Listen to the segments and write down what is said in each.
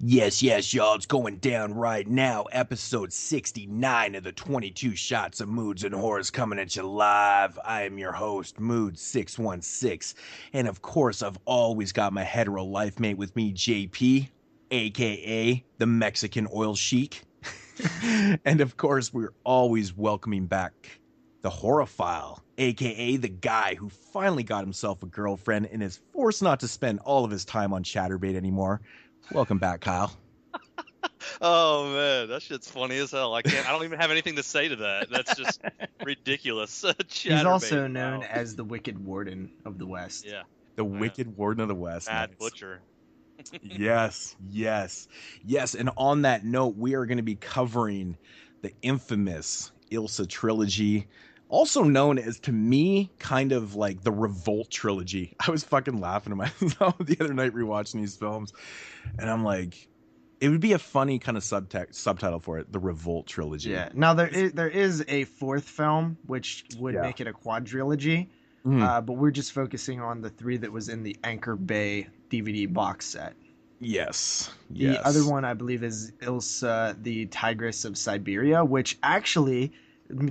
Yes, y'all, it's going down right now. Episode 69 of the 22 Shots of Moods and Horrors coming at you live. I am your host, Moodz616. And of course, I've always got my hetero life mate with me, JP, aka the Mexican Oil Sheik. And of course, we're always welcoming back the Horophile, aka the guy who finally got himself a girlfriend and is forced not to spend all of his time on Chatterbait anymore. Welcome back, Kyle. Oh man, that shit's funny as hell. I don't even have anything to say to that. That's just ridiculous. He's also known as the Wicked Warden of the West. Yeah. The Wicked Warden of the West. Bad Nice. Butcher. Yes. And on that note, we are going to be covering the infamous Ilsa Trilogy, also known as, to me, kind of like the Revolt Trilogy. I was fucking laughing to myself the other night rewatching these films, and I'm like, it would be a funny kind of subtitle for it, the Revolt Trilogy. Yeah. Now there is a fourth film which would make it a quadrilogy, but we're just focusing on the three that was in the Anchor Bay DVD box set. Yes. The other one, I believe, is Ilsa, the Tigress of Siberia, which actually,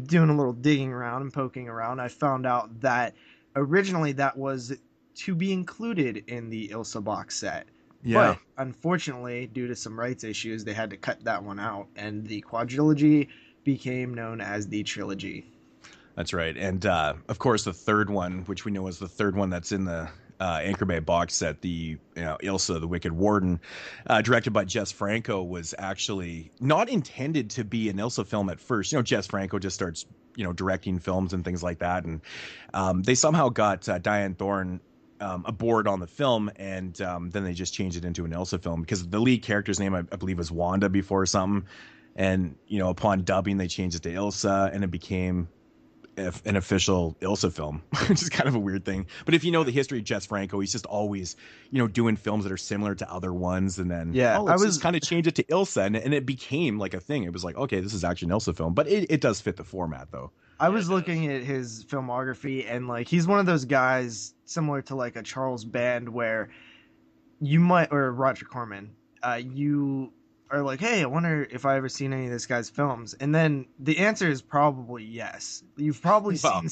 doing a little digging around and poking around, I found out that originally that was to be included in the Ilsa box set. Yeah. But unfortunately, due to some rights issues, they had to cut that one out, and the quadrilogy became known as the trilogy. That's right. And of course, the third one, which we know is the third one that's in the Anchor Bay box set, the Ilsa, the Wicked Warden, directed by Jess Franco, was actually not intended to be an Ilsa film at first. Jess Franco just starts, directing films and things like that. And they somehow got Diane Thorne aboard on the film, and then they just changed it into an Ilsa film because the lead character's name, I believe, was Wanda before or something. And, upon dubbing, they changed it to Ilsa, and it became an official Ilsa film, which is kind of a weird thing. But if you know the history of Jess Franco, he's just always, doing films that are similar to other ones. And then, I was kind of change it to Ilsa, and it became like a thing. It was like, okay, this is actually an Ilsa film, but it does fit the format though. I was looking at his filmography, and like, he's one of those guys similar to like a Charles Band, where you might, or Roger Corman, you are like, hey, I wonder if I ever seen any of this guy's films. And then the answer is probably yes. You've probably seen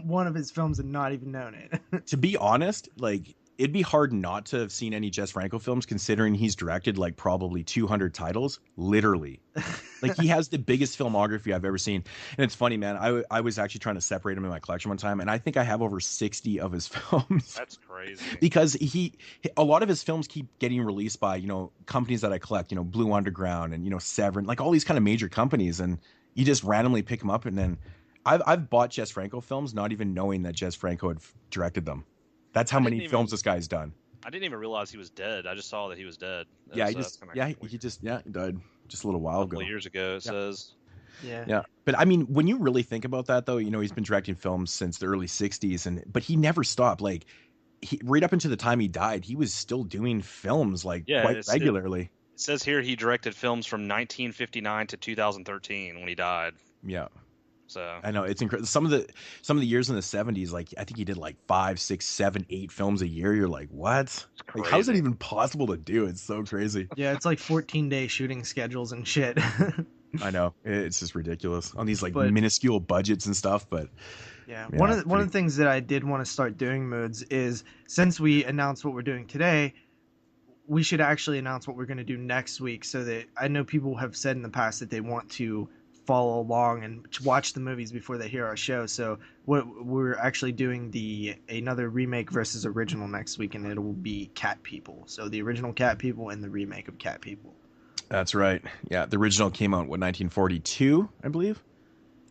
one of his films and not even known it. To be honest, like, it'd be hard not to have seen any Jess Franco films, considering he's directed like probably 200 titles, literally. Like, he has the biggest filmography I've ever seen. And it's funny, man. I was actually trying to separate him in my collection one time, and I think I have over 60 of his films. That's crazy. Because a lot of his films keep getting released by, companies that I collect, Blue Underground and, Severin, like all these kind of major companies. And you just randomly pick them up. And then I've bought Jess Franco films not even knowing that Jess Franco had directed them. That's how many films this guy's done. I didn't even realize he was dead. I just saw that he was dead. He died just a little while ago. A couple years ago, it says. Yeah. But I mean, when you really think about that, though, he's been directing films since the early 60s, but he never stopped. Like, right up until the time he died, he was still doing films quite regularly. It says here he directed films from 1959 to 2013 when he died. Yeah. So I know it's incredible. Some of the years in the 70s, like I think he did like 5, 6, 7, 8 films a year. You're like, what? Like, how is it even possible to do? It's so crazy. Yeah, it's like 14-day shooting schedules and shit. I know, it's just ridiculous on these minuscule budgets and stuff. But one of the things that I did want to start doing, Moodz, is since we announced what we're doing today, we should actually announce what we're going to do next week, so that I know people have said in the past that they want to follow along and watch the movies before they hear our show. So we're actually doing another remake versus original next week, and it will be Cat People. So the original Cat People and the remake of Cat People. That's right. Yeah, the original came out in 1942, I believe.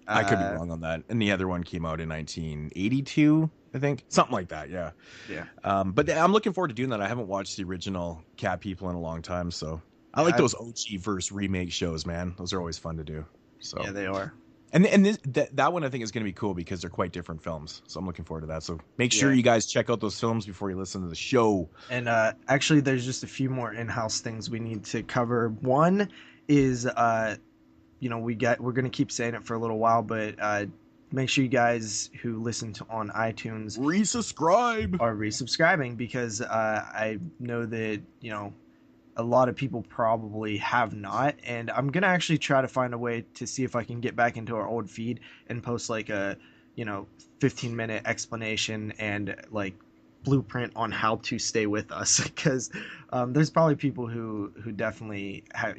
I could be wrong on that. And the other one came out in 1982, I think. Something like that, yeah. Yeah. But I'm looking forward to doing that. I haven't watched the original Cat People in a long time, so I like those OG versus remake shows, man. Those are always fun to do. So yeah, they are. And that one I think is going to be cool because they're quite different films. So I'm looking forward to that. So make sure you guys check out those films before you listen to the show. And actually, there's just a few more in-house things we need to cover. One is, we're going to keep saying it for a little while, but make sure you guys who listen on iTunes resubscribe. Are resubscribing, because I know that a lot of people probably have not. And I'm gonna actually try to find a way to see if I can get back into our old feed and post like a 15-minute explanation and like blueprint on how to stay with us, because there's probably people who definitely have,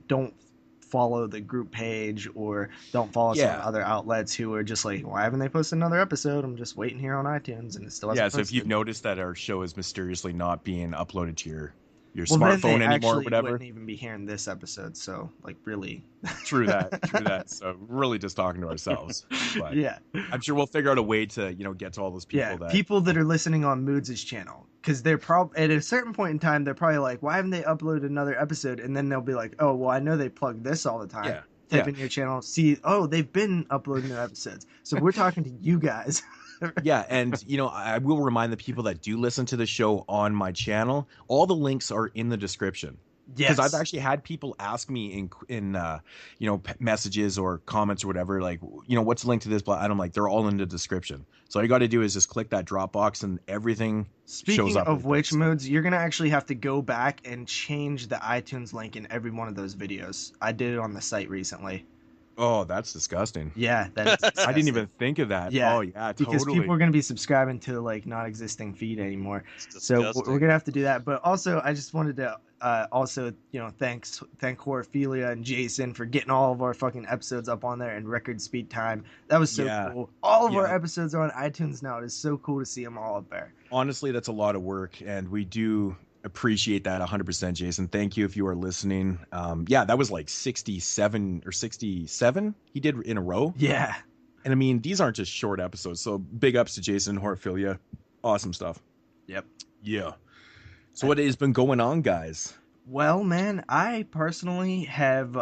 don't follow the group page or don't follow some Yeah. other outlets, who are just like, why haven't they posted another episode? I'm just waiting here on iTunes and it still hasn't Yeah, so if you've posted. noticed that our show is mysteriously not being uploaded to your Well, then smartphone they anymore or actually whatever. wouldn't even be hearing this episode, so like really. True that. So we're really just talking to ourselves. But Yeah. I'm sure we'll figure out a way to, get to all those people People that are listening on Moodz' channel, because they're probably at a certain point in time, they're probably like, why haven't they uploaded another episode? And then they'll be like, oh, well, I know they plug this all the time. Yeah. Type in your channel, see, oh, they've been uploading new episodes. So we're talking to you guys. Yeah, and I will remind the people that do listen to the show on my channel, all the links are in the description. Yes. Because I've actually had people ask me in messages or comments or whatever, like, what's the link to this? And I'm like, they're all in the description. So all you got to do is just click that Dropbox and everything shows up. Speaking of which, Moodz, you're going to actually have to go back and change the iTunes link in every one of those videos. I did it on the site recently. Oh, that's disgusting. Yeah, that's disgusting. I didn't even think of that. Yeah, oh yeah, because totally. people are going to be subscribing to like not existing feed anymore. So we're going to have to do that. But also, I just wanted to thank Horaphilia and Jason for getting all of our fucking episodes up on there in record speed time. That was so cool. All of our episodes are on iTunes now. It is so cool to see them all up there. Honestly, that's a lot of work, and we do appreciate that 100%, Jason. Thank you if you are listening. That was like 67 or 67 he did in a row. Yeah. And I mean, these aren't just short episodes, so big ups to Jason and Horaphilia. Awesome stuff. Yep. Yeah. So what has been going on, guys? Well, man, I personally have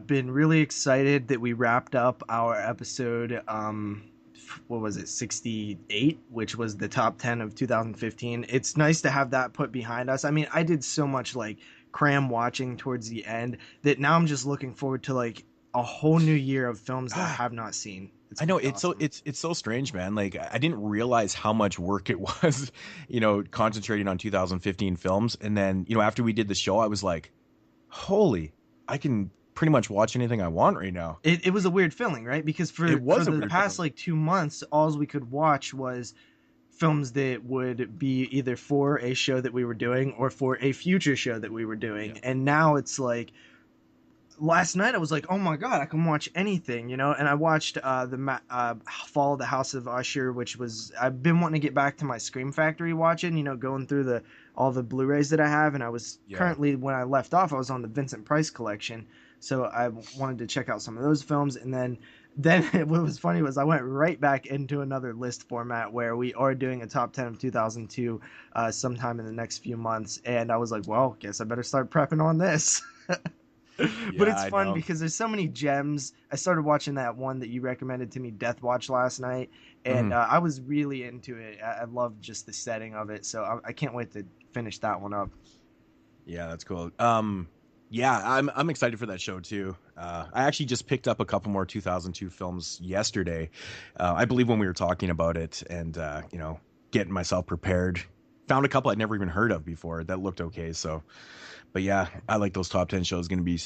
been really excited that we wrapped up our episode, what was it, 68, which was the top 10 of 2015. It's nice to have that put behind us. I mean, I did so much like cram watching towards the end that now I'm just looking forward to like a whole new year of films that I have not seen. I know it's awesome. It's so strange, man. Like I didn't realize how much work it was, concentrating on 2015 films. And then, after we did the show, I was like, holy, I can pretty much watch anything I want right now. It was a weird feeling, right? Because for the past like 2 months, all we could watch was films that would be either for a show that we were doing or for a future show that we were doing. Yeah. And now it's like, last night I was like, oh my god, I can watch anything, and I watched the Fall of the House of Usher, which was, I've been wanting to get back to my Scream Factory watching, going through all the Blu-rays that I have, and I was currently, when I left off, I was on the Vincent Price collection, so I wanted to check out some of those films. And then what was funny was I went right back into another list format where we are doing a top 10 of 2002 sometime in the next few months, and I was like, well, guess I better start prepping on this. But it's fun because there's so many gems. I started watching that one that you recommended to me, Death Watch, last night, and I was really into it. I loved just the setting of it, so I can't wait to finish that one up. Yeah, that's cool. I'm excited for that show too. I actually just picked up a couple more 2002 films yesterday, I believe, when we were talking about it, and getting myself prepared. Found a couple I'd never even heard of before that looked okay. So. But yeah, I like those top 10 shows. Going to be,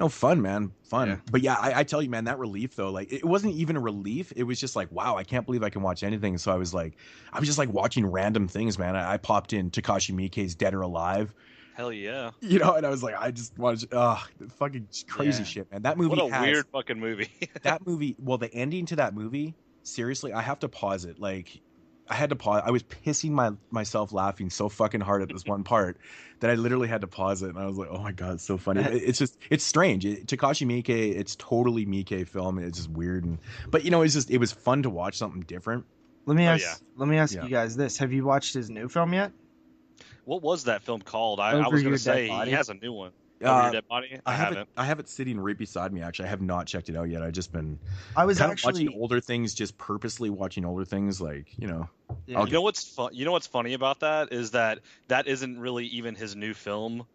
fun, man. Fun. Yeah. But yeah, I tell you, man, that relief though, like it wasn't even a relief. It was just like, wow, I can't believe I can watch anything. So I was just like watching random things, man. I popped in Takashi Miike's Dead or Alive. Hell yeah. And I was like, I just watched, fucking crazy shit, man. That movie. What a weird fucking movie. That movie. Well, the ending to that movie, seriously, I have to pause it. Like, I had to pause. I was pissing myself laughing so fucking hard at this one part that I literally had to pause it. And I was like, oh my God, it's so funny. It's strange. Takashi Miike, it's totally Miike film. It's just weird. But it was fun to watch something different. Let me ask you guys this. Have you watched his new film yet? What was that film called? I was going to say he has a new one. Your Dead Body? I haven't. I have it sitting right beside me. Actually, I have not checked it out yet. I was kind of watching older things, just purposely watching older things, like Yeah. You know what's funny about that is that isn't really even his new film.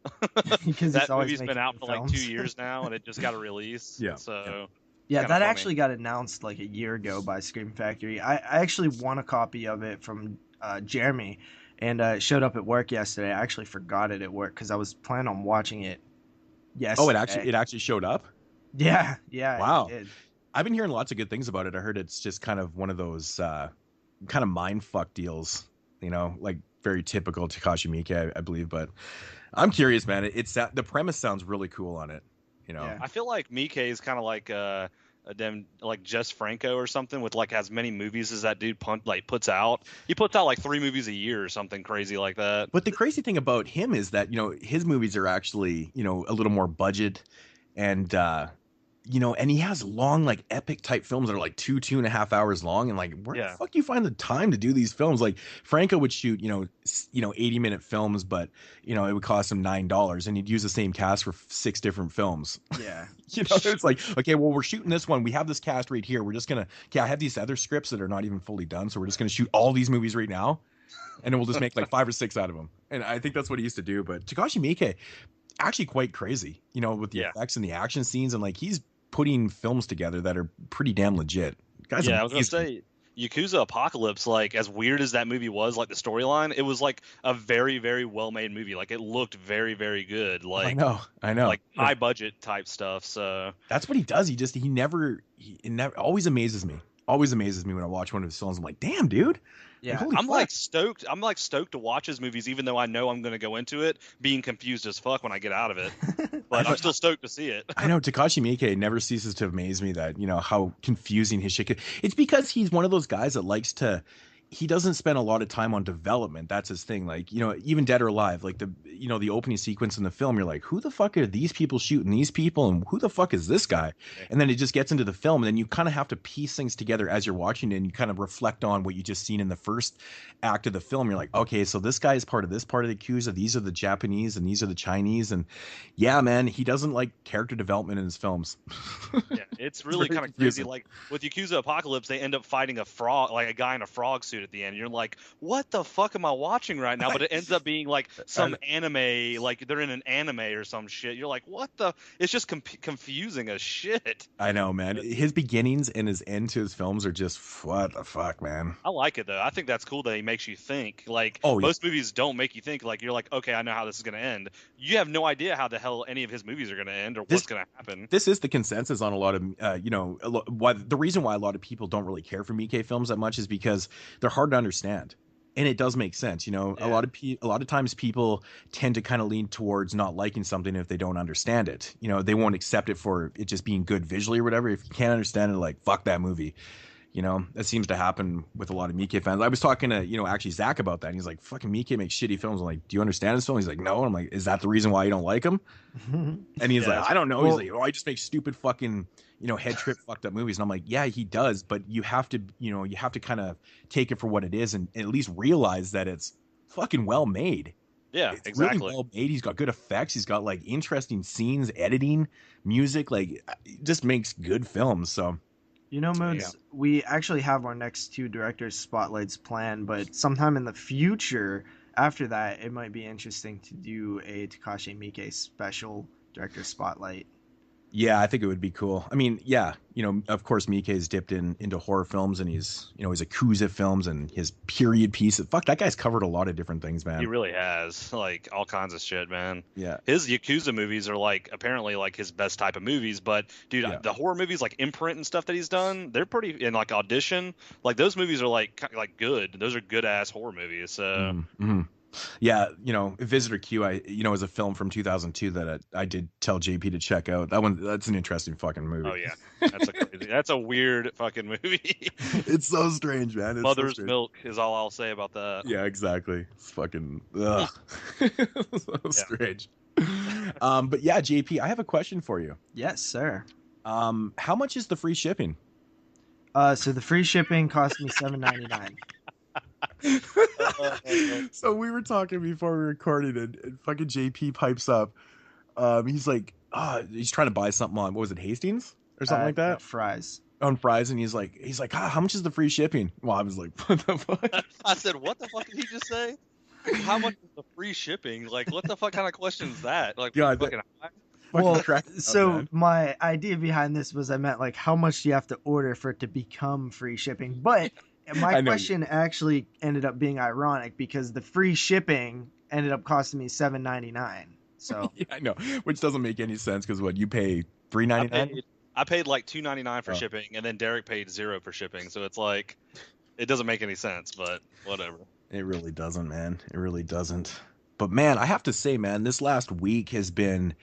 Because that movie's been out for like 2 years now, and it just got a release. Yeah. So. Yeah, that funny. Actually got announced like a year ago by Scream Factory. I actually won a copy of it from Jeremy. and it showed up at work yesterday. I actually forgot it at work because I was planning on watching it Oh, yesterday. it actually showed up. Yeah, Wow. it did. I've been hearing lots of good things about it. I heard it's just kind of one of those kind of mind fuck deals, like very typical Takashi Miike, I believe. But I'm curious, man. The premise sounds really cool on it. Yeah. I feel like Miike is kind of like them like Jess Franco or something with like as many movies as that dude puts out. He puts out like 3 movies a year or something crazy like that. But the crazy thing about him is that his movies are actually a little more budget, and and he has long, like, epic type films that are like 2.5 hours long, and like, where the fuck do you find the time to do these films? Like, Franco would shoot 80-minute films, but it would cost him $9, and he'd use the same cast for 6 different films. Yeah. It's like, okay, well, we're shooting this one, we have this cast right here, we're just gonna I have these other scripts that are not even fully done, so we're just gonna shoot all these movies right now, and then we'll just make like 5 or 6 out of them. And I think that's what he used to do. But Takashi Miike, actually quite crazy, with the effects and the action scenes, and like, he's putting films together that are pretty damn legit. Guys, I was gonna say Yakuza Apocalypse, like, as weird as that movie was, like the storyline, it was like a very, very well made movie. Like, it looked very, very good. Like, I know, like high budget type stuff. So that's what he does. He never always amazes me. Always amazes me when I watch one of his films. I'm like, damn, dude. Yeah, I'm like stoked. I'm like stoked to watch his movies, even though I know I'm going to go into it being confused as fuck when I get out of it. But I'm still stoked to see it. I know Takashi Miike never ceases to amaze me that how confusing his shit. It's because he's one of those guys that likes to. He doesn't spend a lot of time on development. That's his thing. Like, even Dead or Alive, like the opening sequence in the film, you're like, who the fuck are these people shooting these people? And who the fuck is this guy? And then it just gets into the film. And then you kind of have to piece things together as you're watching it. And you kind of reflect on what you just seen in the first act of the film. You're like, okay, so this guy is part of this part of the Yakuza. These are the Japanese and these are the Chinese. And yeah, man, he doesn't like character development in his films. Yeah, it's really kind of crazy. Like with Yakuza Apocalypse, they end up fighting a frog, like a guy in a frog suit at the end. You're like, what the fuck am I watching right now? But it ends up being like some anime, like they're in an anime or some shit. You're like, what the? It's just confusing as shit. I know, man. His beginnings and his end to his films are just what the fuck, man. I like it though. I think that's cool that he makes you think. Like, most movies don't make you think. Like, you're like, okay, I know how this is gonna end. You have no idea how the hell any of his movies are gonna end or what's gonna happen. This is the consensus on a lot of, the reason why a lot of people don't really care for Miike films that much is because they're hard to understand. And it does make sense. A lot of times people tend to kind of lean towards not liking something if they don't understand it. They won't accept it for it just being good visually or whatever. If you can't understand it, like, fuck that movie. That seems to happen with a lot of Miike fans. I was talking to, actually Zach about that. And he's like, fucking Miike makes shitty films. I'm like, do you understand this film? He's like, no. And I'm like, is that the reason why you don't like him? And he's like, I don't know. He's like, I just make stupid fucking, head trip fucked up movies. And I'm like, yeah, he does. But you have to kind of take it for what it is and at least realize that it's fucking well made. Yeah, it's exactly. Really well made. He's got good effects. He's got like interesting scenes, editing, music. Like, it just makes good films. So. Moodz, we actually have our next 2 directors' spotlights planned, but sometime in the future, after that, it might be interesting to do a Takashi Miike special director spotlight. Yeah, I think it would be cool. I mean, yeah, of course, Miike's dipped into horror films, and he's, his Yakuza films and his period piece. Fuck, that guy's covered a lot of different things, man. He really has, like, all kinds of shit, man. Yeah. His Yakuza movies are, like, apparently, like, his best type of movies. But, dude, the horror movies, like Imprint and stuff that he's done, they're pretty, and, like, Audition, like, those movies are, like good. Those are good-ass horror movies, so... Mm-hmm. Yeah, Visitor Q, is a film from 2002 that I did tell JP to check out. That's an interesting fucking movie. Oh yeah, that's a weird fucking movie. It's so strange, man. It's Mother's Milk is all I'll say about that. Yeah, exactly. It's fucking so strange. But yeah, JP, I have a question for you. Yes, sir. How much is the free shipping? So the free shipping cost me $7.99. So we were talking before we recorded, and fucking JP pipes up. He's like, he's trying to buy something on, what was it, Hastings or something like that? Fries. On fries, and he's like, how much is the free shipping? Well, I was like, what the fuck? I said, what the fuck did he just say? How much is the free shipping? Like, what the fuck kind of question is that? Like, yeah, my idea behind this was I meant, like, how much do you have to order for it to become free shipping? But my question actually ended up being ironic because the free shipping ended up costing me $7.99. So yeah, I know, which doesn't make any sense because what you pay $3.99. I paid like $2.99 for shipping, and then Derek paid $0 for shipping. So it's like, it doesn't make any sense, but whatever. It really doesn't, man. It really doesn't. But man, I have to say, man, this last week has been,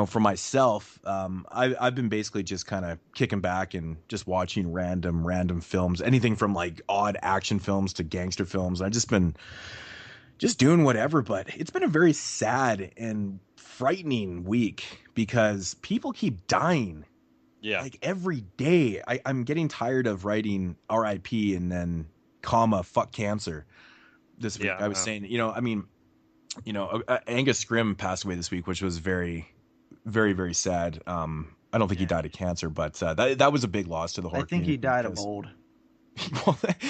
for myself, I've been basically just kind of kicking back and just watching random films, anything from like odd action films to gangster films. I've just been just doing whatever, but it's been a very sad and frightening week because people keep dying. Yeah. Like every day. I'm getting tired of writing RIP and then fuck cancer this week. I was saying, Angus Scrimm passed away this week, which was very, very, very sad. I don't think he died of cancer, but that was a big loss to the horror community. I think he died of old.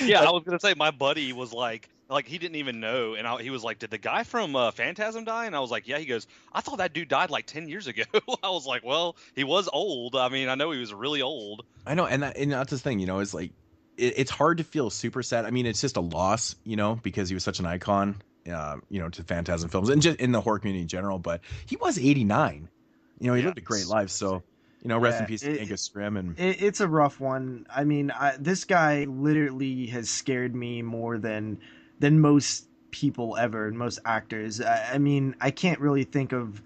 Yeah, I was gonna say my buddy was like he didn't even know, and he was like, "Did the guy from Phantasm die?" And I was like, "Yeah." He goes, "I thought that dude died like 10 years ago." I was like, "Well, he was old. I mean, I know he was really old." I know, and that's the thing, it's like it's hard to feel super sad. I mean, it's just a loss, because he was such an icon, to Phantasm films and just in the horror community in general. But he was 89. He lived a great life. So, rest in peace to Angus Scrimm. And it's a rough one. I mean, this guy literally has scared me more than most people ever, and most actors. I mean, I can't really think of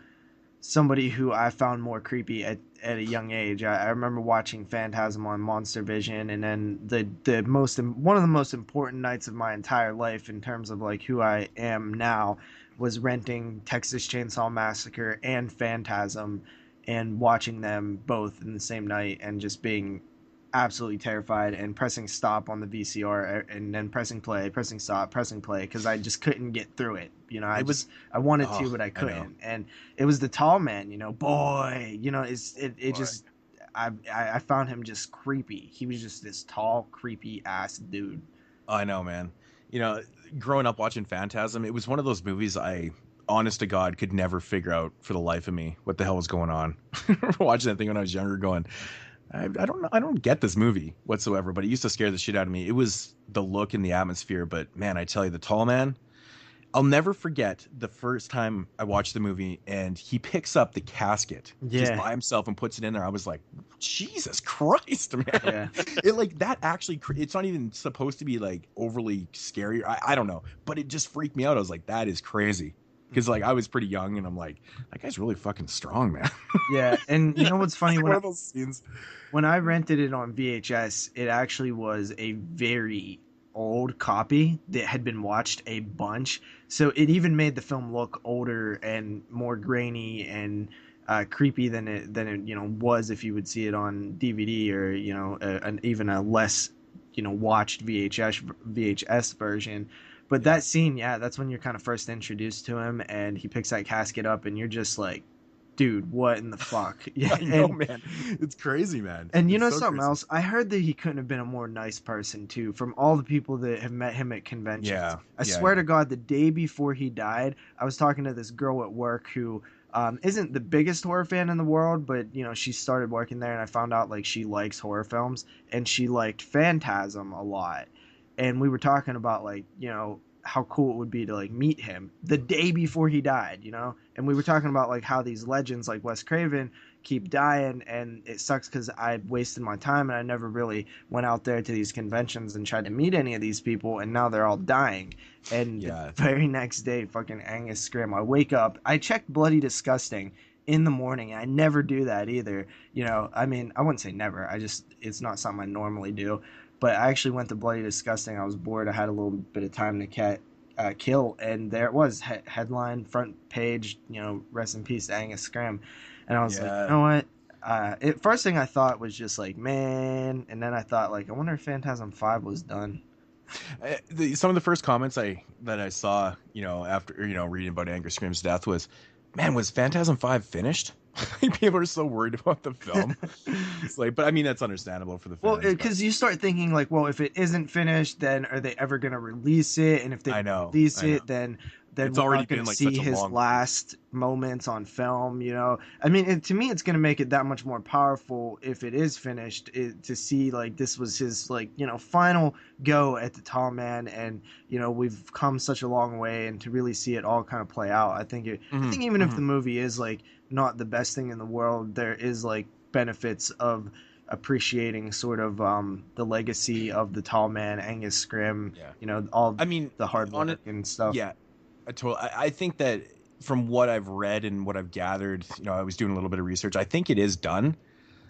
somebody who I found more creepy at a young age. I remember watching Phantasm on Monster Vision, and then one of the most important nights of my entire life in terms of like who I am now was renting Texas Chainsaw Massacre and Phantasm and watching them both in the same night and just being absolutely terrified and pressing stop on the VCR and then pressing play, pressing stop, pressing play because I just couldn't get through it. I wanted to, but I couldn't. And it was the tall man, boy. I found him just creepy. He was just this tall, creepy ass dude. I know, man. Growing up watching Phantasm, it was one of those movies I, honest to God, could never figure out for the life of me what the hell was going on. Watching that thing when I was younger, going, I don't know. I don't get this movie whatsoever, but it used to scare the shit out of me. It was the look and the atmosphere, but man, I tell you, the tall man, I'll never forget the first time I watched the movie and he picks up the casket just by himself and puts it in there. I was like, Jesus Christ, man. Yeah. It like that actually, it's not even supposed to be like overly scary. I don't know, but it just freaked me out. I was like, that is crazy. Because like I was pretty young and I'm like, that guy's really fucking strong, man. Yeah, and you know what's funny? One of those scenes. When I rented it on VHS, it actually was a very old copy that had been watched a bunch. So it even made the film look older and more grainy and creepy than it was if you would see it on DVD or even a less watched VHS version. But that scene, that's when you're kind of first introduced to him, and he picks that casket up, and you're just like, dude, what in the fuck? Yeah, I know, man. It's crazy, man. And it's so something crazy. Else? I heard that he couldn't have been a more nice person, too, from all the people that have met him at conventions. Yeah. I swear to God, the day before he died, I was talking to this girl at work who isn't the biggest horror fan in the world, but, she started working there, and I found out, like, she likes horror films, and she liked Phantasm a lot. And we were talking about, like, how cool it would be to, like, meet him the day before he died, And we were talking about, like, how these legends like Wes Craven keep dying, and it sucks because I wasted my time and I never really went out there to these conventions and tried to meet any of these people, and now they're all dying. And the very next day, fucking Angus Scrimm, I wake up, I check Bloody Disgusting in the morning, and I never do that either. I mean, I wouldn't say never. It's not something I normally do. But I actually went to Bloody Disgusting. I was bored. I had a little bit of time to kill, and there it was, headline, front page, rest in peace to Angus Scrimm. And I was like, you know what? First thing I thought was just like, man, and then I thought, like, I wonder if Phantasm 5 was done. Some of the first comments that I saw, after reading about Angus Scrimm's death was, man, was Phantasm 5 finished? People are so worried about the film. It's like, but I mean, that's understandable for the fans. Well, because you start thinking like, well, if it isn't finished, then are they ever going to release it? And if they release it, then then It's we're already not going been to like see such a his long. last moments on film. I mean, to me, it's going to make it that much more powerful if it is finished to see like this was his like final go at the tall man, and we've come such a long way, and to really see it all kind of play out. I think even if the movie is like not the best thing in the world, there is like benefits of appreciating sort of the legacy of the tall man, Angus Scrimm. Yeah. All I mean, the hard work and stuff. Yeah, I think that from what I've read and what I've gathered, I was doing a little bit of research. I think it is done.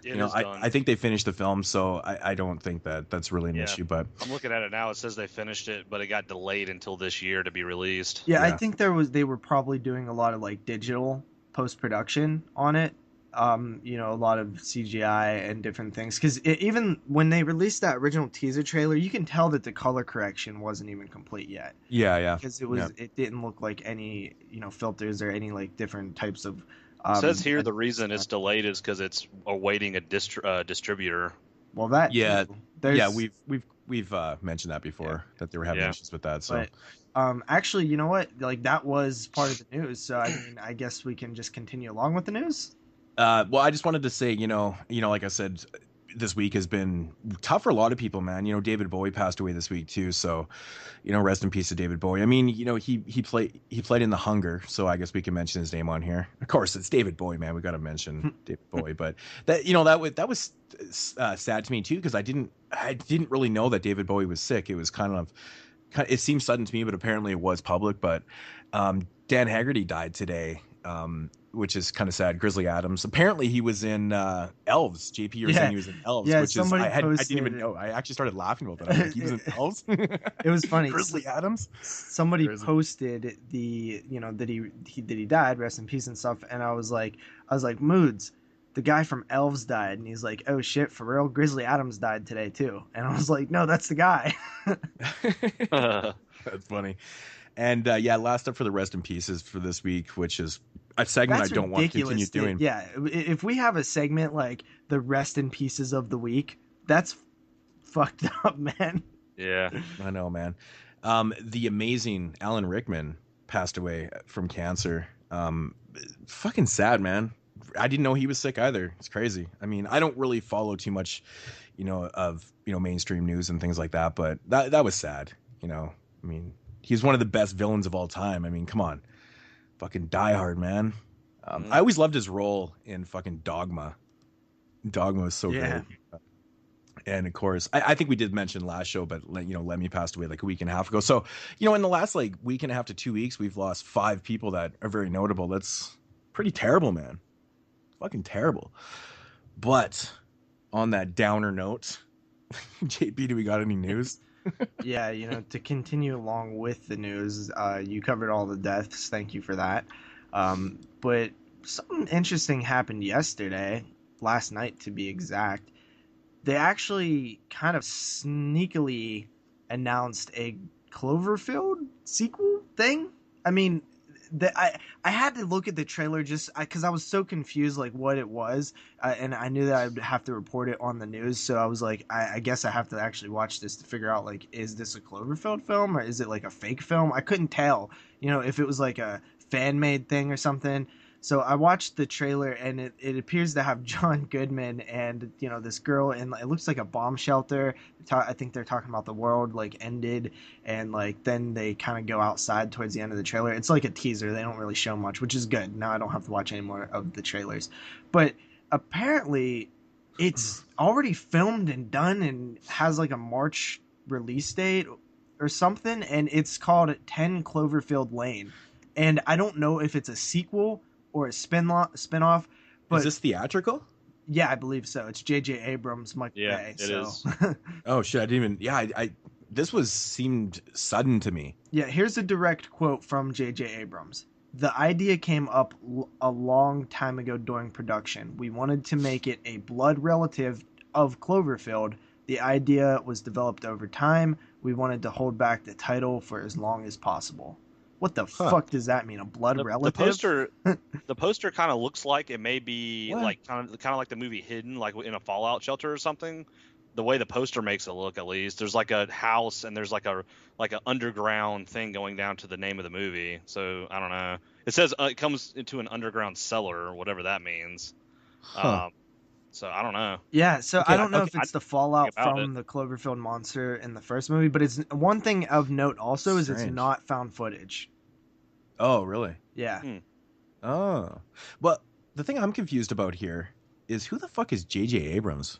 It is done. I think they finished the film, so I don't think that's really an issue. But I'm looking at it now. It says they finished it, but it got delayed until this year to be released. Yeah, I think they were probably doing a lot of like digital post-production on it. A lot of CGI and different things, because even when they released that original teaser trailer, you can tell that the color correction wasn't even complete yet. Yeah, because it didn't look like any filters or any like different types of. It says here the reason it's delayed is because it's awaiting a distributor. Well, that we've mentioned that before, that they were having issues with that. So, actually, you know what? Like that was part of the news. So I mean, I guess we can just continue along with the news. Well, I just wanted to say, like I said, this week has been tough for a lot of people, man. David Bowie passed away this week too, so rest in peace to David Bowie. I mean, he played in The Hunger, so I guess we can mention his name on here. Of course, it's David Bowie, man. We got to mention David Bowie, but that was sad to me too, because I didn't really know that David Bowie was sick. It was kind of it seemed sudden to me, but apparently it was public. But Dan Haggerty died today. Which is kind of sad. Grizzly Adams. Apparently, he was in Elves. JP, you were saying he was in Elves, which is I didn't even know. I actually started laughing about that. I'm like, he was in Elves. It was funny. Grizzly Adams. Somebody posted the that he died, rest in peace and stuff, and I was like, Moodz, the guy from Elves died, and he's like, oh shit, for real? Grizzly Adams died today too, and I was like, no, that's the guy. That's funny. And last up for the rest in pieces for this week, which is a segment I don't want to continue doing. Yeah, if we have a segment like the rest in pieces of the week, that's fucked up, man. Yeah, I know, man. The amazing Alan Rickman passed away from cancer. Fucking sad, man. I didn't know he was sick either. It's crazy. I mean, I don't really follow too much, of mainstream news and things like that, but that was sad. I mean. He's one of the best villains of all time. I mean, come on. Fucking Die Hard, man. I always loved his role in fucking Dogma. Dogma was so great. And of course, I think we did mention last show, but Lemmy passed away like a week and a half ago. So, in the last like week and a half to 2 weeks, we've lost 5 people that are very notable. That's pretty terrible, man. Fucking terrible. But on that downer note, JP, do we got any news? Yeah, to continue along with the news, you covered all the deaths. Thank you for that. But something interesting happened last night to be exact. They actually kind of sneakily announced a Cloverfield sequel thing. I mean, I had to look at the trailer just because I was so confused like what it was, and I knew that I'd have to report it on the news, so I was like, I guess I have to actually watch this to figure out like, is this a Cloverfield film or is it like a fake film? I couldn't tell, if it was like a fan-made thing or something. So I watched the trailer, and it appears to have John Goodman and this girl, and it looks like a bomb shelter. I think they're talking about the world like ended, and like then they kind of go outside towards the end of the trailer. It's like a teaser. They don't really show much, which is good. Now I don't have to watch any more of the trailers. But apparently, it's already filmed and done, and has like a March release date or something, and it's called 10 Cloverfield Lane. And I don't know if it's a sequel or a spin-off. But is this theatrical? Yeah, I believe so. It's J.J. Abrams, Michael Bay. It is. Oh shit! I didn't even. Yeah, this seemed sudden to me. Yeah, here's a direct quote from J.J. Abrams. The idea came up a long time ago during production. We wanted to make it a blood relative of Cloverfield. The idea was developed over time. We wanted to hold back the title for as long as possible. What the fuck does that mean? A blood relative? The poster kind of looks like it may be like kind of like the movie Hidden, like in a fallout shelter or something. the way the poster makes it look, at least. There's like a house and there's like an underground thing going down to the name of the movie. So I don't know. It says it comes into an underground cellar, or whatever that means. Huh. So I don't know. Yeah, so Okay, I don't know okay, if it's the fallout about from the Cloverfield monster in the first movie, but it's one thing of note also is it's Strange. not found footage. Oh, really? Yeah. Oh. Well, the thing I'm confused about here is who the fuck is J.J. Abrams?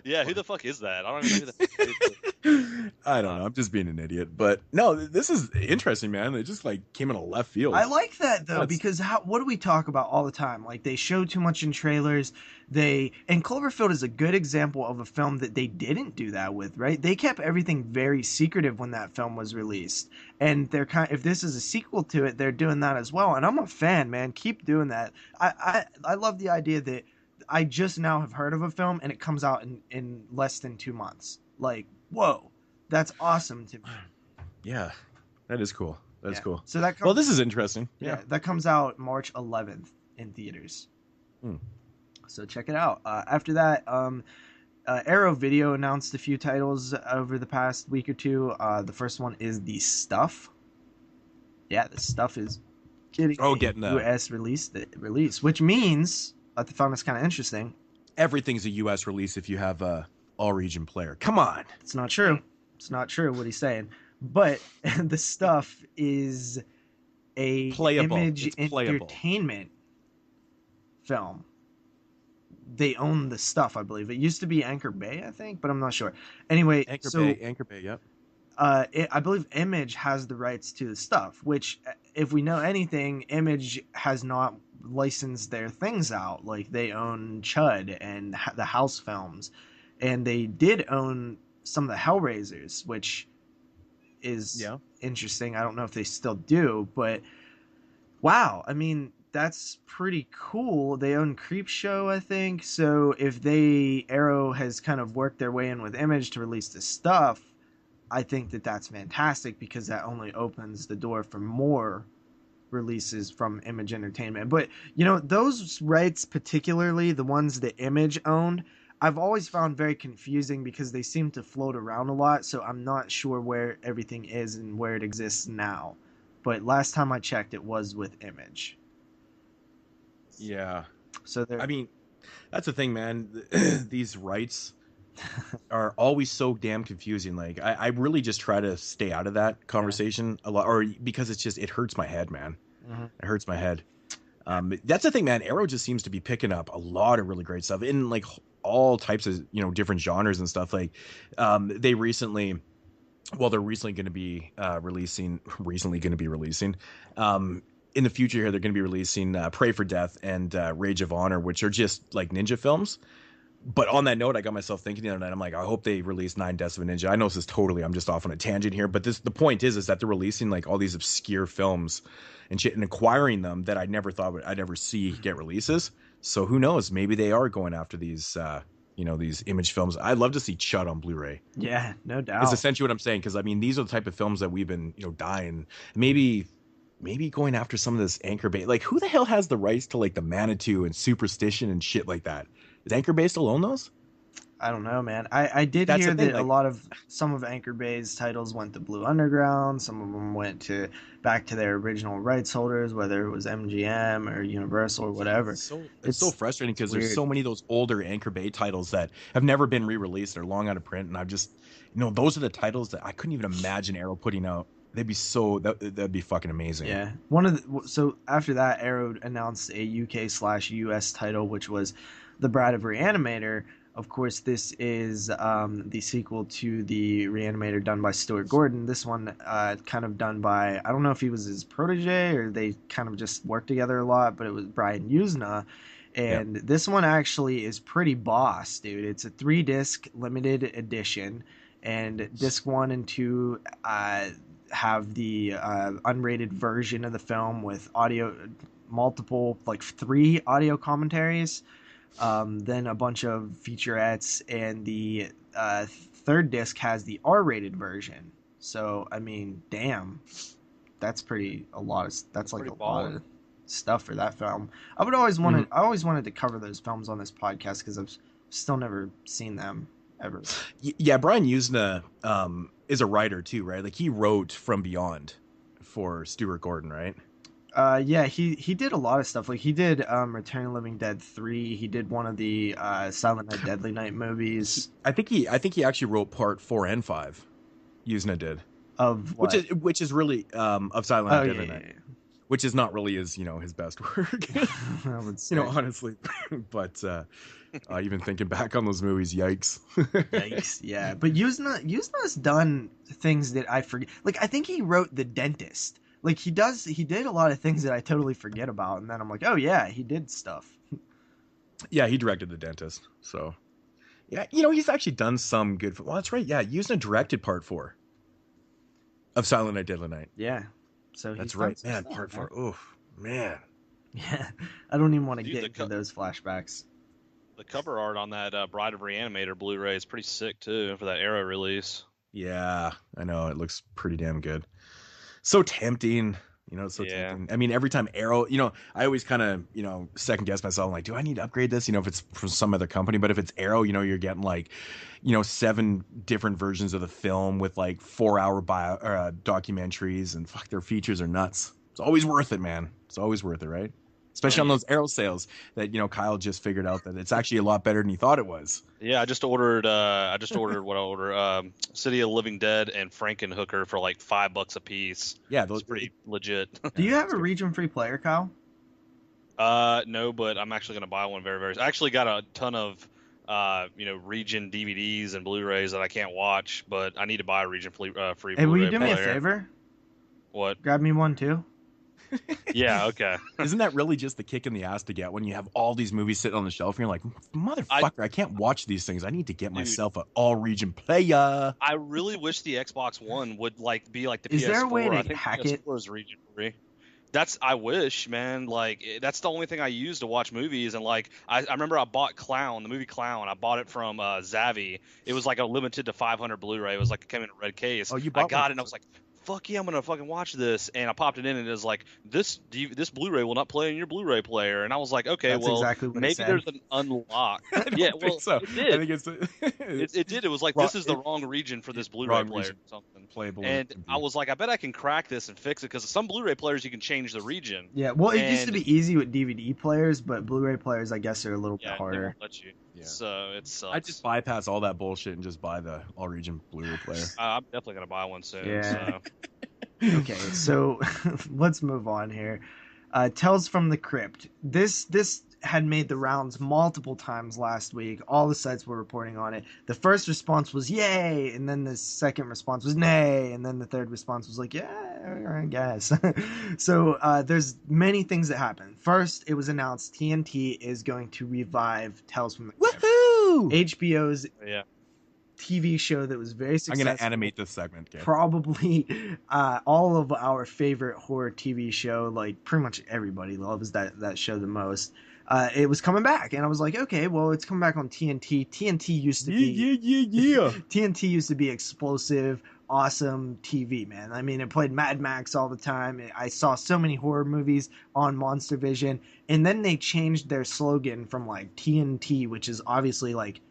Yeah, who the fuck is that? I don't even know who that is. I don't know. I'm just being an idiot. But no, this is interesting, man. It just like came in a left field. I like that though, because what do we talk about all the time? Like they show too much in trailers. And Cloverfield is a good example of a film that they didn't do that with, right? They kept everything very secretive when that film was released. And they're if this is a sequel to it, they're doing that as well. And I'm a fan, man. Keep doing that. I love the idea that I just now have heard of a film and it comes out in less than 2 months. Like, whoa, that's awesome to me. Yeah, that is cool. That's cool. So that well, this is interesting. Yeah, that comes out March 11th in theaters. So check it out. After that, Arrow Video announced a few titles over the past week or two. The first one is The Stuff. Yeah, The Stuff is getting a US release, which means I found this kind of interesting. Everything's a US release if you have a all-region player. Come on. It's not true. It's not true what he's saying. But The Stuff is a Image Entertainment film. They own The Stuff, I believe. It used to be Anchor Bay, I think, but I'm not sure. Anyway, Anchor Bay, yep. I believe Image has the rights to The Stuff, which, if we know anything, Image has not licensed their things out. Like, they own Chud and the House films, and they did own some of the Hellraisers, which is interesting. I don't know if they still do, but wow, I mean, that's pretty cool. They own Creepshow, I think. So if Arrow has kind of worked their way in with Image to release The Stuff, I think that's fantastic, because that only opens the door for more releases from Image Entertainment. But, you know, those rights, particularly the ones that Image owned, I've always found very confusing because they seem to float around a lot, so I'm not sure where everything is and where it exists now. But last time I checked, it was with Image. Yeah. So I mean, that's the thing, man. These rights are always so damn confusing. Like, I really just try to stay out of that conversation a lot, or because it hurts my head, man. It hurts my head. That's the thing, man. Arrow just seems to be picking up a lot of really great stuff in like all types of, you know, different genres and stuff. Like, they're recently going to be releasing. In the future here, they're going to be releasing Pray for Death and Rage of Honor, which are just like ninja films. But on that note, I got myself thinking the other night, I'm like, I hope they release 9 Deaths of a Ninja. I know this is I'm just off on a tangent here, but the point is that they're releasing like all these obscure films and shit and acquiring them that I never thought I'd ever see get releases. So who knows? Maybe they are going after these, these Image films. I'd love to see Chud on Blu-ray. Yeah, no doubt. It's essentially what I'm saying, because I mean, these are the type of films that we've been, dying. Maybe going after some of this Anchor Bay. Like, who the hell has the rights to like the Manitou and Superstition and shit like that? Does Anchor Bay still own those? I don't know, man. I did hear that some of Anchor Bay's titles went to Blue Underground. Some of them went back to their original rights holders, whether it was MGM or Universal or whatever. It's so frustrating, because there's so many of those older Anchor Bay titles that have never been re-released. They're long out of print, and I've just, those are the titles that I couldn't even imagine Arrow putting out. They'd be that'd be fucking amazing. Yeah. So after that, Arrow announced a UK/US title, which was The Bride of Re-Animator. Of course, this is the sequel to the Re-Animator done by Stuart Gordon. This one kind of done by, I don't know if he was his protege or they kind of just worked together a lot, but it was Brian Usna. And This one actually is pretty boss, dude. It's a 3-disc limited edition, and disc 1 and 2 have the unrated version of the film with multiple, like 3 audio commentaries. Then a bunch of featurettes, and the 3rd disc has the R-rated version. So I mean, damn, that's a lot. stuff for that film. I always wanted to cover those films on this podcast because I've still never seen them ever. Yeah, Brian Usna is a writer too, right? Like he wrote From Beyond for Stuart Gordon, right? Yeah, he did a lot of stuff. Like he did Return of the Living Dead 3. He did one of the Silent Night Deadly Night movies. I think he actually wrote part 4 and 5. Usna did. Of what? Which is really of Silent Night Deadly Night. Yeah. Which is not really his best work. Honestly. But even thinking back on those movies, yikes. Yikes, yeah. But Usna's done things that I forget. Like I think he wrote The Dentist. Like he did a lot of things that I totally forget about, and then I'm like, oh yeah, he did stuff. Yeah, he directed The Dentist. So yeah, he's actually done some good. Well, that's right. Yeah, Usna directed part 4 of Silent Night Deadly Night. Yeah. So that's right, man. Part 4. Oof, man. Yeah, I don't even want to get into those flashbacks. The cover art on that Bride of Re-Animator Blu-ray is pretty sick too for that Arrow release. Yeah, I know, it looks pretty damn good. So tempting, tempting. I mean, every time Arrow, I always kind of, second guess myself. I'm like, do I need to upgrade this? If it's from some other company, but if it's Arrow, you're getting like, 7 different versions of the film with like 4-hour documentaries, and fuck, their features are nuts. It's always worth it, man. It's always worth it, right? Especially on those Arrow sales that Kyle just figured out that it's actually a lot better than he thought it was. Yeah, I just ordered what I ordered, City of the Living Dead and Frankenhooker for like $5 a piece. Yeah, those are pretty legit. Do you have a region-free player, Kyle? No, but I'm actually gonna buy one very, very. I actually got a ton of region DVDs and Blu-rays that I can't watch, but I need to buy a region free Hey, Blu-ray will you do me player. a favor? What? Grab me one too. Yeah, okay. Isn't that really just the kick in the ass to get when you have all these movies sitting on the shelf and you're like, motherfucker, I can't watch these things. I need to get myself an all-region player. I really wish the Xbox One would be like the PS4. Is there a way to I think hack PS4 it? is region free. I wish, man. Like that's the only thing I use to watch movies. And like I remember I bought Clown, the movie Clown. I bought it from Zavvi. It was like a limited to 500 Blu-ray. It was like it came in a red case. Oh, you bought I got it and I was like, fuck yeah, I'm gonna fucking watch this. And I popped it in and it was like, this Blu-ray will not play in your Blu-ray player. And I was like, okay, That's well, exactly what maybe there's an unlock. Yeah, well, so. it did. I think it's it did. It was like, this is the wrong region for this Blu-ray player or something. Playable. And I was like, I bet I can crack this and fix it, because some Blu-ray players you can change the region. Yeah, well, it used to be easy with DVD players, but Blu-ray players, I guess, are a little bit harder. They won't let you. Yeah. So it sucks. I just bypass all that bullshit and just buy the all-region Blu-ray player. I'm definitely gonna buy one soon. Yeah. So. Okay, so let's move on here. Tales from the Crypt. This had made the rounds multiple times last week. All the sites were reporting on it. The first response was yay, and then the second response was nay, and then the third response was like, yeah, I guess. So there's many things that happened. First, it was announced TNT is going to revive Tales from the Crypt. Woohoo! HBO's TV show that was very successful. I'm going to animate this segment. Gabe. Probably all of our favorite horror TV show, like pretty much everybody loves that show the most. It was coming back, and I was like, okay, well, it's coming back on TNT. TNT used to be TNT used to be explosive, awesome TV, man. I mean, it played Mad Max all the time. I saw so many horror movies on Monster Vision, and then they changed their slogan from like TNT, which is obviously like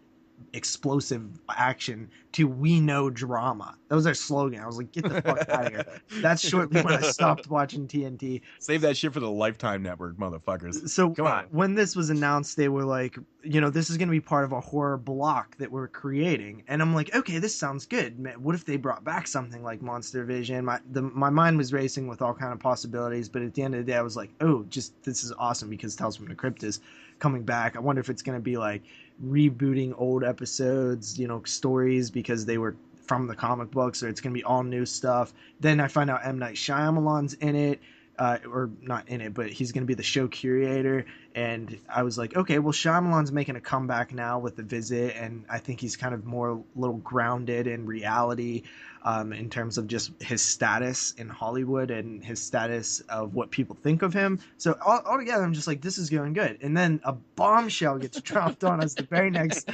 explosive action, to we know drama. That was their slogan. I was like, get the fuck out of here. That's shortly when I stopped watching TNT. Save that shit for the Lifetime Network, motherfuckers. So come on. When this was announced, they were like, this is going to be part of a horror block that we're creating. And I'm like, okay, this sounds good. Man, what if they brought back something like Monster Vision? My mind was racing with all kind of possibilities, but at the end of the day, I was like, oh, this is awesome, because Tales from the Crypt is coming back. I wonder if it's going to be like rebooting old episodes, stories, because they were from the comic books, or it's going to be all new stuff. Then I find out M. Night Shyamalan's in it, or not in it, but he's going to be the show curator. And I was like, okay, well, Shyamalan's making a comeback now with The Visit, and I think he's kind of more a little grounded in reality, in terms of just his status in Hollywood and his status of what people think of him. So altogether, I'm just like, this is going good. And then a bombshell gets dropped on us the very next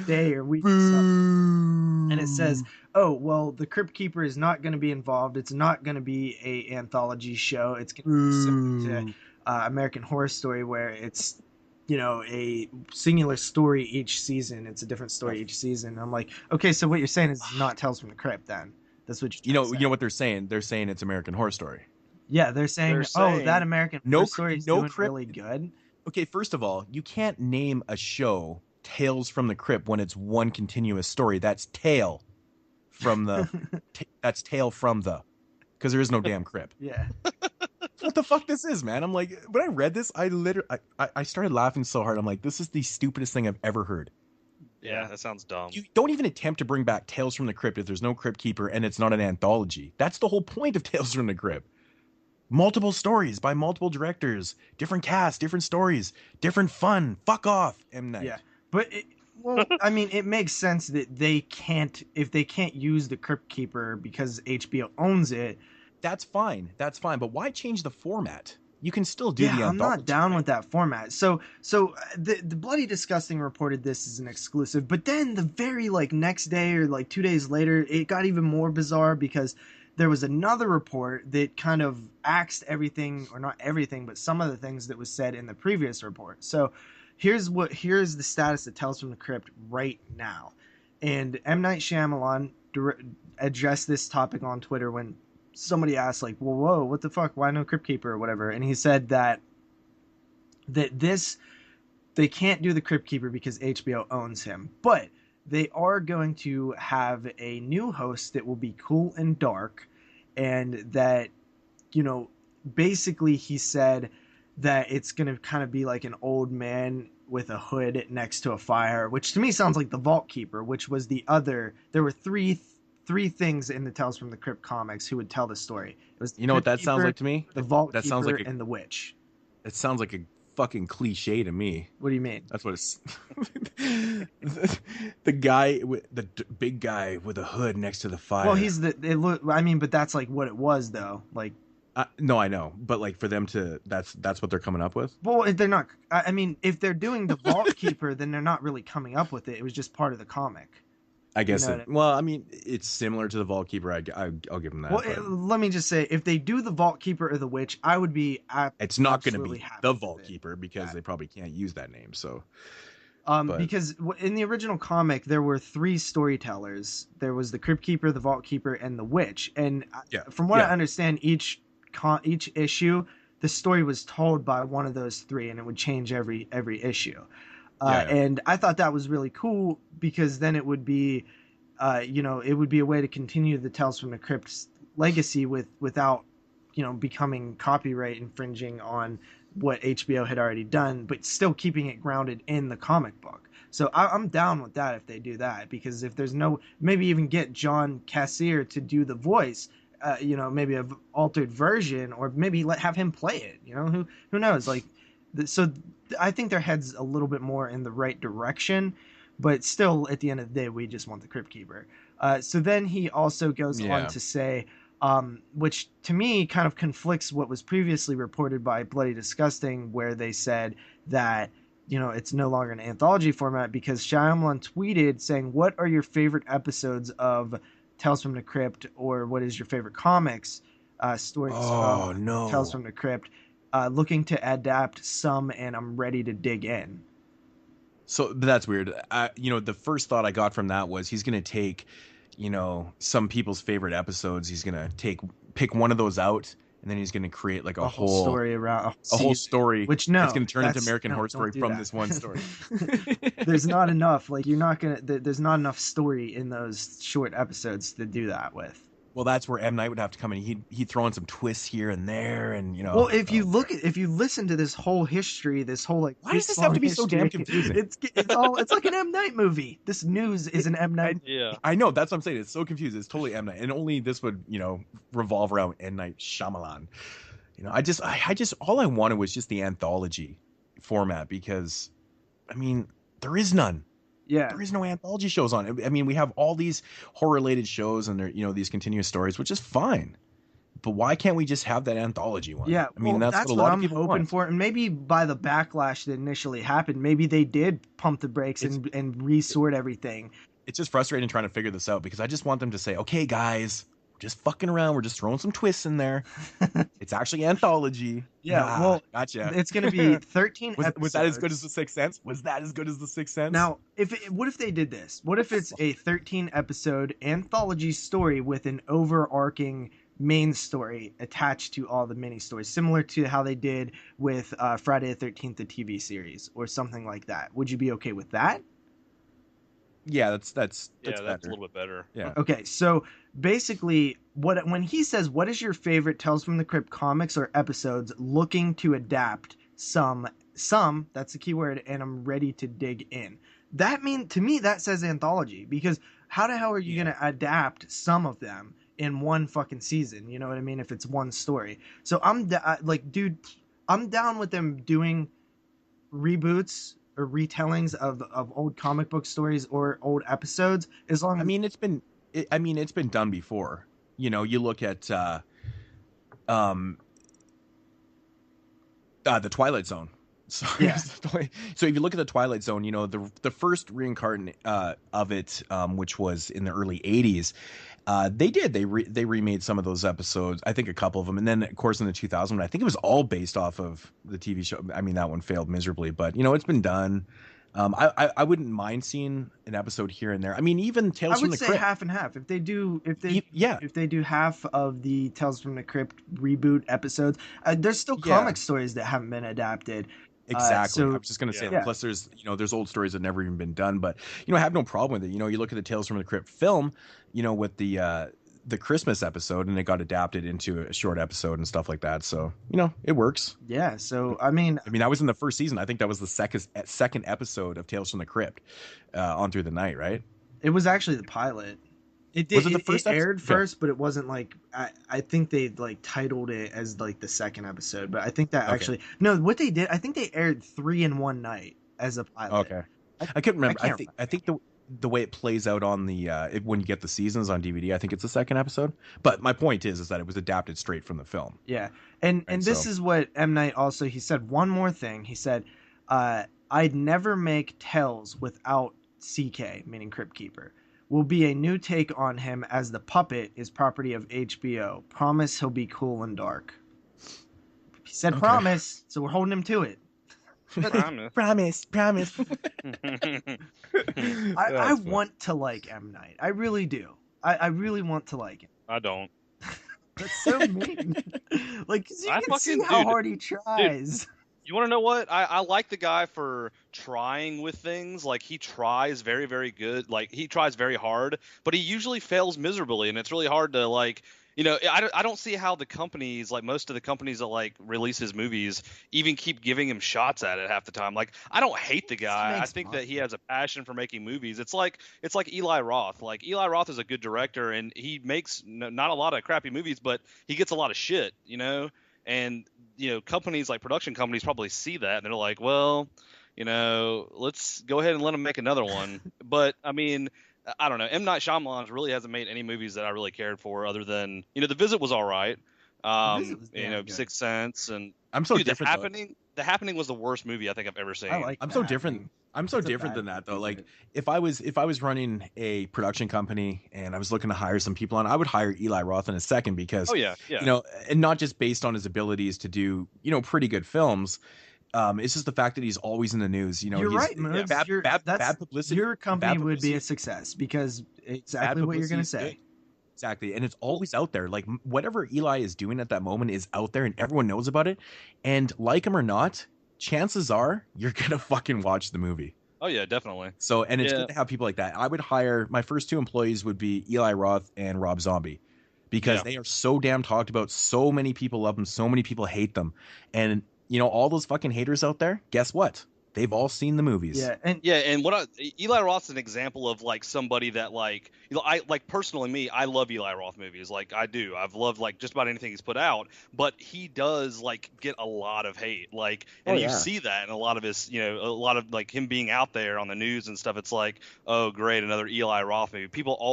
day or week, and it says, oh, well, the Crypt Keeper is not going to be involved. It's not going to be a anthology show. It's going to be similar to American Horror Story, where it's, you know, a singular story each season. It's a different story each season. I'm like, okay, so what you're saying is not Tales from the Crypt then. That's what you know what they're saying. They're saying it's American Horror Story. Yeah, they're saying, oh, that American Horror Story is doing Crypt, really good. Okay, first of all, you can't name a show Tales from the Crypt when it's one continuous story. That's Tale from the that's Tale from the, because there is no damn Crypt. Yeah. What the fuck this is, man? I'm like, when I read this, I started laughing so hard. I'm like, this is the stupidest thing I've ever heard. Yeah, that sounds dumb. You don't even attempt to bring back Tales from the Crypt if there's no Crypt Keeper and it's not an anthology. That's the whole point of Tales from the Crypt. Multiple stories by multiple directors, different casts, different stories, different fun. Fuck off, M. Night. Yeah, but well, I mean, it makes sense that if they can't use the Crypt Keeper because HBO owns it. That's fine. That's fine. But why change the format? You can still do the anthology. I'm not down with that format. So the Bloody Disgusting reported this as an exclusive, but then the very next day or 2 days later, it got even more bizarre because there was another report that kind of axed everything, or not everything, but some of the things that was said in the previous report. So here's the status of Tales from the Crypt right now. And M. Night Shyamalan addressed this topic on Twitter when somebody asked, like, well, whoa, what the fuck? Why no Crypt Keeper or whatever? And he said that they can't do the Crypt Keeper because HBO owns him. But they are going to have a new host that will be cool and dark, and that, basically he said that it's going to kind of be like an old man with a hood next to a fire, which to me sounds like the Vault Keeper, which was there were three things in the Tales from the Crypt comics who would tell the story. It was what that sounds like to me? The Vault Keeper sounds like and the Witch. It sounds like a fucking cliche to me. What do you mean? That's what it's the guy with the big guy with a hood next to the fire. Well, but that's like what it was though. Like, no, I know, but for them to that's what they're coming up with. Well, they're not. I mean, if they're doing the Vault Keeper, then they're not really coming up with it. It was just part of the comic. I guess. Well, I mean, it's similar to the Vault Keeper. I'll give them that. Well, let me just say, if they do the Vault Keeper or the Witch, I would be. It's not going to be the Vault Keeper because they probably can't use that name. So. Because in the original comic, there were 3 storytellers. There was the Crypt Keeper, the Vault Keeper, and the Witch. And from what I understand, each issue, the story was told by one of those 3, and it would change every issue. And I thought that was really cool because then it would be, it would be a way to continue the Tales from the Crypt's legacy without, becoming copyright infringing on what HBO had already done, but still keeping it grounded in the comic book. So I'm down with that if they do that, because if there's maybe even get John Cassier to do the voice, maybe an altered version, or maybe have him play it. Who knows? So I think their head's a little bit more in the right direction, but still, at the end of the day, we just want the Crypt Keeper. So then he also goes on to say, which to me kind of conflicts what was previously reported by Bloody Disgusting, where they said that, it's no longer an anthology format, because Shyamalan tweeted saying, what are your favorite episodes of Tales from the Crypt, or what is your favorite comics stories Tales from the Crypt? Looking to adapt some, and I'm ready to dig in. So that's weird. The first thought I got from that was he's going to take, some people's favorite episodes. He's going to pick one of those out, and then he's going to create a whole story around a whole story. Which it's going to turn into American Horror Story from this one story. There's not enough. There's not enough story in those short episodes to do that with. Well, that's where M. Night would have to come in. He'd throw in some twists here and there, and Well, if you listen to this whole history, this whole why does this have to be so damn confusing? It's like an M. Night movie. This news is an M. Night. Yeah, I know. That's what I'm saying. It's so confusing. It's totally M. Night, and only this would revolve around M. Night Shyamalan. I just all I wanted was just the anthology format, because, I mean, there is none. Yeah, there is no anthology shows on it. I mean, we have all these horror-related shows, and they're these continuous stories, which is fine. But why can't we just have that anthology one? Yeah, I mean, that's what a lot of people I'm hoping want. for. And maybe by the backlash that initially happened, maybe they did pump the brakes and resort everything. It's just frustrating trying to figure this out, because I just want them to say, okay, guys, just fucking around. We're just throwing some twists in there. It's actually anthology. Yeah, well, gotcha. It's going to be 13 episodes. Was that as good as The Sixth Sense? Now, what if they did this? What if it's a 13 episode anthology story with an overarching main story attached to all the mini stories, similar to how they did with Friday the 13th, the TV series, or something like that? Would you be okay with that? Yeah, that's a little bit better. Yeah. Okay, so basically, when he says, "What is your favorite Tales from the Crypt comics or episodes looking to adapt some that's the key word, and I'm ready to dig in." To me that says anthology, because how the hell are you gonna adapt some of them in one fucking season? You know what I mean? If it's one story, so I'm down with them doing reboots or retellings of old comic book stories or old episodes, as long as it's been done before. You know, you look at the Twilight Zone. So, so if you look at the Twilight Zone, you know, the first reincarnate of it, which was in the early 80s, they remade some of those episodes, I think a couple of them, and then of course in the 2000s, I think it was all based off of the TV show. I mean, that one failed miserably, but you know, it's been done. I wouldn't mind seeing an episode here and there. I mean, even Tales from the Crypt. I would say half and half. If they do half of the Tales from the Crypt reboot episodes, there's still comic stories that haven't been adapted. Exactly. I was just gonna say. Plus, there's old stories that never even been done, but you know, I have no problem with it. You know, you look at the Tales from the Crypt film, you know, with the Christmas episode, and it got adapted into a short episode and stuff like that. So you know, it works. Yeah. So I mean, that was in the first season. I think that was the second episode of Tales from the Crypt, On Through the Night, right? It was actually the pilot. It did. Was it the first? It aired first, but it wasn't like I think they like titled it as like the second episode. But I think that actually what they did. I think they aired 3 in one night as a pilot. Okay, I couldn't remember. I think the way it plays out on the when you get the seasons on DVD, I think it's the second episode. But my point is that it was adapted straight from the film. Yeah, and this is what M. Night also, he said one more thing. He said, "I'd never make Tales without CK, meaning Crypt Keeper. Will be a new take on him, as the puppet is property of HBO. Promise he'll be cool and dark." He said promise, so we're holding him to it. Promise. I want to like M. Night. I really do. I really want to like him. I don't. That's so mean. Like, you can see how hard he tries. Dude. You want to know what? I like the guy for trying with things. Like, he tries very, very good. Like, he tries very hard, but he usually fails miserably, and it's really hard to, like, you know, I don't see how the companies, like most of the companies that, like, release his movies, even keep giving him shots at it half the time. Like, I don't hate the guy. I think that he has a passion for making movies. It's like Eli Roth. Like, Eli Roth is a good director, and he makes not a lot of crappy movies, but he gets a lot of shit, you know? And, you know, companies like production companies probably see that, and they're like, well, you know, let's go ahead and let him make another one. But I mean, I don't know. M. Night Shyamalan really hasn't made any movies that I really cared for, other than, you know, The Visit was all right. You know, good. Sixth Sense, and I'm so different. The Happening was the worst movie I think I've ever seen. I'm so different. I'm so different than that, though. Like, if I was running a production company and I was looking to hire some people on, I would hire Eli Roth in a second, because you know, and not just based on his abilities to do, you know, pretty good films. It's just the fact that he's always in the news. You know, you're right, Moodz. Bad publicity. Your company would be a success, because exactly what you're going to say. Exactly. And it's always out there. Like, whatever Eli is doing at that moment is out there, and everyone knows about it. And like him or not, chances are you're going to fucking watch the movie. Oh, yeah, definitely. So, and it's good to have people like that. I would hire, my first 2 employees would be Eli Roth and Rob Zombie, because they are so damn talked about. So many people love them. So many people hate them. And, you know, all those fucking haters out there, guess what? They've all seen the movies. Yeah, and Eli Roth's an example of, like, somebody that, like, you know, I like, personally, me, I love Eli Roth movies. Like, I do. I've loved, like, just about anything he's put out, but he does, like, get a lot of hate. Like, and you see that in a lot of his, you know, a lot of, like, him being out there on the news and stuff. It's like, oh, great, another Eli Roth movie.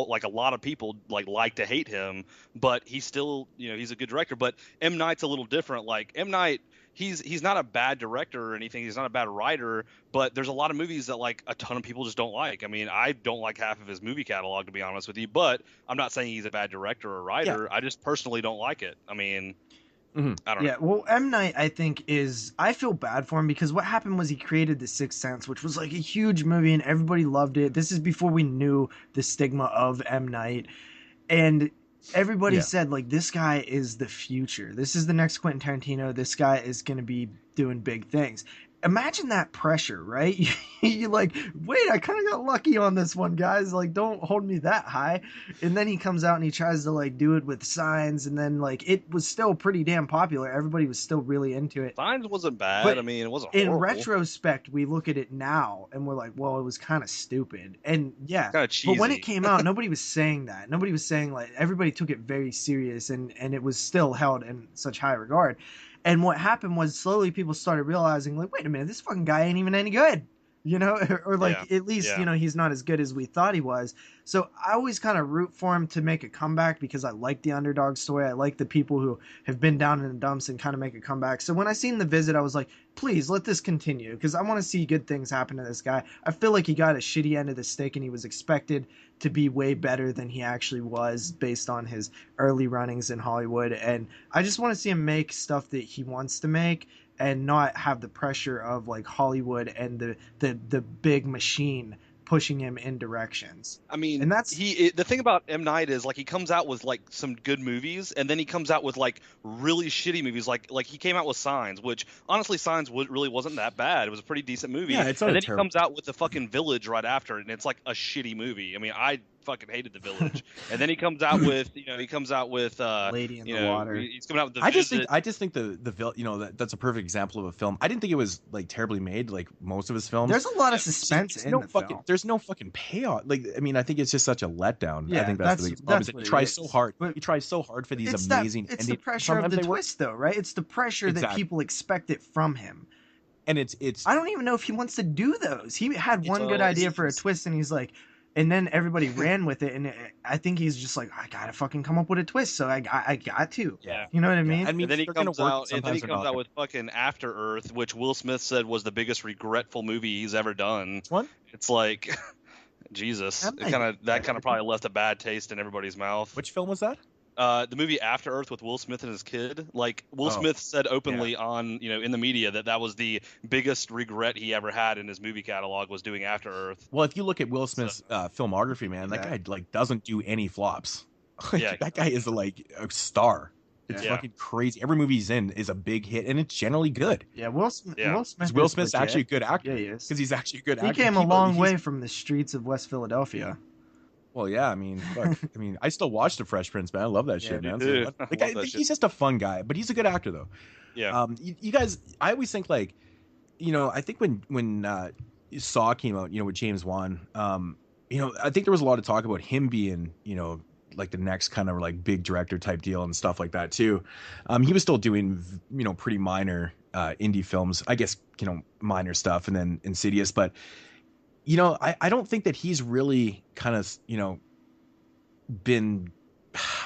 Like, a lot of people like to hate him, but he's still, you know, he's a good director. But M. Night's a little different. Like, M. Night, he's not a bad director or anything. He's not a bad writer, but there's a lot of movies that like a ton of people just don't like. I mean, I don't like half of his movie catalog, to be honest with you, but I'm not saying he's a bad director or writer. I just personally don't like it. I mean, I don't know. Well, M. Night, I think, I feel bad for him because what happened was he created The Sixth Sense, which was like a huge movie and everybody loved it. This is before we knew the stigma of M. Night. And everybody said, like, this guy is the future. This is the next Quentin Tarantino. This guy is going to be doing big things. Imagine that pressure, right? You're like, wait, I kind of got lucky on this one, guys. Like, don't hold me that high. And then he comes out and he tries to, like, do it with Signs. And then, like, it was still pretty damn popular. Everybody was still really into it. Signs wasn't bad. But I mean, it wasn't horrible. In retrospect, we look at it now and we're like, well, it was kind of stupid. And yeah, kind of cheesy. But when it came out, nobody was saying that. Nobody was saying, like, everybody took it very serious and it was still held in such high regard. And what happened was slowly people started realizing, like, wait a minute, this fucking guy ain't even any good, you know, or like at least, you know, he's not as good as we thought he was. So I always kind of root for him to make a comeback because I like the underdog story. I like the people who have been down in the dumps and kind of make a comeback. So when I seen The Visit, I was like, please let this continue because I want to see good things happen to this guy. I feel like he got a shitty end of the stick and he was expected to be way better than he actually was based on his early runnings in Hollywood. And I just want to see him make stuff that he wants to make and not have the pressure of like Hollywood and the big machine pushing him in directions. I mean, and that's the thing about M. Night is like he comes out with like some good movies and then he comes out with like really shitty movies. Like he came out with Signs, which honestly Signs really wasn't that bad. It was a pretty decent movie. Yeah, it's not and then terrible. he comes out with The fucking Village right after and it's like a shitty movie. I mean, I fucking hated The Village. And then he comes out with Lady in the Water. He's coming out with I just think the you know that's a perfect example of a film. I didn't think it was like terribly made like most of his films. There's a lot of suspense in the film. There's no fucking payoff. Like, I mean, I think it's just such a letdown. Yeah, I think that's the biggest problem. He tries so hard. He tries so hard for these amazing. It's the pressure of the twist, though, right? It's the pressure that people expect it from him. And it's. I don't even know if he wants to do those. He had one good idea for a twist, and he's like, and then everybody ran with it, and I think he's just like, I gotta fucking come up with a twist, so I got to. Yeah. You know what I mean? And then he comes out with fucking After Earth, which Will Smith said was the biggest regretful movie he's ever done. What? It's like, Jesus, that kind of probably left a bad taste in everybody's mouth. Which film was that? The movie After Earth with Will Smith and his kid. Like Will Smith said openly on, in the media that was the biggest regret he ever had in his movie catalog was doing After Earth. Well, if you look at Will Smith's filmography, man, that guy like doesn't do any flops. That guy is like a star. It's fucking crazy. Every movie he's in is a big hit, and it's generally good. Yeah, Will Smith. Will Smith's actually a good actor. Yeah, he is. Because he's actually a good actor. He came a long way from the streets of West Philadelphia. Well, yeah, I mean, fuck. I mean, I still watch The Fresh Prince, man. I love that shit, man. So, he's just a fun guy, but he's a good actor, though. Yeah. You guys, I always think like, I think when Saw came out, with James Wan, I think there was a lot of talk about him being, like the next kind of like big director type deal and stuff like that too. He was still doing, pretty minor indie films, I guess, minor stuff, and then Insidious, but. I don't think that he's really kind of, been,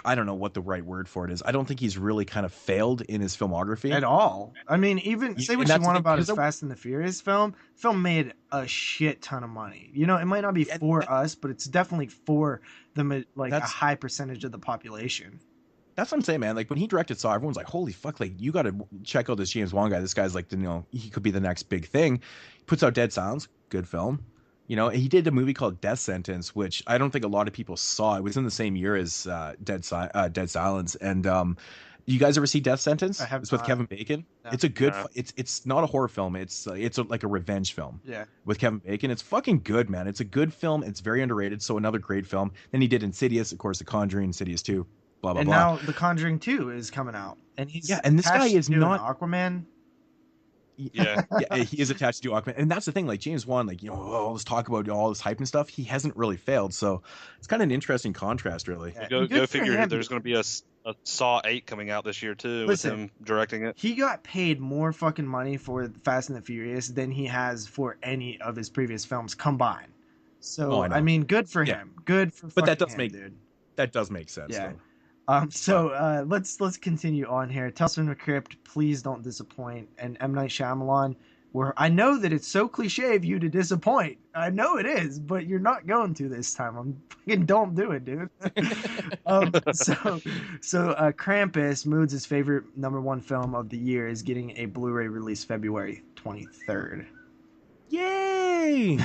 I don't know what the right word for it is. I don't think he's really kind of failed in his filmography. At all. I mean, even say what you want about his Fast and the Furious film made a shit ton of money. It might not be for us, but it's definitely for a high percentage of the population. That's what I'm saying, man. Like when he directed Saw, everyone's like, holy fuck, like you got to check out this James Wan guy. This guy's like, he could be the next big thing. He puts out Dead Silence, good film. He did a movie called Death Sentence, which I don't think a lot of people saw. It was in the same year as Dead Silence. And you guys ever see Death Sentence? I have. It's with Kevin Bacon. No. It's a good. It's not a horror film. It's like a revenge film. Yeah. With Kevin Bacon, it's fucking good, man. It's a good film. It's very underrated. So another great film. Then he did Insidious, of course, The Conjuring, Insidious 2, blah blah and blah. And now The Conjuring 2 is coming out, and he's and this guy is not Aquaman. Yeah, he is attached to Aquaman, and that's the thing. Like James Wan, like all this talk about all this hype and stuff, he hasn't really failed. So it's kind of an interesting contrast, really. Yeah, go figure. There's going to be a Saw 8 coming out this year too, with him directing it. He got paid more fucking money for Fast and the Furious than he has for any of his previous films combined. So I mean, good for him. Good for. But that does him, make dude. That does make sense. Yeah. Though. Let's continue on here. Tales from the Crypt, please don't disappoint. And M. Night Shyamalan, where I know that it's so cliche of you to disappoint. I know it is, but you're not going to this time. I'm fucking don't do it, dude. Krampus, Moodz' favorite #1 film of the year, is getting a Blu-ray release February 23rd. Yay!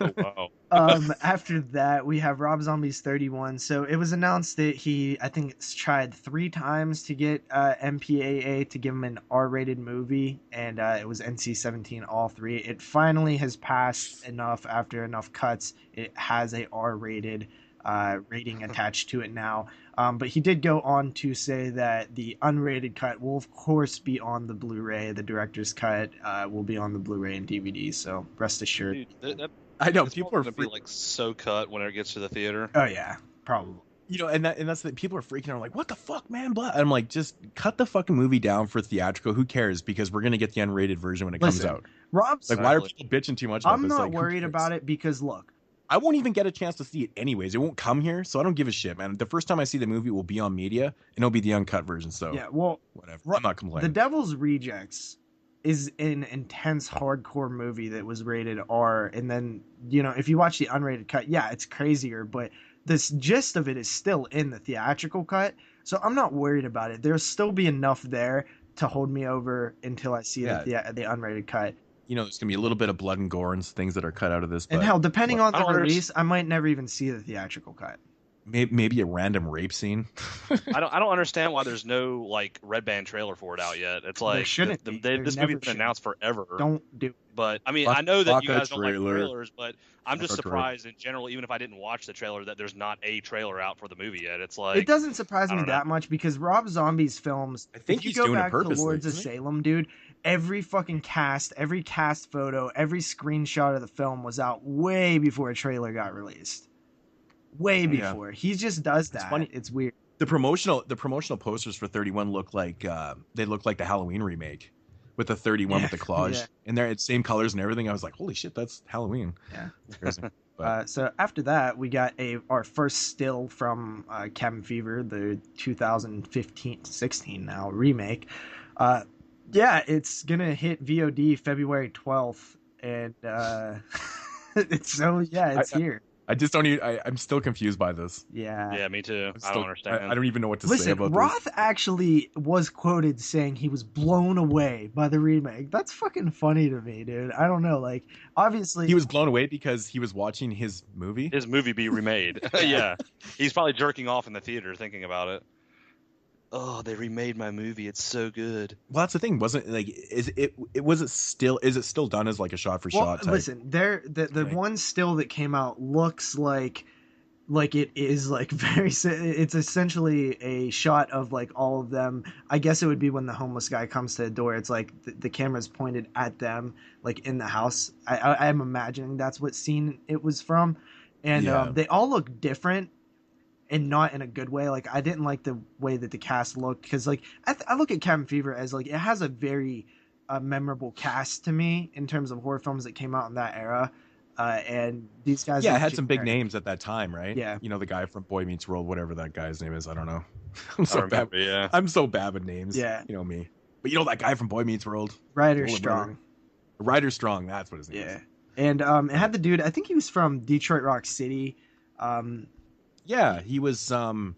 Oh, wow. After that, we have Rob Zombie's 31. So it was announced that I think, tried 3 times to get MPAA to give him an R-rated movie, and it was NC-17 all 3. It finally has passed enough after enough cuts. It has a R-rated rating attached to it now. But he did go on to say that the unrated cut will, of course, be on the Blu-ray. The director's cut will be on the Blu-ray and DVD. So rest assured. Dude, I know people are gonna be like so cut when it gets to the theater. Oh yeah, probably. You know, and that's the people are freaking out, like, what the fuck, man? Blah. I'm like, just cut the fucking movie down for theatrical. Who cares? Because we're gonna get the unrated version when it comes out. Rob's like, why are people bitching too much about I'm this? not like, worried about it because look, I won't even get a chance to see it anyways. It won't come here, so I don't give a shit, man. The first time I see the movie will be on media, and it'll be the uncut version. So yeah, well, whatever. I'm not complaining. The Devil's Rejects is an intense hardcore movie that was rated R, and then, you know, if you watch the unrated cut, yeah, it's crazier, but this gist of it is still in the theatrical cut, so I'm not worried about it. There'll still be enough there to hold me over until I see the unrated cut. You know, there's gonna be a little bit of blood and gore and things that are cut out of this. But, and hell, depending on the release, I might never even see the theatrical cut. Maybe a random rape scene. I don't understand why there's no like red band trailer for it out yet. It's like this movie's been announced forever. Don't do it. But I mean, I know that you guys don't like trailer. trailers, but I'm just surprised in general, even if I didn't watch the trailer, that there's not a trailer out for the movie yet. It's like, it doesn't surprise me that much because Rob Zombie's films, I think if you he's go doing back it purposely, to Lords of Salem, dude, every fucking cast, every cast photo, every screenshot of the film was out way before a trailer got released. Way before. He just does that. It's funny. It's weird. The promotional posters for 31 look like they look like the Halloween remake with the 31 with the collage. And they're it's same colors and everything. I was like, holy shit, that's Halloween. Yeah. So after that, we got our first still from Cabin Fever, the 2015-16 now remake. Yeah, it's gonna hit VOD February 12th, and it's here. I just don't even. I'm still confused by this. Yeah, me too. I don't understand. I don't even know what to say about Roth this. actually was quoted saying he was blown away by the remake. That's fucking funny to me, dude. I don't know. Like, obviously, he was blown away because he was watching his movie. His movie be remade. Yeah, he's probably jerking off in the theater thinking about it. Oh, they remade my movie. It's so good. Well, that's the thing. Wasn't like is it still done as like a shot for shot type? Listen, the one still that came out looks like it is like very. It's essentially a shot of like all of them. I guess it would be when the homeless guy comes to the door. It's like the camera's pointed at them, like in the house. I'm imagining that's what scene it was from, and they all look different. And not in a good way. Like, I didn't like the way that the cast looked because, like, I look at Cabin Fever as like it has a very memorable cast to me in terms of horror films that came out in that era. And these guys, it had some big names at that time, right? Yeah, you know, the guy from Boy Meets World, whatever that guy's name is. I don't know. I'm so bad with names. Yeah, you know me. But you know that guy from Boy Meets World, Ryder Strong. Ryder Strong, that's what his name is. And it had the dude. I think he was from Detroit Rock City. Yeah, he was the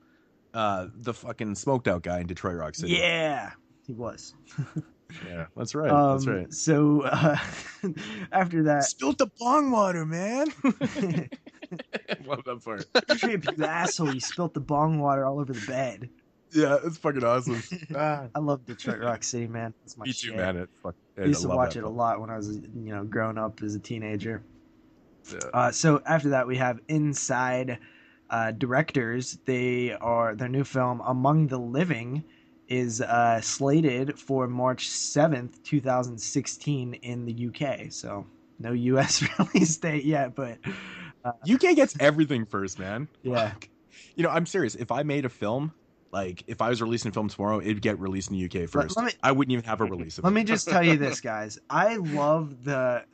fucking smoked out guy in Detroit Rock City. Yeah, he was. Yeah, that's right. That's right. So after that, spilled the bong water, man. Love that part. Trip, you asshole! You spilt the bong water all over the bed. Yeah, it's fucking awesome. I love Detroit Rock City, man. That's my shit. Me too, man. I used to watch it a lot when I was, growing up as a teenager. Yeah. So after that, we have Inside. Directors, their new film Among the Living is slated for March 7th, 2016 in the UK. So no US release date yet, but UK gets everything first, man. Yeah. I'm serious. If I made a film, like if I was releasing a film tomorrow, it'd get released in the UK first. I wouldn't even have a release of it. Let me just tell you this, guys. I love the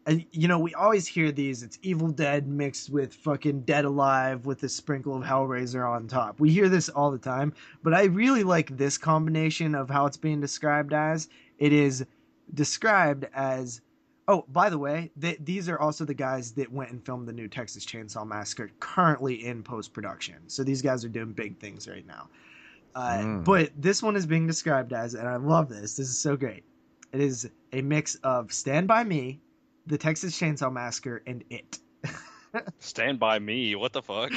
you know, we always hear these. It's Evil Dead mixed with fucking Dead Alive with a sprinkle of Hellraiser on top. We hear this all the time, but I really like this combination of how it's being described as. It is described as. Oh, by the way, these are also the guys that went and filmed the new Texas Chainsaw Massacre, currently in post production. So these guys are doing big things right now. But this one is being described as, and I love this. This is so great. It is a mix of Stand By Me, the Texas Chainsaw Massacre, and It. Stand By Me? What the fuck?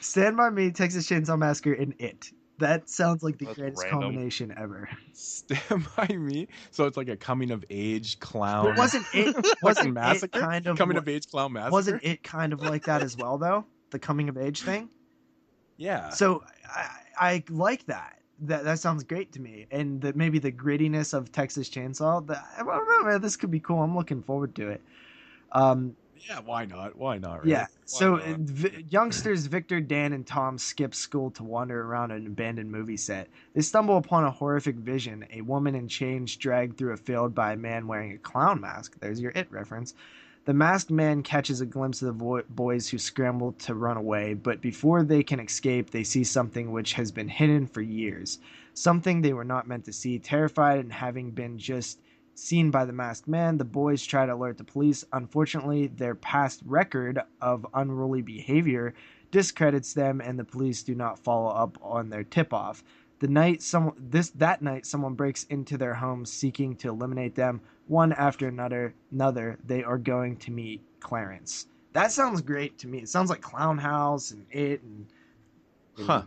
Stand By Me, Texas Chainsaw Massacre, and It. That sounds like the greatest random. combination ever. Stand By Me. So it's like a coming of age clown. But wasn't it massacre? kind of coming of age clown massacre? Wasn't it kind of like that as well, though? The coming of age thing. Yeah. So I like that. That sounds great to me, and that maybe the grittiness of Texas Chainsaw. I don't know, man. This could be cool. I'm looking forward to it. Yeah, why not? Why not? Right? Yeah. So youngsters Victor, Dan, and Tom skip school to wander around an abandoned movie set. They stumble upon a horrific vision: a woman in chains dragged through a field by a man wearing a clown mask. There's your It reference. The masked man catches a glimpse of the boys who scramble to run away, but before they can escape, they see something which has been hidden for years. Something they were not meant to see. Terrified and having been just seen by the masked man, the boys try to alert the police. Unfortunately, their past record of unruly behavior discredits them, and the police do not follow up on their tip-off. That night, someone breaks into their home seeking to eliminate them. One after another, they are going to meet Clarence. That sounds great to me. It sounds like Clown House and It. Huh.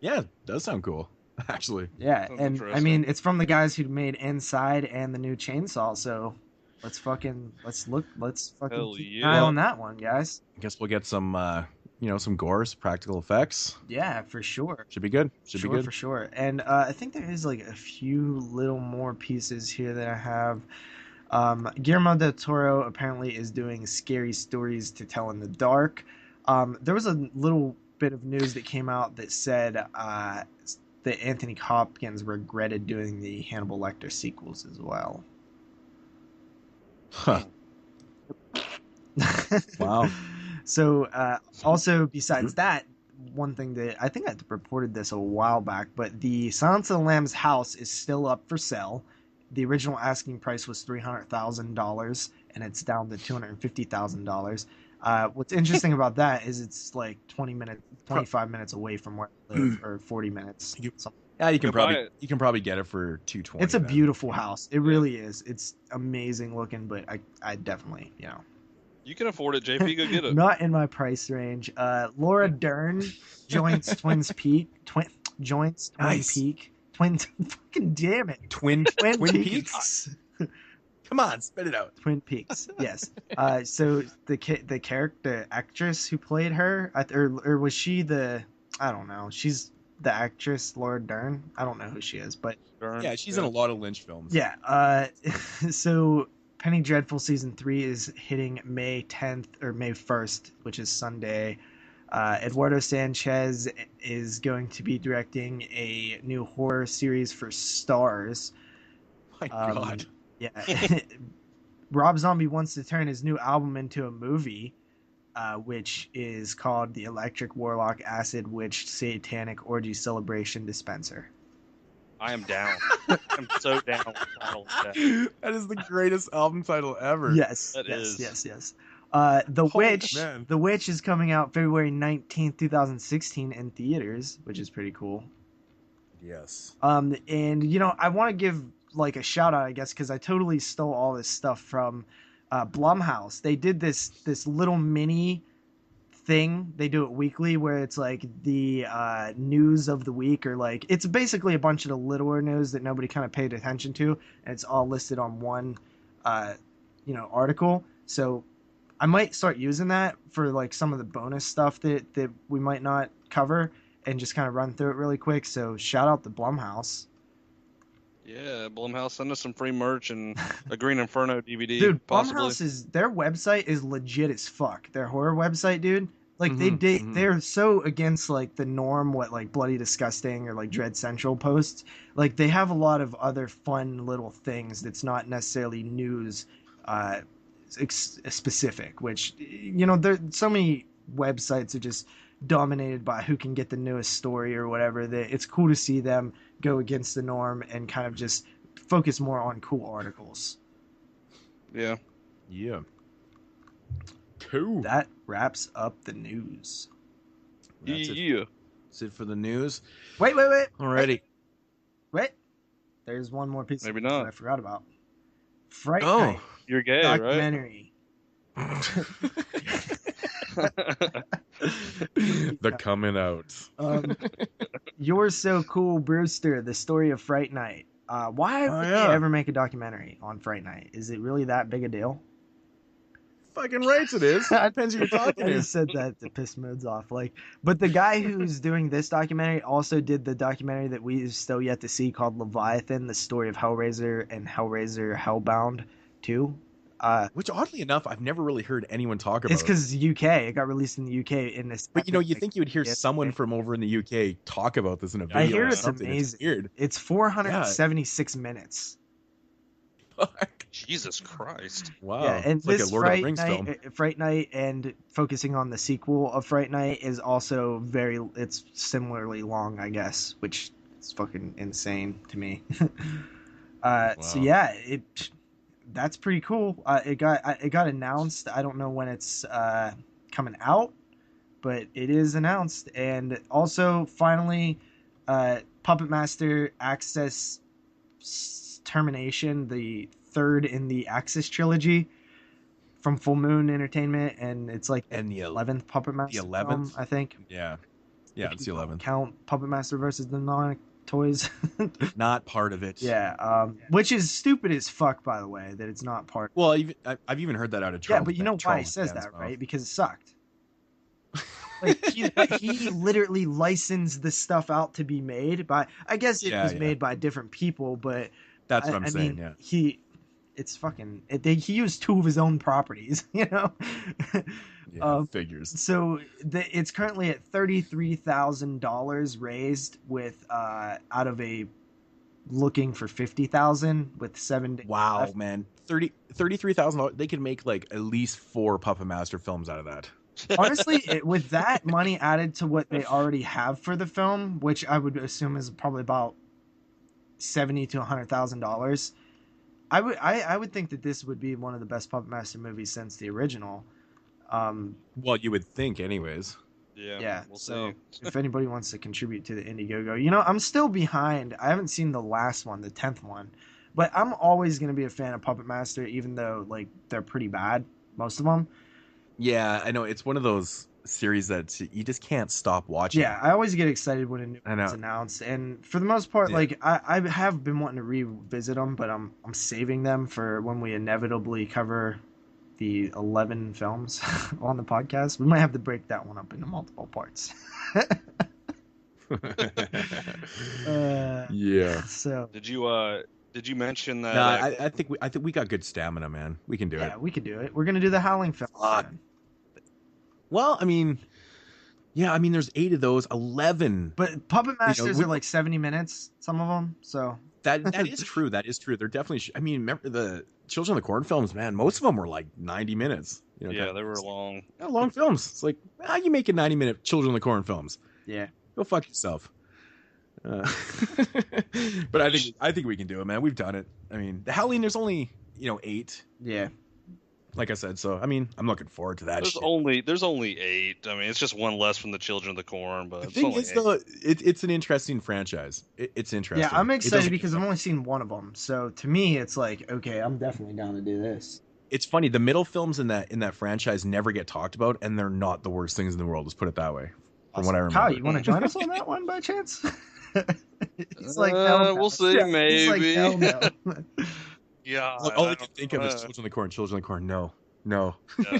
Yeah, it does sound cool, actually. Yeah, and I mean, it's from the guys who made Inside and the new Chainsaw, so let's fucking keep an eye on that one, guys. I guess we'll get some some gores, practical effects. Yeah, for sure. Should be good. Should be good. For sure. And I think there is like a few little more pieces here that I have. Guillermo del Toro apparently is doing scary stories to tell in the dark. There was a little bit of news that came out that said that Anthony Hopkins regretted doing the Hannibal Lecter sequels as well. Huh. Wow. So, also, besides that, one thing that I think I reported this a while back, but the Silence of the Lambs house is still up for sale. The original asking price was $300,000, and it's down to $250,000. What's interesting about that is it's like 25 minutes away from where I live, or 40 minutes. Yeah, you can probably get it for $220. It's a beautiful house. It really is. It's amazing looking, but I definitely, You can afford it, JP. Go get it. Not in my price range. Laura Dern joins Twin Peaks. Fucking damn it. Twin Peaks. Come on, spit it out. Twin Peaks. Yes. So the actress who played her, or was she the? I don't know. She's the actress Laura Dern. I don't know who she is, but yeah, she's in a lot of Lynch films. Yeah. So Penny Dreadful season 3 is hitting May 10th or May 1st, which is Sunday. Eduardo Sanchez is going to be directing a new horror series for Starz. My God. Yeah. Rob Zombie wants to turn his new album into a movie, which is called The Electric Warlock Acid Witch Satanic Orgy Celebration Dispenser. I am down. I'm so down with the title of that. That is the greatest album title ever. Yes. Yes. The Witch is coming out February 19th, 2016 in theaters, which is pretty cool. Yes. And I want to give like a shout out, I guess, because I totally stole all this stuff from Blumhouse. They did this little mini thing. They do it weekly where it's like the news of the week, or like it's basically a bunch of the littler news that nobody kind of paid attention to, and it's all listed on one article. So I might start using that for like some of the bonus stuff that we might not cover, and just kind of run through it really quick. So shout out to Blumhouse. Yeah, Blumhouse, send us some free merch and a Green Inferno DVD. Dude, possibly. Blumhouse their website is legit as fuck. Their horror website, dude. Like they're so against like the norm, what like Bloody Disgusting or like Dread Central posts. Like they have a lot of other fun little things that's not necessarily news specific, which, you know, there so many websites are just dominated by who can get the newest story or whatever, that it's cool to see them go against the norm and kind of just focus more on cool articles. Yeah. Cool. That wraps up the news. That's it. That's it for the news. Wait. Alrighty. Wait. There's one more piece of news that I forgot about. Fright Night. You're gay, documentary. The coming out. You're So Cool, Brewster, the story of Fright Night. Why would they ever make a documentary on Fright Night? Is it really that big a deal? Fucking rights it is. Depends who you're talking to. I just said that to piss Moodz off. But the guy who's doing this documentary also did the documentary that we still yet to see called Leviathan, the story of Hellraiser and Hellraiser Hellbound 2. Which, oddly enough, I've never really heard anyone talk about. It's because UK. It got released in the UK in this. But you think you would hear someone from over in the UK talk about this in a video. I hear it's amazing. It's weird. It's 476 minutes. Jesus Christ! Wow. Yeah, and it's like a this Lord of the Rings film. Fright Night, and focusing on the sequel of Fright Night, is also it's similarly long, I guess, which is fucking insane to me. Wow. So yeah, that's pretty cool. It got announced. I don't know when it's coming out, but it is announced. And also, finally, Puppet Master Access Termination, the third in the Axis trilogy from Full Moon Entertainment, and it's like the 11th Puppet Master film, I think. Yeah, it's the 11th. Count Puppet Master versus the Demonic Toys. Not part of it. Yeah, which is stupid as fuck, by the way, that it's not part. Well, I've even heard that out of Charles. Yeah, but you know why he says that, right? Because it sucked. He literally licensed the stuff out to be made by. I guess it was made by different people, but that's what I'm saying. Mean, yeah, he used two of his own properties, you know. Figures. So it's currently at $33,000 raised with out of a looking for 50,000 with 7 days left. Man, $33,000. They could make like at least 4 Puppet Master films out of that. Honestly, with that money added to what they already have for the film, which I would assume is probably about $70,000 to $100,000, I would think that this would be one of the best Puppet Master movies since the original. Well, you would think, anyways. Yeah. We'll so see. if anybody wants to contribute to the Indiegogo, you know, I'm still behind. I haven't seen the last one, the 10th one, but I'm always going to be a fan of Puppet Master, even though like they're pretty bad, most of them. Yeah, I know. It's one of those series that you just can't stop watching. Yeah, I always get excited when a new one's announced, and for the most part, like I have been wanting to revisit them, but I'm saving them for when we inevitably cover the 11 films on the podcast. We might have to break that one up into multiple parts. Yeah. So did you mention that? No, I think we got good stamina, man. We can do it. Yeah, we can do it. We're gonna do the Howling film. Well, I mean, there's 8 of those, 11. But Puppet Masters are like 70 minutes, some of them. So that is true. That is true. They're definitely. I mean, remember the Children of the Corn films, man? Most of them were like 90 minutes. You know, yeah, they were long. Yeah, long films. It's like, how you making 90-minute Children of the Corn films? Yeah, go fuck yourself. But I think we can do it, man. We've done it. I mean, the Howling, there's only 8. Yeah. Like I said, so I mean, I'm looking forward to that. There's only 8. I mean, it's just one less from the Children of the Corn, but the thing is, though, it's an interesting franchise. It's interesting. Yeah, I'm excited because I've only seen one of them. So to me, it's like, okay, I'm definitely down to do this. It's funny. The middle films in that franchise never get talked about, and they're not the worst things in the world. Let's put it that way. From what I remember. Kyle, you want to join us on that one by chance? He's like, we'll see, maybe. He's like, hell no. Yeah. All I can think of is Children of the Corn. Children of the Corn. No. Yeah.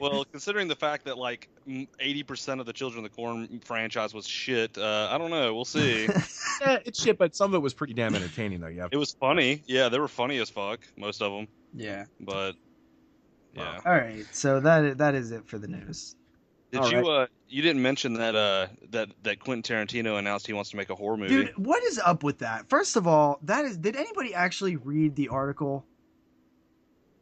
Well, considering the fact that like 80% of the Children of the Corn franchise was shit, I don't know. We'll see. Yeah, it's shit, but some of it was pretty damn entertaining, though. Yeah. It was funny. Yeah, they were funny as fuck, most of them. Yeah. But yeah. All right. So that is it for the news. You didn't mention that Quentin Tarantino announced he wants to make a horror movie. Dude, what is up with that? First of all, did anybody actually read the article?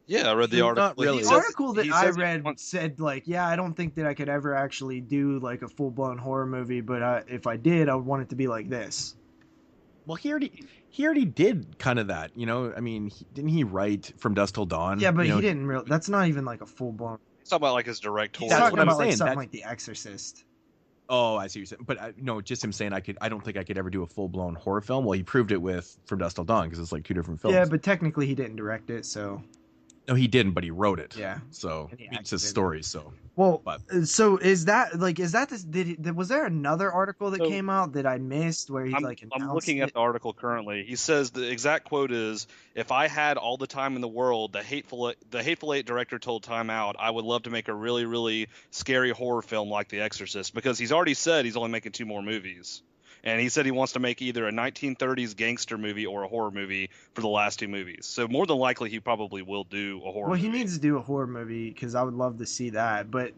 Yeah, I read the article. Not really. The article that I read wants... said, like, yeah, I don't think that I could ever actually do like a full-blown horror movie, but if I did, I would want it to be like this. Well, he already did kind of that, you know. I mean, didn't he write From Dusk Till Dawn? Yeah, but you know, he didn't really. That's not even like a full-blown. He's talking about like his directorial. He's That's talking what I'm about like saying. something like The Exorcist. Oh, I see what you're saying. But no, just him saying I don't think I could ever do a full blown horror film. Well, he proved it with From Dusk Till Dawn because it's like 2 different films. Yeah, but technically he didn't direct it, so. No, he didn't, but he wrote it. Yeah. So And he it's his acted. story. So. Well, But- so is that this? Was there another article that came out that I missed where he I'm announced looking at it? the article currently. He says the exact quote is, "If I had all the time in the world, the Hateful Eight director told Time Out, I would love to make a really, really scary horror film like The Exorcist," because he's already said he's only making 2 more movies. And he said he wants to make either a 1930s gangster movie or a horror movie for the last 2 movies. So more than likely, he probably will do a horror movie. Well, he needs to do a horror movie because I would love to see that. But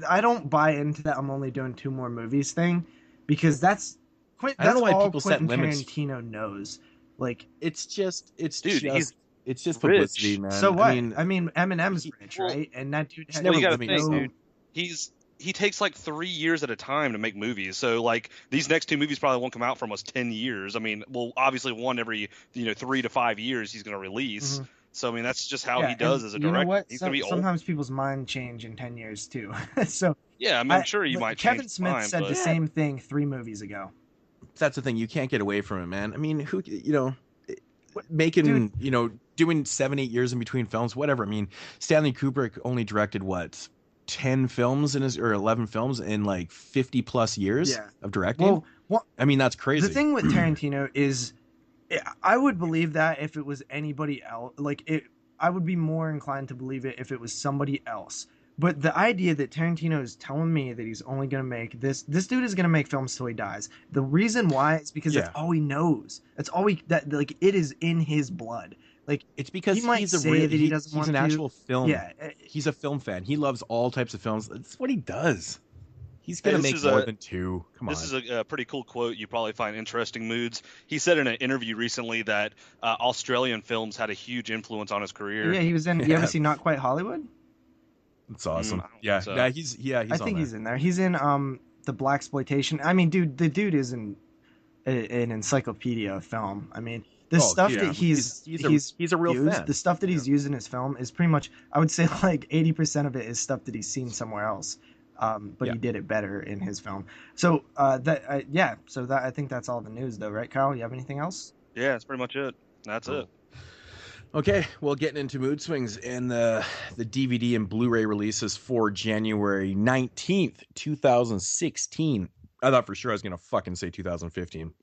I don't buy into that I'm only doing 2 more movies thing because that's I don't know why all people set Quentin limits. Tarantino knows. Like, It's just Dude, he's publicity, rich. man. so what? I mean, Eminem's rich, well, right? And that dude had never Well, you gotta living think, so- dude. He takes like 3 years at a time to make movies. So like these next 2 movies probably won't come out for almost 10 years. I mean, well, obviously one every 3 to 5 years he's going to release. Mhm. So I mean that's just how Yeah, he does and as a you know director. what? He's going to be old. Sometimes people's mind change in 10 years too. So Yeah, I mean, I'm sure you but might Kevin change Smith time, said but... the same thing 3 movies ago. that's the thing. You can't get away from it, man. I mean, who making doing 7-8 years in between films, whatever. I mean, Stanley Kubrick only directed what 10 films or 11 films in like 50 plus years of directing. Well, I mean, that's crazy. the thing with Tarantino is, I would believe that if it was anybody else, I would be more inclined to believe it if it was somebody else. But the idea that Tarantino is telling me that he's only going to make this dude is going to make films till he dies. The reason why is because that's all he knows. That's all it is in his blood. Like, it's because he might he's say that he doesn't he's want an to. actual film. Yeah, he's a film fan. He loves all types of films. That's what he does. He's gonna Hey, make more than 2. Come on. This is a pretty cool quote you probably find interesting, Moodz. He said in an interview recently that Australian films had a huge influence on his career. yeah, he was in. You ever see Not Quite Hollywood? It's awesome. I don't Yeah, think so. yeah, he's. I think he's in there. He's in the Blaxploitation. I mean, dude, the dude is an encyclopedia of film. I mean, the stuff that he's a real used, fan. the stuff that he's used in his film is pretty much, I would say, like 80% of it is stuff that he's seen somewhere else. But he did it better in his film. So I think that's all the news, though, right, Kyle? You have anything else? Yeah, that's pretty much it. That's it. Okay, well, getting into mood swings and the DVD and Blu-ray releases for January 19th, 2016. I thought for sure I was gonna fucking say 2015.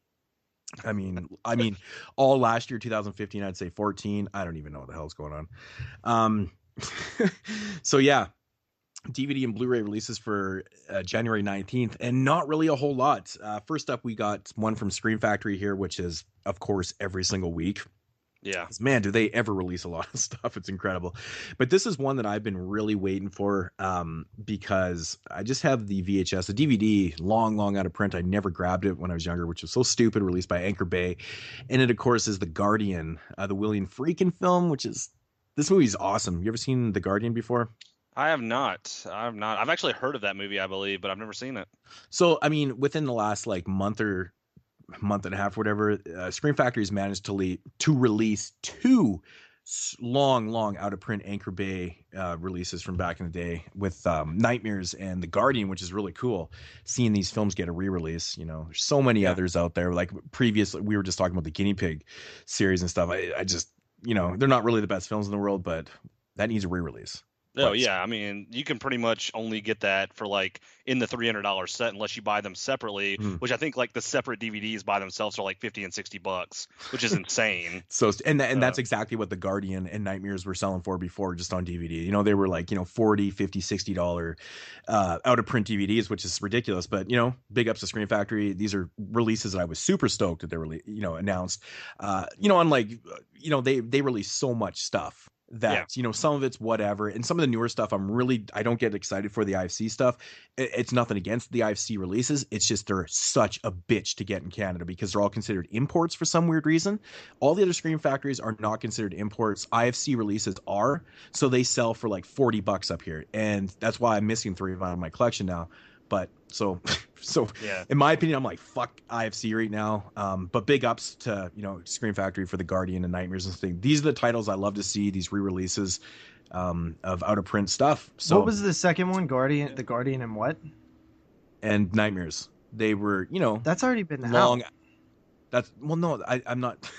I mean, all last year, 2015, I'd say 14. I don't even know what the hell's going on. So yeah, DVD and Blu-ray releases for January 19th, and not really a whole lot. First up, we got one from Scream Factory here, which is, of course, every single week. Yeah. Man, do they ever release a lot of stuff. It's incredible. But this is one that I've been really waiting for because I just have the VHS, the DVD, long out of print. I never grabbed it when I was younger, which was so stupid, released by Anchor Bay. And it, of course, is The Guardian, the William Friedkin film, this movie's awesome. You ever seen The Guardian before? I have not. I've actually heard of that movie, I believe, but I've never seen it. So, I mean, within the last month and a half, whatever, Scream Factory's managed to release 2 long out of print Anchor Bay releases from back in the day with Nightmares and The Guardian, which is really cool. Seeing these films get a re-release, there's so many others out there. Like previously, we were just talking about the Guinea Pig series and stuff. I just, they're not really the best films in the world, but that needs a re-release. Oh yeah, I mean, you can pretty much only get that for in the $300 set unless you buy them separately, which I think the separate DVDs by themselves are $50 and $60, which is insane. So that's exactly what The Guardian and Nightmares were selling for before, just on DVD. They were $40, $50, $60 out of print DVDs, which is ridiculous. But big ups to Scream Factory. These are releases that I was super stoked that they were announced. Unlike they release so much stuff. that, some of it's whatever. And some of the newer stuff, I don't get excited for the IFC stuff. It's nothing against the IFC releases. It's just they're such a bitch to get in Canada because they're all considered imports for some weird reason. All the other Scream Factories are not considered imports. IFC releases are. So they sell for like $40 up here. And that's why I'm missing 3 of them out of my collection now. But so yeah. In my opinion, I'm like, fuck IFC right now. But big ups to, Scream Factory for the Guardian and Nightmares and things. These are the titles I love to see, these re-releases of out of print stuff. So what was the second one? The Guardian and what? And Nightmares. They were, that's already been long. Out. No, I'm not.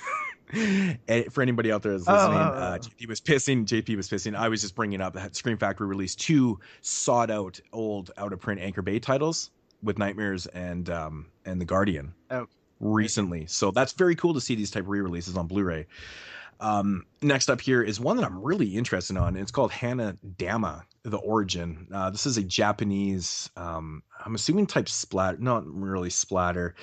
For anybody out there that's listening, JP was pissing. I was just bringing up that Scream Factory released 2 sought out old out of print Anchor Bay titles with Nightmares and the Guardian recently. So that's very cool to see these type of re-releases on Blu-ray. Next up here is one that I'm really interested on. It's called Hana Dama, The Origin. This is a Japanese, I'm assuming type splatter, not really splatter,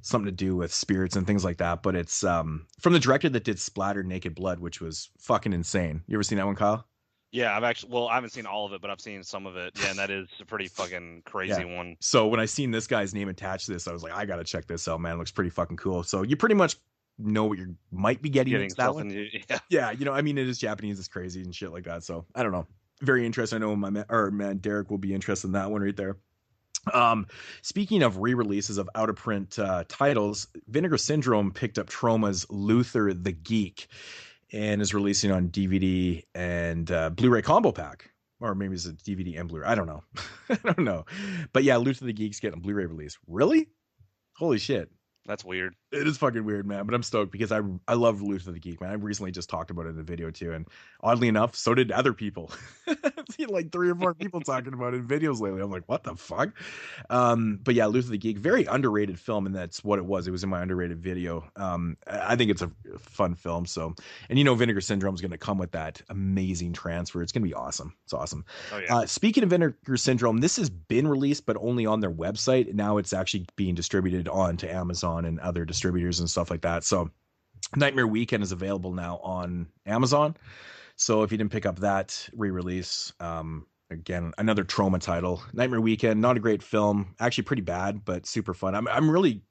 something to do with spirits and things like that. But it's from the director that did Splatter Naked Blood, which was fucking insane. You ever seen that one, Kyle? Yeah, I haven't seen all of it, but I've seen some of it. Yeah, and that is a pretty fucking crazy one. So when I seen this guy's name attached to this, I was like, I gotta check this out, man. It looks pretty fucking cool. So you pretty much know what you might be getting into that one. Yeah, it is Japanese, it's crazy and shit like that. So I don't know. Very interesting. I know my man Derek will be interested in that one right there. Speaking of re-releases of out of print titles, Vinegar Syndrome picked up Troma's Luther the Geek and is releasing on DVD and Blu-ray combo pack, or maybe it's a DVD and Blu-ray. I don't know. But yeah, Luther the Geek's getting a Blu-ray release. Really? Holy shit. That's weird. It is fucking weird, man. But I'm stoked because I love Luther the Geek, man. I recently just talked about it in a video too, and oddly enough, so did other people. I've seen like 3 or 4 people talking about it in videos lately. I'm like, what the fuck? But yeah, Luther the Geek, very underrated film, and that's what it was. It was in my underrated video. I think it's a fun film. So, and Vinegar Syndrome is going to come with that amazing transfer. It's going to be awesome. It's awesome. Oh, yeah. Speaking of Vinegar Syndrome, this has been released, but only on their website. Now it's actually being distributed onto Amazon and other distributors and stuff like that. So Nightmare Weekend is available now on Amazon. So if you didn't pick up that re-release, again, another Troma title. Nightmare Weekend, not a great film, actually pretty bad, but super fun. I'm really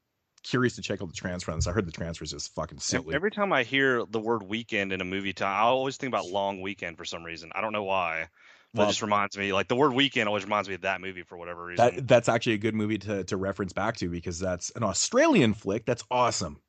curious to check out the transfer on this. I heard the transfer is just fucking silly. Every time I hear the word weekend in a movie time, I always think about Long Weekend for some reason. I don't know why. That just reminds me, like the word weekend always reminds me of that movie for whatever reason. That's actually a good movie to reference back to because that's an Australian flick. That's awesome.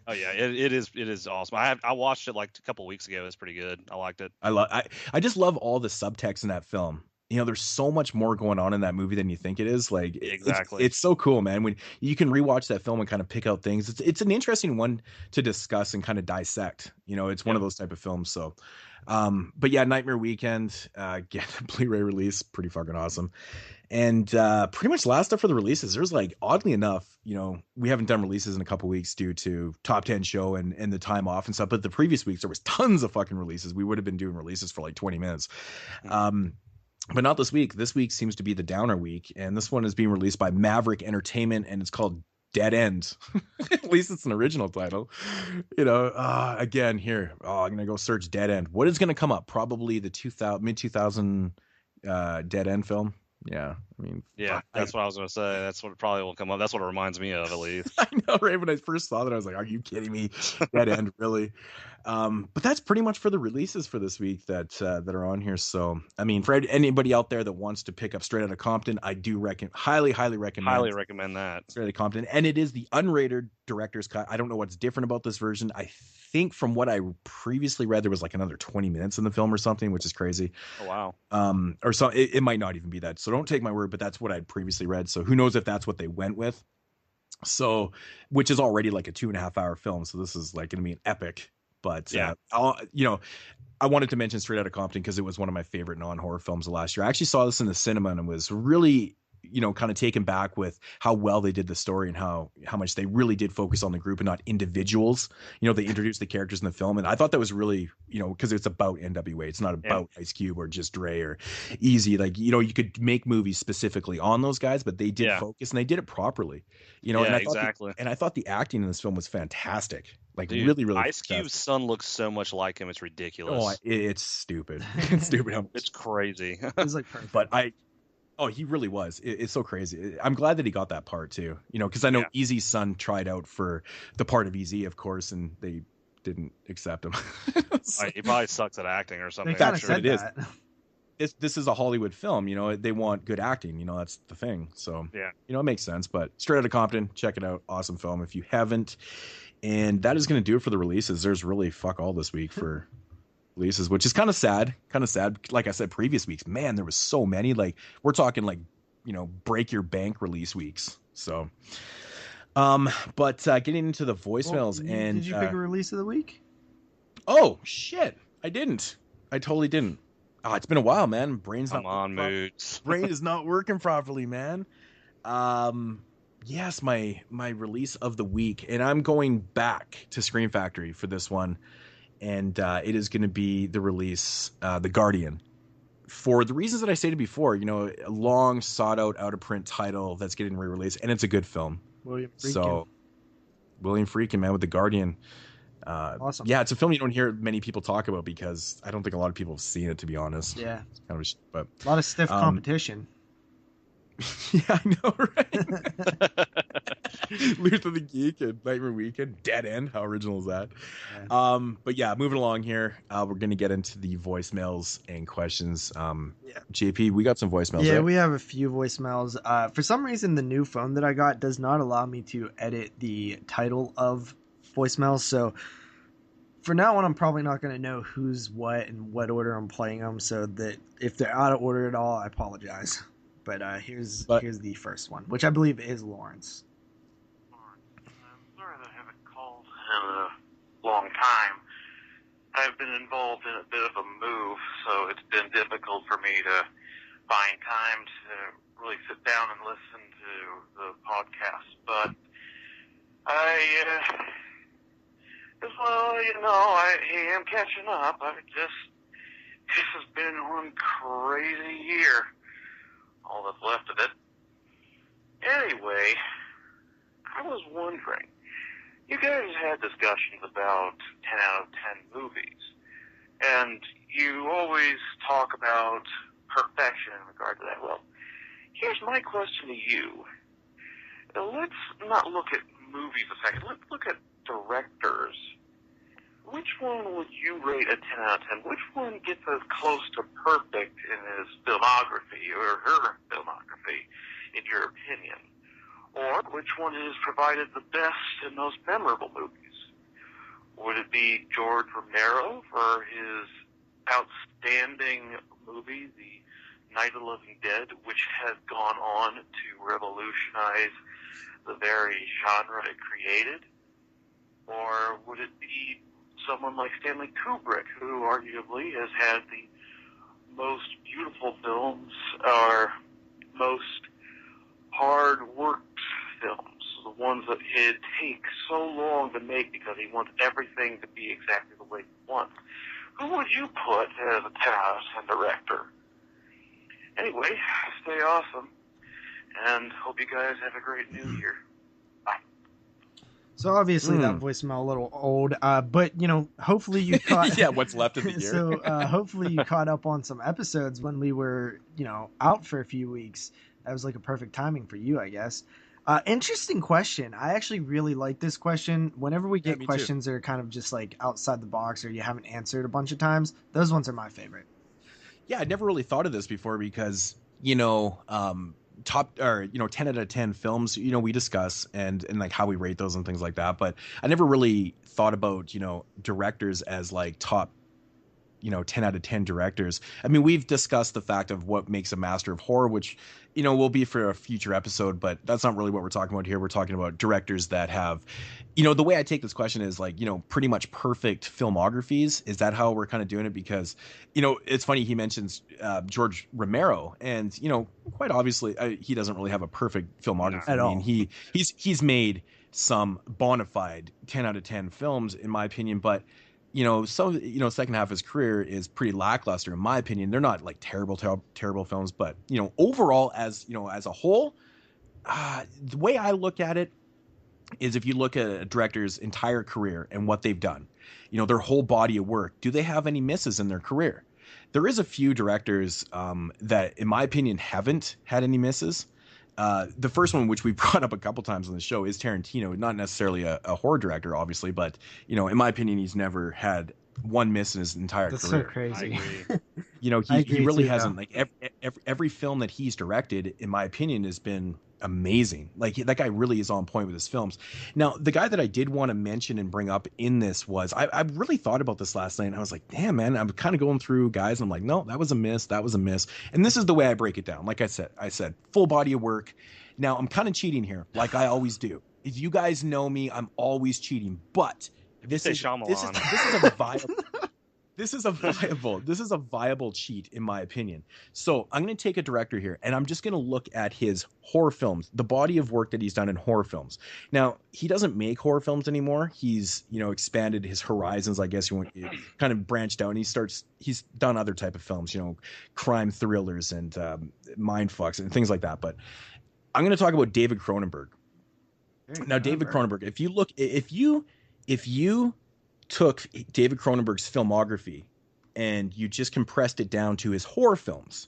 Oh yeah, it is awesome. I watched it like a couple of weeks ago. It's pretty good. I liked it. I just love all the subtext in that film. There's so much more going on in that movie than you think it is. Like exactly, it's so cool, man. When you can rewatch that film and kind of pick out things, it's an interesting one to discuss and kind of dissect. It's one of those type of films. So, but yeah, Nightmare Weekend, get a Blu-ray release, pretty fucking awesome. And pretty much last up for the releases, there's like, oddly enough, we haven't done releases in a couple weeks due to Top 10 show and the time off and stuff. But the previous weeks, there was tons of fucking releases. We would have been doing releases for like 20 minutes. But not this week. This week seems to be the downer week. And this one is being released by Maverick Entertainment and it's called Dead End. At least it's an original title. Again, here, I'm going to go search Dead End. What is going to come up? Probably the mid-2000 Dead End film. Yeah, that's what I was gonna say. That's what probably will come up. That's what it reminds me of, at least. I know, right? When I first saw that, I was like, "Are you kidding me?" Dead End, really? But that's pretty much for the releases for this week that are on here. So, for anybody out there that wants to pick up Straight Outta Compton, I do highly recommend that Straight Outta Compton, and it is the unrated director's cut. I don't know what's different about this version. I think from what I previously read, there was like another 20 minutes in the film or something, which is crazy. Oh wow. Or so it might not even be that. So don't take my word, but that's what I'd previously read. So who knows if that's what they went with. So, which is already like a 2.5 hour film. So this is like going to be an epic. But I wanted to mention Straight Outta Compton because it was one of my favorite non-horror films of last year. I actually saw this in the cinema and it was really kind of taken back with how well they did the story and how much they really did focus on the group and not individuals. They introduced the characters in the film, and I thought that was really, because it's about NWA. It's not about Ice Cube or just Dre or Easy. Like, you could make movies specifically on those guys, but they did focus, and they did it properly. And I thought the acting in this film was fantastic. Like, dude, really, really. Ice Cube's son looks so much like him. It's ridiculous. Oh, it's stupid. It's stupid. It's crazy. It's like perfect. But he really was. It's so crazy. I'm glad that he got that part too. Because I know Easy's son tried out for the part of Easy, of course, and they didn't accept him. So, he probably sucks at acting or something. That's what it is. This is a Hollywood film. They want good acting. That's the thing. So it makes sense. But Straight Outta Compton, check it out. Awesome film if you haven't. And that is going to do it for the releases. There's really fuck all this week for releases, which is kind of sad. Like I said, previous weeks, man, there was so many. Like, we're talking like, break your bank release weeks. So, but getting into the voicemails did you pick a release of the week? Oh shit, I didn't. I totally didn't. Oh, it's been a while, man. Brain is not working properly, man. Yes, my release of the week, and I'm going back to Scream Factory for this one, and it is going to be the release, The Guardian, for the reasons that I stated before. A long sought out of print title that's getting re-released, and it's a good film. William Friedkin, man, with The Guardian. Awesome. Yeah, it's a film you don't hear many people talk about because I don't think a lot of people have seen it, to be honest. Yeah, it's kind of but a lot of stiff competition. Yeah, I know, right? Luther the Geek and Nightmare Weekend, Dead End. How original is that? Yeah. But yeah, moving along here, we're gonna get into the voicemails and questions. JP, we got some voicemails. Yeah, right? We have a few voicemails. For some reason, the new phone that I got does not allow me to edit the title of voicemails. So for now on, I'm probably not gonna know who's what and what order I'm playing them. So that if they're out of order at all, I apologize. But here's the first one, which I believe is Lawrence. I'm sorry that I haven't called in a long time. I've been involved in a bit of a move, so it's been difficult for me to find time to really sit down and listen to the podcast. But I am catching up. This has been one crazy year. All that's left of it. Anyway, I was wondering, you guys had discussions about 10 out of 10 movies, and you always talk about perfection in regard to that. Well, here's my question to you. Let's not look at movies a second. Let's look at directors. Which one would you rate a 10 out of 10? Which one gets as close to perfect in his filmography or her filmography, in your opinion? Or which one has provided the best and most memorable movies? Would it be George Romero for his outstanding movie, The Night of the Living Dead, which has gone on to revolutionize the very genre it created? Or would it be someone like Stanley Kubrick, who arguably has had the most beautiful films, or most hard-worked films, the ones that it takes so long to make because he wants everything to be exactly the way he wants? Who would you put as a 10 out of 10 director? Anyway, stay awesome, and hope you guys have a great new year. So obviously that voicemail a little old, but hopefully you caught. Yeah, what's left of the year. So hopefully you caught up on some episodes when we were, out for a few weeks. That was like a perfect timing for you, I guess. Interesting question. I actually really like this question. Whenever we get questions that are kind of just like outside the box or you haven't answered a bunch of times, those ones are my favorite. Yeah, I never really thought of this before because top or 10 out of 10 films we discuss and like how we rate those and things like that, but I never really thought about directors as like top 10 out of 10 directors. I mean, we've discussed the fact of what makes a master of horror, which, will be for a future episode, but that's not really what we're talking about here. We're talking about directors that have, the way I take this question is like, pretty much perfect filmographies. Is that how we're kind of doing it? Because, it's funny, he mentions George Romero, and, quite obviously he doesn't really have a perfect filmography. At all. I mean, he's made some bona fide 10 out of 10 films, in my opinion, but second half of his career is pretty lackluster in my opinion. They're not like terrible films, but overall as a whole, the way I look at it is if you look at a director's entire career and what they've done, their whole body of work, do they have any misses in their career? There is a few directors that in my opinion haven't had any misses. The first one, which we brought up a couple times on the show, is Tarantino. Not necessarily a horror director, obviously, but in my opinion, he's never had one miss in his entire That's career. so crazy. He really hasn't. Like every film that he's directed, in my opinion, has been amazing. Like that guy really is on point with his films. Now, the guy that I did want to mention and bring up in this was I really thought about this last night, and I was like, damn, man, I'm kind of going through guys, and I'm like, no, that was a miss. And this is the way I break it down. Like I said, full body of work. Now, I'm kind of cheating here, like I always do. If you guys know me, I'm always cheating. But this is a viable. This is a viable cheat, in my opinion. So I'm going to take a director here, and I'm just going to look at his horror films, the body of work that he's done in horror films. Now, he doesn't make horror films anymore. He's, expanded his horizons, I guess. Kind of branched out, and he's done other type of films, crime thrillers and mindfucks and things like that. But I'm going to talk about David Cronenberg. Now, David Cronenberg, if you took David Cronenberg's filmography and you just compressed it down to his horror films,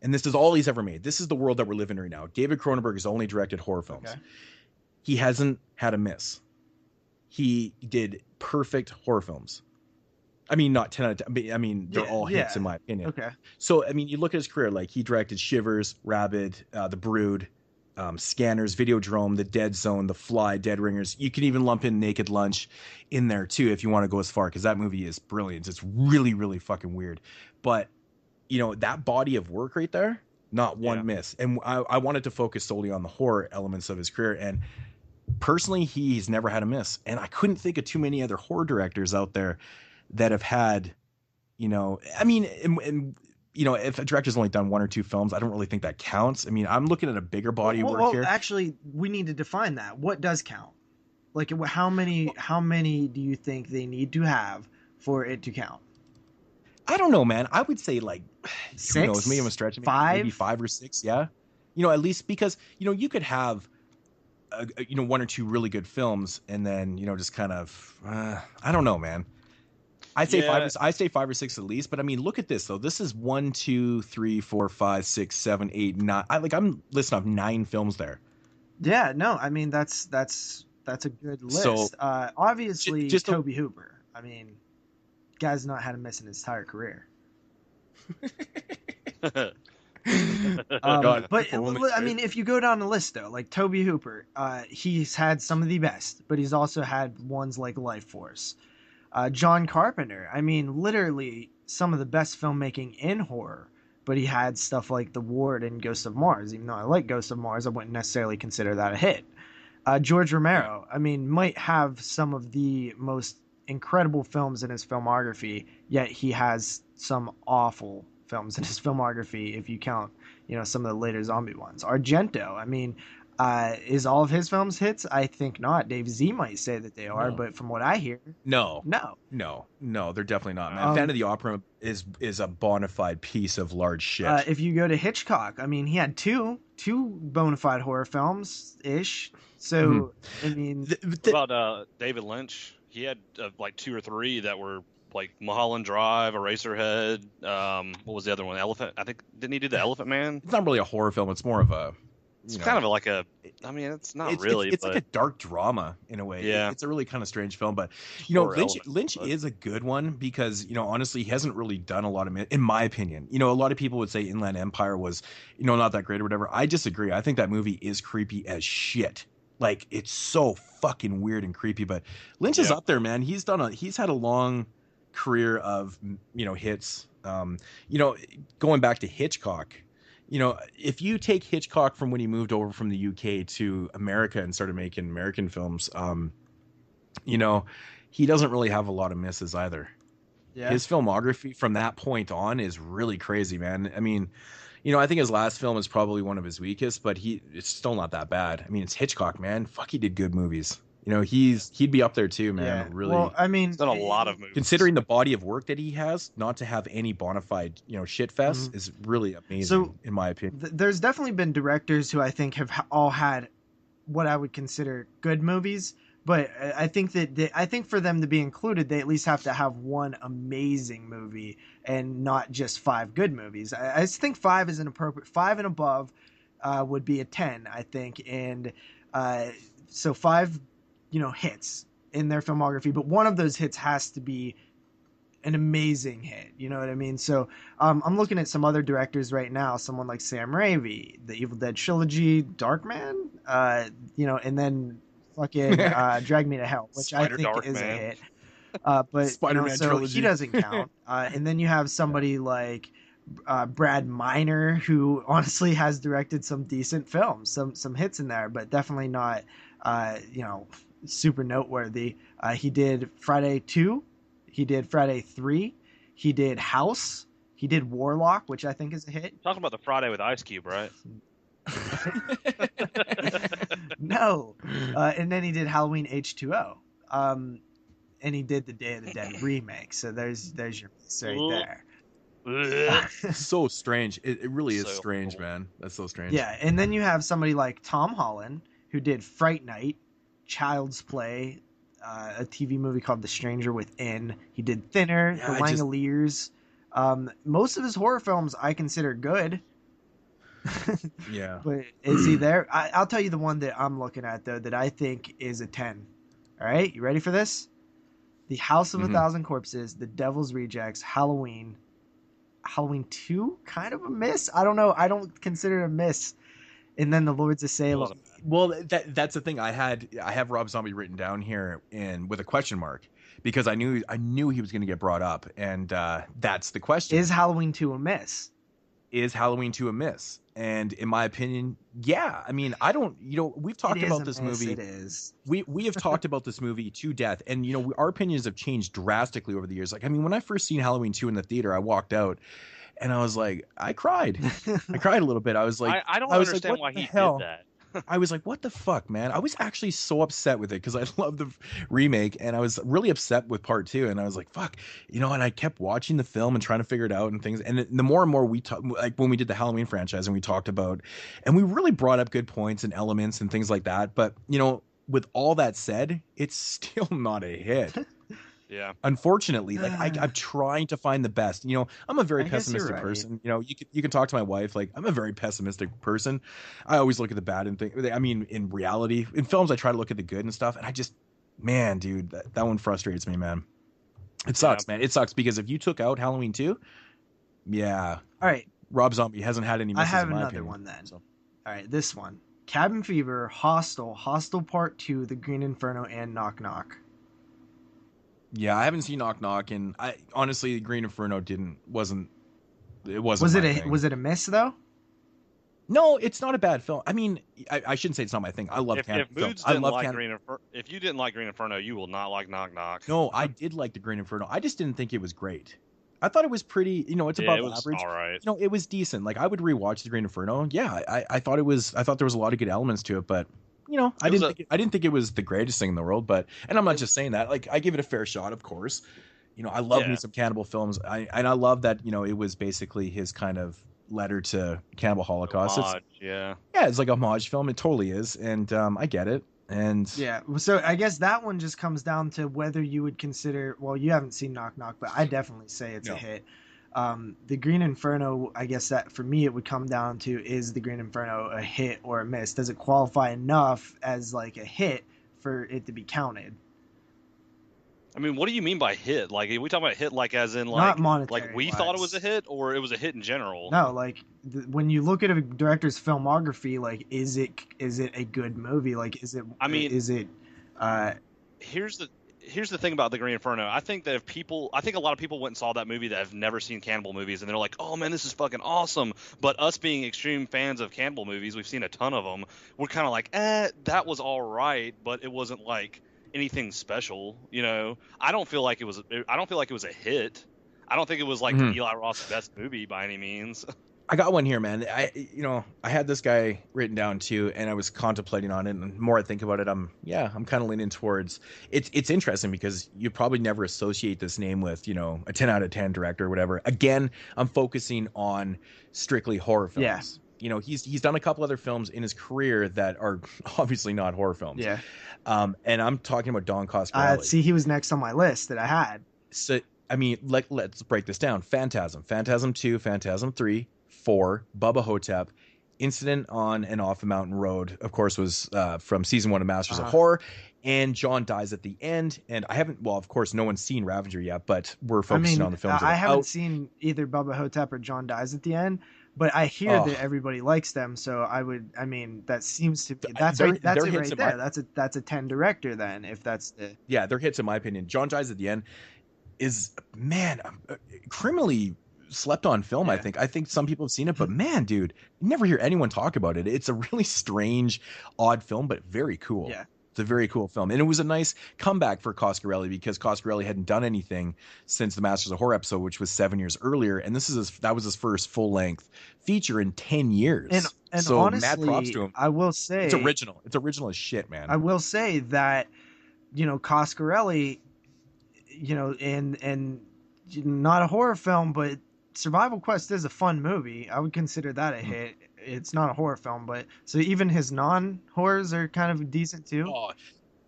and this is all he's ever made. This is the world that we're living in right now. David Cronenberg has only directed horror films. Okay. He hasn't had a miss. He did perfect horror films. I mean, not 10 out of 10. I mean, they're all hits in my opinion. Okay. So, I mean, you look at his career, like he directed Shivers, Rabid, The Brood, Scanners, Videodrome, The Dead Zone, The Fly, Dead Ringers. You can even lump in Naked Lunch in there too if you want to go as far, because that movie is brilliant. It's really, really fucking weird. But that body of work right there, not one miss. And I wanted to focus solely on the horror elements of his career. And personally, he's never had a miss. And I couldn't think of too many other horror directors out there that have had, I mean, and if a director's only done one or two films, I don't really think that counts. I mean, I'm looking at a bigger body of work here. Actually, we need to define that. What does count? Like, how many do you think they need to have for it to count? I don't know, man. I would say like 6, who knows? Maybe I'm stretching. 5, maybe 5 or 6. Yeah, at least because you could have one or two really good films, and then just kind of I don't know, man. I say 5 or 6 at least, but I mean, look at this though. This is 1, 2, 3, 4, 5, 6, 7, 8, 9. I'm listing off 9 films there. Yeah, no, I mean that's a good list. So, obviously, just Tobe Hooper. I mean, guy's not had a miss in his entire career. But I mean, if you go down the list though, like Tobe Hooper, he's had some of the best, but he's also had ones like Life Force. John Carpenter, I mean, literally some of the best filmmaking in horror, but he had stuff like The Ward and Ghost of Mars. Even though I like Ghost of Mars, I wouldn't necessarily consider that a hit. George Romero, I mean, might have some of the most incredible films in his filmography, yet he has some awful films in his filmography if you count, some of the later zombie ones. Argento, I mean, is all of his films hits? I think not. Dave Z might say that they are, but from what I hear, no, they're definitely not, man. Phantom of the Opera is a bona fide piece of large shit. If you go to Hitchcock, I mean, he had two bona fide horror films ish. So I mean, what about David Lynch? He had like 2 or 3 that were like Mulholland Drive, Eraserhead. What was the other one? Elephant. I think didn't he do the Elephant Man? It's not really a horror film. It's more of a. It's kind of like a. I mean, it's not really. It's like a dark drama in a way. Yeah. It's a really kind of strange film, but Lynch is a good one because honestly, he hasn't really done a lot of, in my opinion. A lot of people would say Inland Empire was not that great or whatever. I disagree. I think that movie is creepy as shit. Like, it's so fucking weird and creepy. But Lynch is up there, man. He's had a long career of, hits. Going back to Hitchcock, if you take Hitchcock from when he moved over from the UK to America and started making American films, he doesn't really have a lot of misses either. Yeah. His filmography from that point on is really crazy, man. I mean, I think his last film is probably one of his weakest, but it's still not that bad. I mean, it's Hitchcock, man. Fuck, he did good movies. He'd be up there too, man. Yeah. Really. Well, I mean, he's done a lot of movies. Considering the body of work that he has, not to have any bona fide, shit fest is really amazing, in my opinion. There's definitely been directors who I think have all had what I would consider good movies. But I think I think for them to be included, they at least have to have one amazing movie and not just 5 good movies. I just think 5 is an appropriate 5 and above would be a 10, I think, and so 5, hits in their filmography. But one of those hits has to be an amazing hit. You know what I mean? So I'm looking at some other directors right now. Someone like Sam Raimi, the Evil Dead trilogy, Darkman, and then fucking Drag Me to Hell, which Spider I think Dark is Man. a hit. But Spider-Man so trilogy. he doesn't count. And then you have somebody like Brad Miner, who honestly has directed some decent films, some hits in there, but definitely not super noteworthy. He did Friday 2, he did Friday 3, he did House, he did Warlock, which I think is a hit. Talking about the Friday with Ice Cube, right? No. And then he did Halloween H2O. And he did the Day of the Dead remake. So there's your miss right there. So strange. It really is So strange, cool. man. That's so strange. Yeah, and then you have somebody like Tom Holland, who did Fright Night, Child's Play, a TV movie called The Stranger Within. He did Thinner, The Langoliers. Most of his horror films I consider good. Yeah. But is he there? I'll tell you the one that I'm looking at, though, that I think is a 10. All right, you ready for this? The House of a Thousand Corpses, The Devil's Rejects, Halloween 2, kind of a miss. I don't know. I don't consider it a miss. And then The Lords of Salem. Well, that's the thing. I have Rob Zombie written down here and with a question mark because I knew he was going to get brought up, and that's the question. Is Halloween 2 a miss? Is Halloween 2 a miss? And in my opinion, yeah. I mean, I don't, we've talked about this movie. It is. We have talked about this movie to death. And, our opinions have changed drastically over the years. Like, I mean, when I first seen Halloween 2 in the theater, I walked out and I was like, I cried. I cried a little bit. I was like, I don't understand why he did that. I was like, what the fuck, man? I was actually so upset with it because I love the remake and I was really upset with part 2. And I was like, fuck, and I kept watching the film and trying to figure it out and things. And the more and more we talk, like when we did the Halloween franchise and we talked about, and we really brought up good points and elements and things like that. But, with all that said, it's still not a hit. Yeah. Unfortunately, like I'm trying to find the best. I'm a very pessimistic person. You can talk to my wife. Like, I'm a very pessimistic person. I always look at the bad and think. I mean, in reality, in films, I try to look at the good and stuff. And I just, man, dude, that one frustrates me, man. It sucks, man. It sucks because if you took out Halloween 2, yeah. All right. Rob Zombie hasn't had any misses. I have in my another opinion, one then. So. All right, this one: Cabin Fever, Hostel, Hostel Part 2, The Green Inferno, and Knock Knock. Yeah, I haven't seen Knock Knock, and I honestly, Green Inferno wasn't. Was it a miss though? No, it's not a bad film. I mean, I shouldn't say it's not my thing. I love If Moodz didn't like Green Inferno, if you didn't like Green Inferno, you will not like Knock Knock. No, I did like the Green Inferno. I just didn't think it was great. I thought it was pretty. It's above average. All right. It was decent. Like, I would rewatch the Green Inferno. Yeah, I thought it was. I thought there was a lot of good elements to it, but. I didn't think it was the greatest thing in the world, and I'm not just saying that. Like, I give it a fair shot, of course. I love me some cannibal films. I love that. It was basically his kind of letter to cannibal Holocaust. It's like a homage film. It totally is, and I get it. And yeah, so I guess that one just comes down to whether you would consider. Well, you haven't seen Knock Knock, but I definitely say it's a hit. The Green Inferno, I guess that for me it would come down to, is the Green Inferno a hit or a miss? Does it qualify enough as like a hit for it to be counted? I mean, what do you mean by hit? Like, are we talking about hit like as in Not like monetary like we wise. thought it was a hit, or it was a hit in general? No, like when you look at a director's filmography, like is it a good movie? Like is it? I mean, is it? Here's here's the thing about The Green Inferno. I think a lot of people went and saw that movie that have never seen cannibal movies, and they're like, oh man, this is fucking awesome. But us being extreme fans of cannibal movies, we've seen a ton of them. We're kind of like, that was all right, but it wasn't like anything special. I don't feel like it was a hit. I don't think it was like Eli Roth's best movie by any means. I got one here, man. I had this guy written down too, and I was contemplating on it. And the more I think about it, I'm kind of leaning towards it's interesting because you probably never associate this name with, a 10 out of 10 director or whatever. Again, I'm focusing on strictly horror films. Yeah. He's done a couple other films in his career that are obviously not horror films. Yeah. And I'm talking about Don Coscarelli. See, he was next on my list that I had. So, I mean, let's break this down. Phantasm 2, Phantasm 3, 4, Bubba Hotep, Incident on and Off a Mountain Road, of course, was from season 1 of Masters of Horror, and John Dies at the End. And I haven't, well, of course, no one's seen Ravager yet, but we're focusing on the films. I haven't seen either Bubba Hotep or John Dies at the End, but I hear that everybody likes them. So that seems to be that's it right there. That's a 10 director then, if that's the they're hits in my opinion. John Dies at the End is criminally slept on film. I think some people have seen it, but man, dude, you never hear anyone talk about it. It's a really strange, odd film, but very cool. Yeah, it's a very cool film, and it was a nice comeback for Coscarelli because Coscarelli hadn't done anything since the Masters of Horror episode, which was 7 years earlier, and that was his first full length feature in 10 years. And so honestly, mad props to him. I will say it's original. It's original as shit, man. I will say that Coscarelli, and not a horror film, but Survival Quest is a fun movie. I would consider that a hit. It's not a horror film, but so even his non-horrors are kind of decent too. Oh,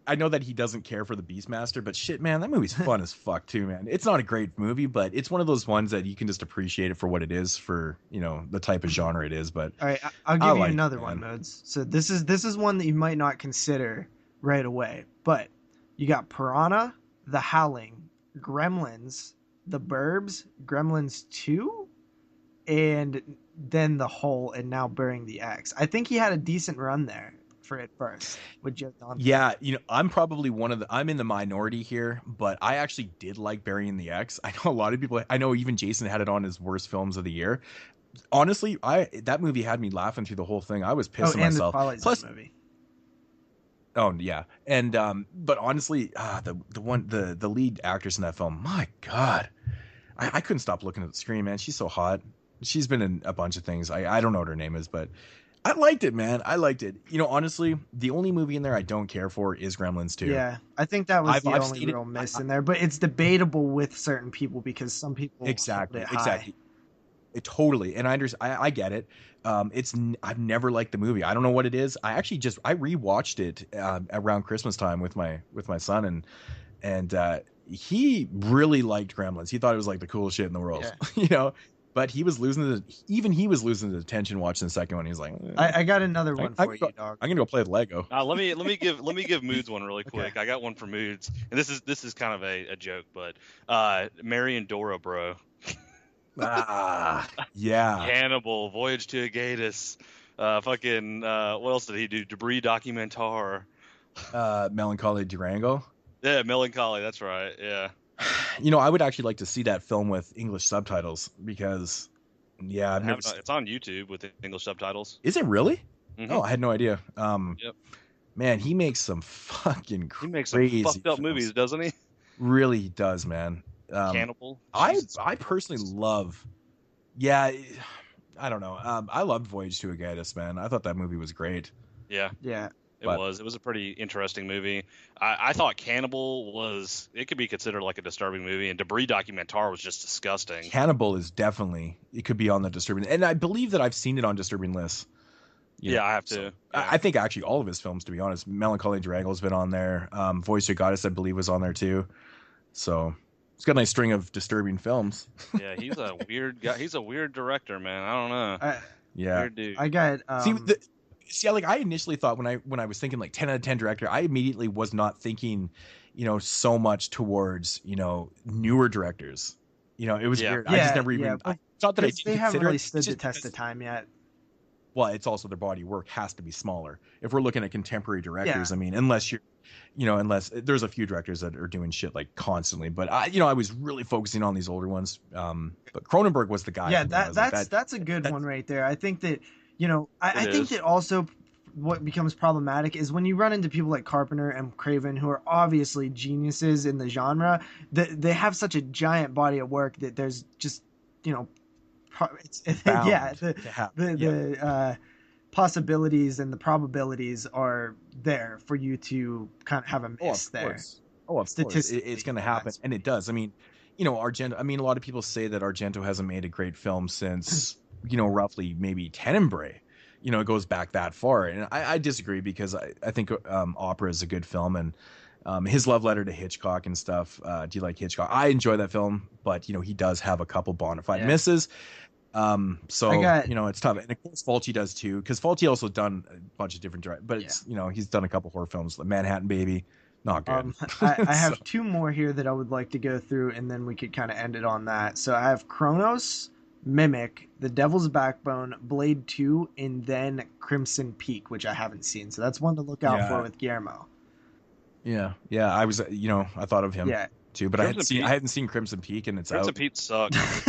I know that he doesn't care for the Beastmaster, but shit, man, that movie's fun as fuck too, man. It's not a great movie, but it's one of those ones that you can just appreciate it for what it is, for the type of genre it is. But all right, I'll give you another one, Moodz. So this is one that you might not consider right away, but you got Piranha, The Howling, Gremlins, The Burbs, Gremlins 2, and then The Hole, and now Burying the X. I think he had a decent run there for it first with Jeff Don. Yeah, I'm probably I'm in the minority here, but I actually did like Burying the X. I know a lot of people, I know even Jason had it on his worst films of the year. Honestly, that movie had me laughing through the whole thing. I was pissing myself. Plus, movie. Oh yeah, and but honestly, the lead actress in that film, my God, I couldn't stop looking at the screen, man. She's so hot. She's been in a bunch of things. I don't know what her name is, but I liked it, man. I liked it. Honestly, the only movie in there I don't care for is Gremlins 2. Yeah, I think that was the only real miss in there, but it's debatable with certain people because some people exactly. Totally, and I get it. I've never liked the movie. I don't know what it is. I rewatched it around Christmas time with my son, and he really liked Gremlins. He thought it was like the coolest shit in the world. Yeah. But he was losing the attention watching the second one. He's like, I got another one for you, dog. I'm gonna go play with Lego. Let me give Moodz one really quick. Okay. I got one for Moodz, and this is kind of a joke, but Mary and Dora, bro. Yeah. Cannibal, Voyage to Agatis, fucking what else did he do? Debris Documentar. Melancholy Durango. Yeah, Melancholy. That's right. Yeah. I would actually like to see that film with English subtitles because, it's on YouTube with English subtitles. Is it really? Mm-hmm. Oh, I had no idea. Yep. Man, he makes some fucking crazy. He makes some fucked up movies, doesn't he? Really he does, man. Cannibal. I personally love. Yeah, I don't know. I loved Voyage to Agatis, man. I thought that movie was great. Yeah. It was a pretty interesting movie. I thought Cannibal it could be considered like a disturbing movie, and Debris Documentar was just disgusting. Cannibal is definitely, it could be on the disturbing, and I believe that I've seen it on disturbing lists. I have to. So, yeah. I think actually all of his films, to be honest. Melancholy Durango's been on there. Voice of Goddess, I believe, was on there too. So it's got a nice string of disturbing films. Yeah, he's a weird guy. He's a weird director, man. I don't know. Weird dude. I got. See, like I initially thought when I was thinking like 10 out of 10 director, I immediately was not thinking, so much towards, newer directors. It was weird. I just never even. I thought that they haven't really stood the test of time yet. well, it's also their body work has to be smaller. If we're looking at contemporary directors, I mean, unless you're, unless there's a few directors that are doing shit like constantly, but I was really focusing on these older ones. But Cronenberg was the guy. Yeah, that's a good one right there. I think that, I think that also what becomes problematic is when you run into people like Carpenter and Craven, who are obviously geniuses in the genre, that they have such a giant body of work that there's just, the possibilities and the probabilities are there for you to kind of have a miss there. Course. Oh, of course. It's going to happen, and it does. I mean, Argento. I mean, a lot of people say that Argento hasn't made a great film since, roughly maybe Tenebrae. It goes back that far, and I disagree because I think Opera is a good film, and his love letter to Hitchcock and stuff. Do you like Hitchcock? I enjoy that film, but he does have a couple bona fide misses. So it's tough, and of course Fulci does too, because Fulci also done a bunch of different but it's he's done a couple horror films, like Manhattan Baby, not good. I have two more here that I would like to go through, and then we could kind of end it on that. So I have Kronos, Mimic, The Devil's Backbone, Blade 2, and then Crimson Peak, which I haven't seen, so that's one to look out for with Guillermo. Yeah, I was I thought of him too, but I hadn't seen Crimson Peak, and it's Crimson out. Peak sucks.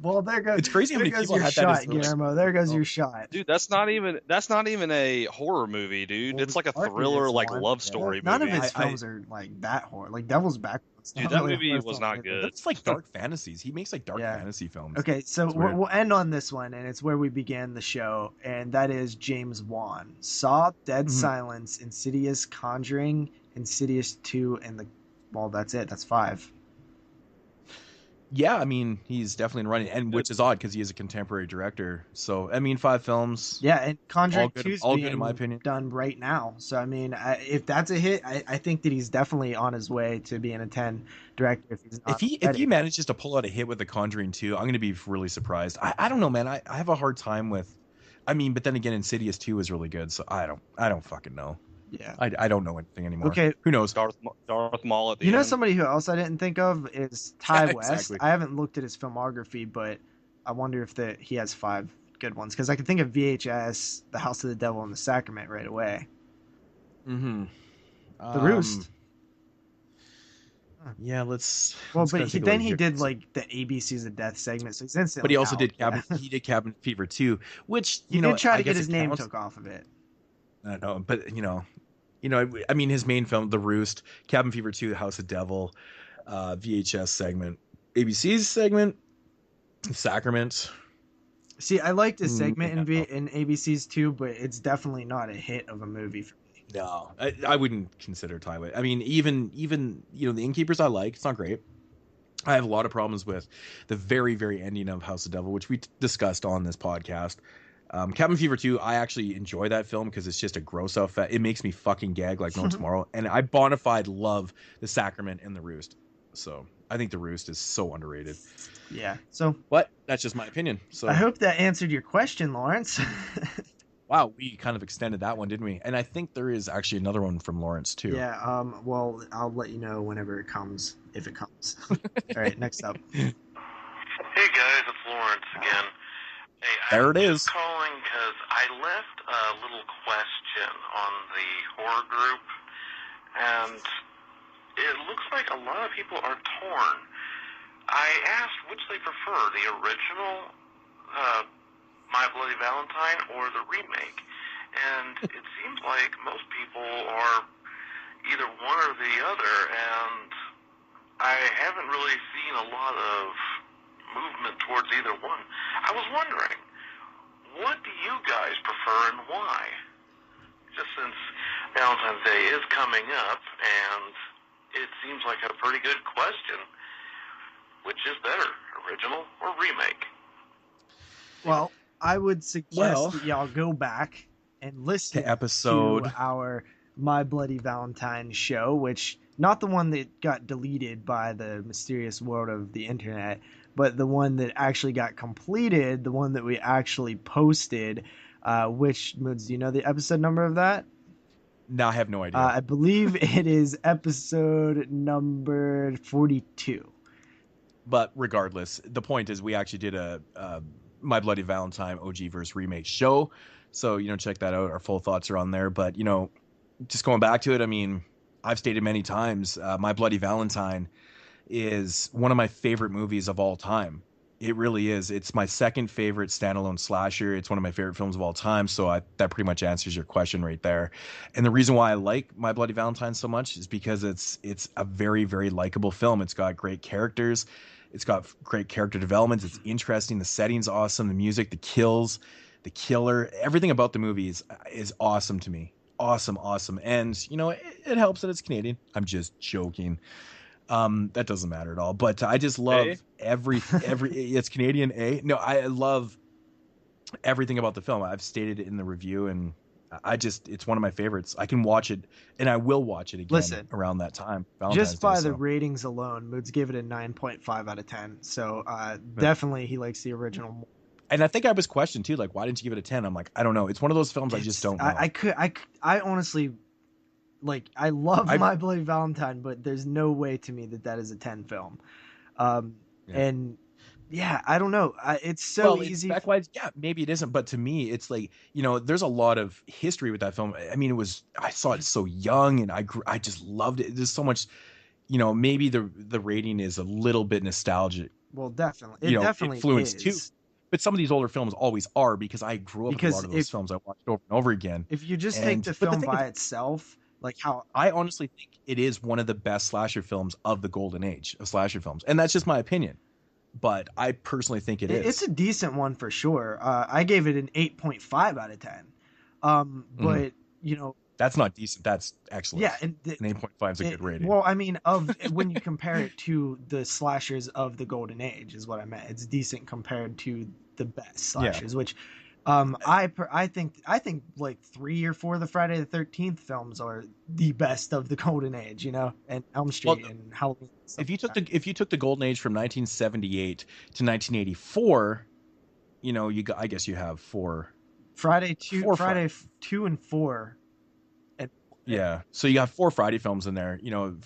Well, there goes. It's crazy how many people your had shot, that. Guillermo. There goes your shot, dude. That's not even a horror movie, dude. Well, it's like a thriller, like love story None movie. of his films are like that horror. Like Devil's Backbone. Dude, that movie was not good. That's like dark fantasies. He makes like dark fantasy films. Okay, so we'll end on this one, and it's where we began the show, and that is James Wan. Saw, Dead Silence, Insidious, Conjuring, Insidious 2, and that's it. That's 5. Yeah, I mean, he's definitely running, and which is odd because he is a contemporary director. So, I mean, 5 films. Yeah, and Conjuring 2 is all good in my opinion. Done right now. So, I mean, if that's a hit, I think that he's definitely on his way to being a 10 director. If he's not if he manages to pull out a hit with The Conjuring 2, I'm going to be really surprised. I don't know, man. I have a hard time with. I mean, but then again, Insidious 2 is really good, so I don't fucking know. Yeah, I don't know anything anymore. Okay, who knows? Darth Maul at the end. Somebody who else I didn't think of is Ty West. I haven't looked at his filmography, but I wonder if he has 5 good ones, because I can think of VHS, The House of the Devil, and The Sacrament right away. Mm-hmm. The Roost. Yeah, let's. Well, but then he did like the ABCs of Death segment, so he's instantly. But he also out. did Cabin Fever 2, which he did try to get his name took off of it. I know, but I mean, his main film, The Roost, Cabin Fever 2, The House of Devil, VHS segment, ABC's segment, Sacrament. See, I liked his segment in ABC's too, but it's definitely not a hit of a movie for me. No, I wouldn't consider Ty West. I mean, even The Innkeepers I like. It's not great. I have a lot of problems with the very, very ending of House of Devil, which we discussed on this podcast. Cabin Fever 2, I actually enjoy that film because it's just a gross out it makes me fucking gag like no tomorrow. And I bona fide love The Sacrament and The Roost. So I think The Roost is so underrated. Yeah. So but that's just my opinion. So I hope that answered your question, Lawrence. Wow, we kind of extended that one, didn't we? And I think there is actually another one from Lawrence too. Yeah, well, I'll let you know whenever it comes, if it comes. All right, next up. Hey guys, it's Lawrence again. Hey, there it is. I'm calling because I left a little question on the horror group, and it looks like a lot of people are torn. I asked which they prefer, the original My Bloody Valentine or the remake, and it seems like most people are either one or the other, and I haven't really seen a lot of movement towards either one. I was wondering, what do you guys prefer and why? Just since Valentine's Day is coming up, and it seems like a pretty good question. Which is better, original or remake? Well, I would suggest that y'all go back and listen to our My Bloody Valentine show, which, not the one that got deleted by the mysterious world of the internet, but the one that actually got completed, the one that we actually posted, which, Moodz, do you know the episode number of that? No, I have no idea. I believe it is episode number 42. But regardless, the point is we actually did My Bloody Valentine OG versus remake show. So, check that out. Our full thoughts are on there. But, just going back to it, I mean, I've stated many times, My Bloody Valentine is one of my favorite movies of all time. It really is. It's my second favorite standalone slasher. It's one of my favorite films of all time. So that pretty much answers your question right there. And the reason why I like My Bloody Valentine so much is because it's a very, very likable film. It's got great characters. It's got great character development. It's interesting. The setting's awesome. The music, the kills, the killer, everything about the movie is awesome to me. Awesome. And, it helps that it's Canadian. I'm just joking. That doesn't matter at all. But I just love every it's Canadian, eh? No, I love everything about the film. I've stated it in the review, and it's one of my favorites. I can watch it, and I will watch it again around that time. Valentine's just by Day, the ratings alone, Moodz gave it a 9.5 out of 10. So definitely he likes the original more. And I think I was questioned too, like, why didn't you give it a 10? I'm like, I don't know. It's one of those films I just don't know. I honestly, like, I love My Bloody Valentine, but there's no way to me that is a 10 film. And yeah, I don't know. It's so easy. Spec-wise, yeah, maybe it isn't. But to me, it's like, there's a lot of history with that film. I mean, I saw it so young, and I just loved it. There's so much, maybe the rating is a little bit nostalgic. Well, definitely. It definitely influenced is. Too. But some of these older films always are, because I grew up with a lot of those films. I watched over and over again. If you just take the film by itself, like how I honestly think it is one of the best slasher films of the golden age of slasher films, and that's just my opinion. But I personally think it is. It's a decent one for sure. I gave it an 8.5 out of 10. But that's not decent. That's excellent. Yeah, an 8.5 is a good rating. Well, I mean, when you compare it to the slashers of the golden age, is what I meant. It's decent compared to the best slashers, which I think like 3 or 4 of the Friday the 13th films are the best of the golden age, and Elm Street and Halloween. If you took the golden age from 1978 to 1984, I guess you have Friday 2 and 4. Yeah, so you have 4 Friday films in there.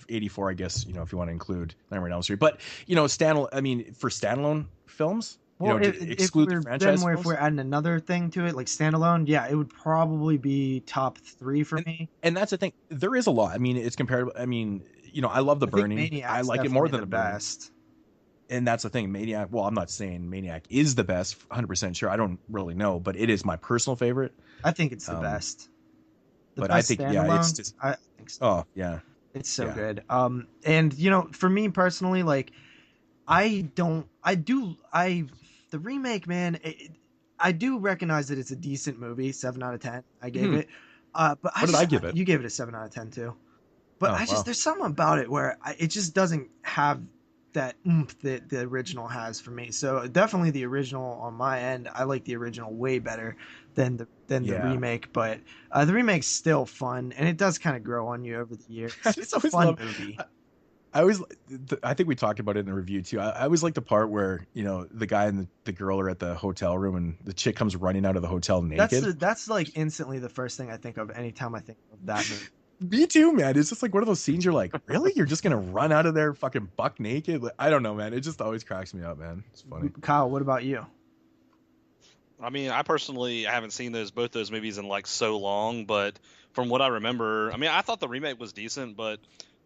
84, I guess. If you want to include Nightmare on Elm Street, but for standalone films, exclude the franchise films. If we're adding another thing to it, like standalone, yeah, it would probably be top 3 for me. And that's the thing. There is a lot. I mean, it's comparable. I mean, I love The Burning. I like it more than the best. And that's the thing. Maniac. Well, I'm not saying Maniac is the best. 100% sure. I don't really know, but it is my personal favorite. I think it's the best. But I think, it's just. I think so. Oh yeah, it's so good. And for me personally, like, the remake, man. I do recognize that it's a decent movie. 7 out of 10. I gave it. But what did I give it? You gave it a 7 out of 10 too. But there's something about it where it just doesn't have that oomph that the original has for me. So definitely the original on my end. I like the original way better than the remake, but the remake's still fun, and it does kind of grow on you over the years. It's a fun movie. I think we talked about it in the review too. I always like the part where the guy and the girl are at the hotel room, and the chick comes running out of the hotel naked. That's like instantly the first thing I think of anytime I think of that movie. Me too, man. It's just like one of those scenes you're like, really? You're just gonna run out of there fucking buck naked? I don't know, man. It just always cracks me up, man. It's funny. Kyle, what about you? I mean, I personally haven't seen both those movies in like so long, but from what I remember, I mean, I thought the remake was decent, but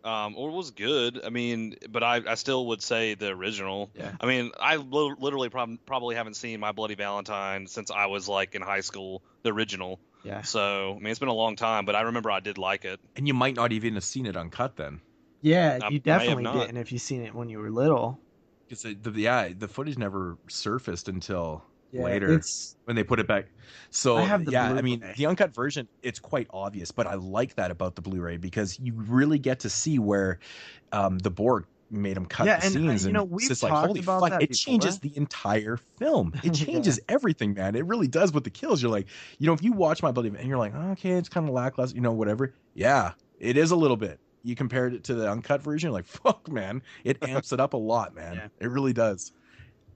or was good. I mean, but I still would say the original. Yeah. I mean, I literally probably haven't seen My Bloody Valentine since I was like in high school, the original. Yeah. So, I mean, it's been a long time, but I remember I did like it. And you might not even have seen it uncut then. Yeah, you definitely didn't if you seen it when you were little. Because the footage never surfaced until later when they put it back. So I mean, the uncut version, it's quite obvious, but I like that about the Blu-ray because you really get to see where the board made them cut the scenes, and we've it's talked like, holy about fuck, that it before. changes the entire film. It changes everything, man. It really does with the kills. You're like, if you watch My Bloody and you're like, okay, it's kind of lackluster, whatever. Yeah, it is a little bit. You compared it to the uncut version, you're like, fuck, man, it amps it up a lot, man. Yeah. It really does.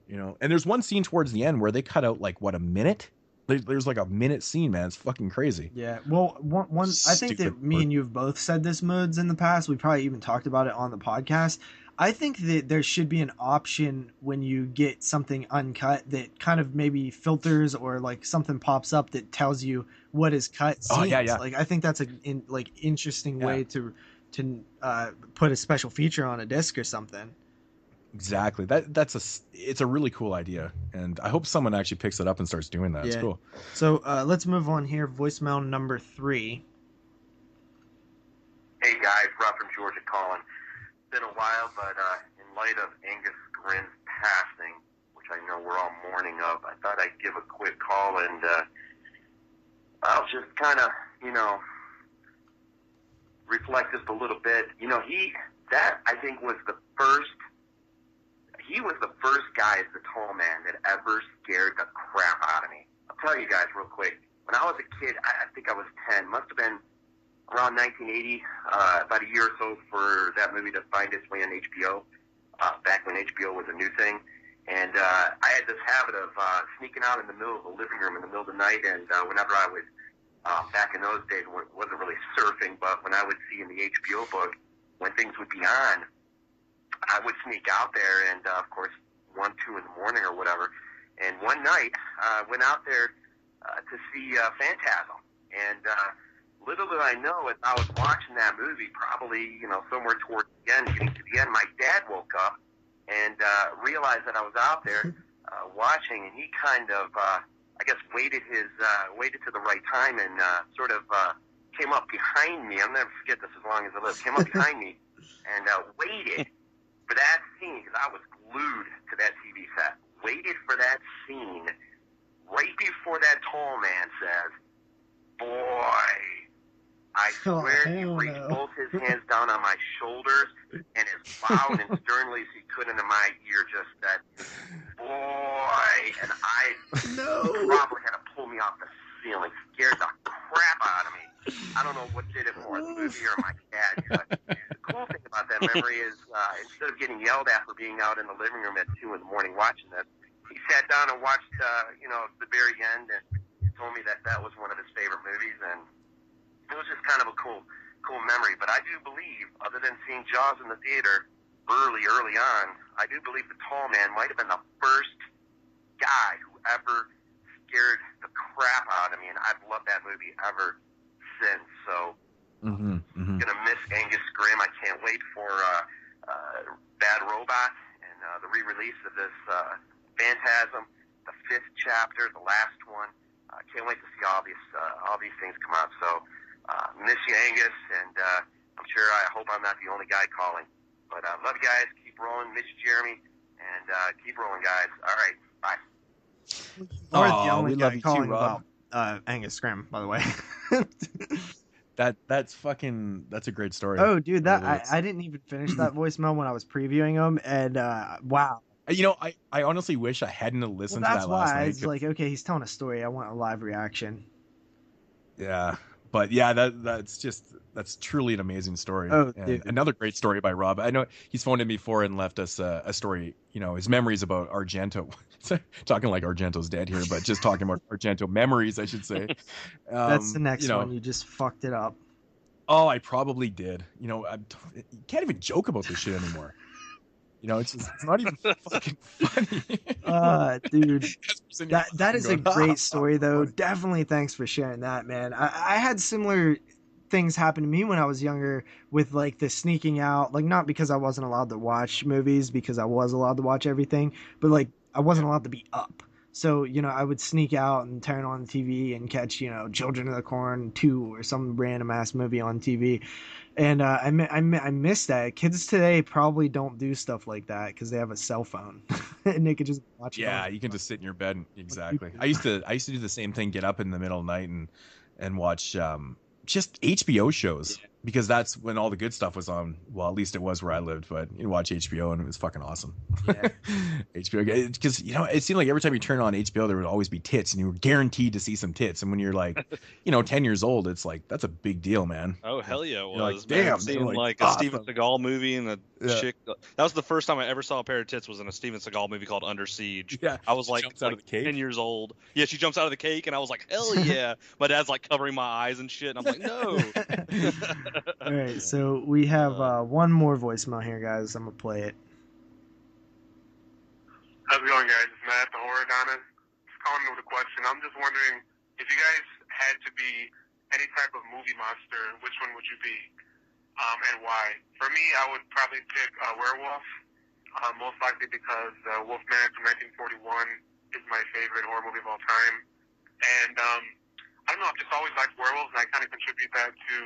And there's one scene towards the end where they cut out like a minute. There's like a minute scene, man. It's fucking crazy. Yeah. Well, one I think that me and you've both said this, Moodz, in the past. We probably even talked about it on the podcast. I think that there should be an option when you get something uncut that kind of maybe filters or like something pops up that tells you what is cut scenes. Oh yeah. Like I think that's a interesting Yeah. way to put a special feature on a disc or something. Exactly. It's a really cool idea, and I hope someone actually picks it up and starts doing that. It's cool. So let's move on here. Voicemail number 3. Hey guys, Rob from Georgia calling. Been a while, but in light of Angus Scrimm's passing, which I know we're all mourning of, I thought I'd give a quick call and I'll just kind of, reflect just a little bit. I think was the first. He was the first guy as the tall man that ever scared the crap out of me. I'll tell you guys real quick. When I was a kid, I think I was 10. Must have been around 1980, about a year or so for that movie to find its way on HBO, back when HBO was a new thing. And I had this habit of sneaking out in the middle of the living room in the middle of the night, and whenever I was, back in those days, it wasn't really surfing, but when I would see in the HBO book, when things would be on, I would sneak out there, and of course, 1, 2 in the morning or whatever. And one night, I went out there to see Phantasm. And little did I know, as I was watching that movie, probably somewhere towards the end, getting to the end, my dad woke up and realized that I was out there watching, and he kind of, I guess, waited to the right time and sort of came up behind me. I'll never forget this as long as I live. Came up behind me and waited for that scene, because I was glued to that TV set. Waited for that scene right before that tall man says, "Boy," I swear he reached both his hands down on my shoulders and as loud and sternly as he could into my ear just said, "Boy," and I probably had to pull me off the ceiling. Scared the crap out of me. I don't know what did it more, the movie or my dad. But the cool thing about that memory is instead of getting yelled at for being out in the living room at 2 in the morning watching this, he sat down and watched, the very end, and told me that was one of his favorite movies, and it was just kind of a cool memory. But I do believe, other than seeing Jaws in the theater early on, I do believe the tall man might have been the first guy who ever scared the crap out of me, and I've loved that movie ever since. So gonna miss Angus Scrimm. I can't wait for Bad Robot and the re-release of this Phantasm, the 5th chapter, the last one. Can't wait to see all these things come out. So miss you, Angus, and I hope I'm not the only guy calling. But love you guys. Keep rolling. Miss you, Jeremy, and keep rolling, guys. All right, bye. Or the only love guy you calling too, Rob. about Angus Scrimm, by the way. That's a great story. Oh, dude, I didn't even finish that voicemail when I was previewing him, and wow. I honestly wish I hadn't listened to that last night. That's why it's like, okay, he's telling a story. I want a live reaction. Yeah, but yeah, that's truly an amazing story. Oh, and dude. Another great story by Rob. I know he's phoned in before and left us a story. His memories about Argento. Talking like Argento's dead here, but just talking about Argento memories, I should say. That's the next one. You just fucked it up. Oh, I probably did. You can't even joke about this shit anymore. It's not even fucking funny. Dude, that is a great story, though. Definitely thanks for sharing that, man. I had similar things happen to me when I was younger with like the sneaking out, like not because I wasn't allowed to watch movies, because I was allowed to watch everything, but like I wasn't allowed to be up. So, I would sneak out and turn on the TV and catch, Children of the Corn 2 or some random ass movie on TV. And I miss that. Kids today probably don't do stuff like that because they have a cell phone and they could just watch it. Yeah, you can just sit in your bed. Exactly. I used to do the same thing, get up in the middle of the night and watch just HBO shows, because that's when all the good stuff was on. Well, at least it was where I lived, but you watch HBO and it was fucking awesome. Yeah. HBO, because it seemed like every time you turn on HBO there would always be tits, and you were guaranteed to see some tits. And when you're like 10 years old, it's like that's a big deal, man. Oh hell yeah, it was. Like, damn, seeing like awesome. a Steven Seagal movie and a chick. That was the first time I ever saw a pair of tits, was in a Steven Seagal movie called Under Siege. Yeah, I was like out of the cake. 10 years old. Yeah, she jumps out of the cake and I was like, hell yeah. My dad's like covering my eyes and shit, and I'm like, no. All right, so we have one more voicemail here, guys. I'm gonna play it. How's it going, guys? It's Matt, the horror Adonis. Just calling with a question. I'm just wondering if you guys had to be any type of movie monster, which one would you be, and why? For me, I would probably pick Werewolf, most likely because Wolfman from 1941 is my favorite horror movie of all time. And I don't know, I've just always liked werewolves, and I kind of contribute that to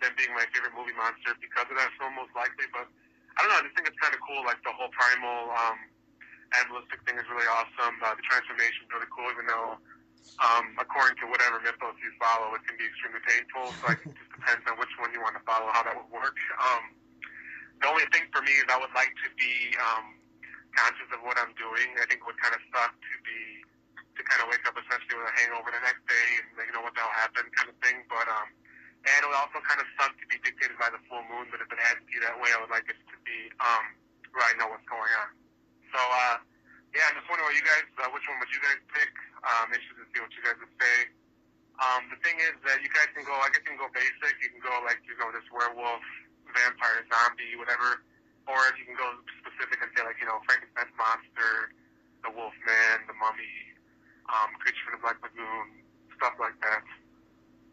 them being my favorite movie monster because of that film, most likely. But I don't know, I just think it's kind of cool, like the whole primal animalistic thing is really awesome. The transformation is really cool, even though according to whatever mythos you follow, it can be extremely painful. So it just depends on which one you want to follow, how that would work. The only thing for me is I would like to be conscious of what I'm doing. I think it would kind of suck to kind of wake up essentially with a hangover the next day and you know what the hell happened kind of thing. But and it would also kind of suck to be dictated by the full moon. But if it had to be that way, I would like it to be where I know what's going on. So, yeah, I'm just wondering what you guys, which one would you guys pick? Interested to see what you guys would say. The thing is that you guys can go, I guess you can go basic. You can go like, you know, this werewolf, vampire, zombie, whatever. Or if you can go specific and say like, you know, Frankenstein's monster, the Wolfman, the Mummy, Creature from the Black Lagoon, stuff like that.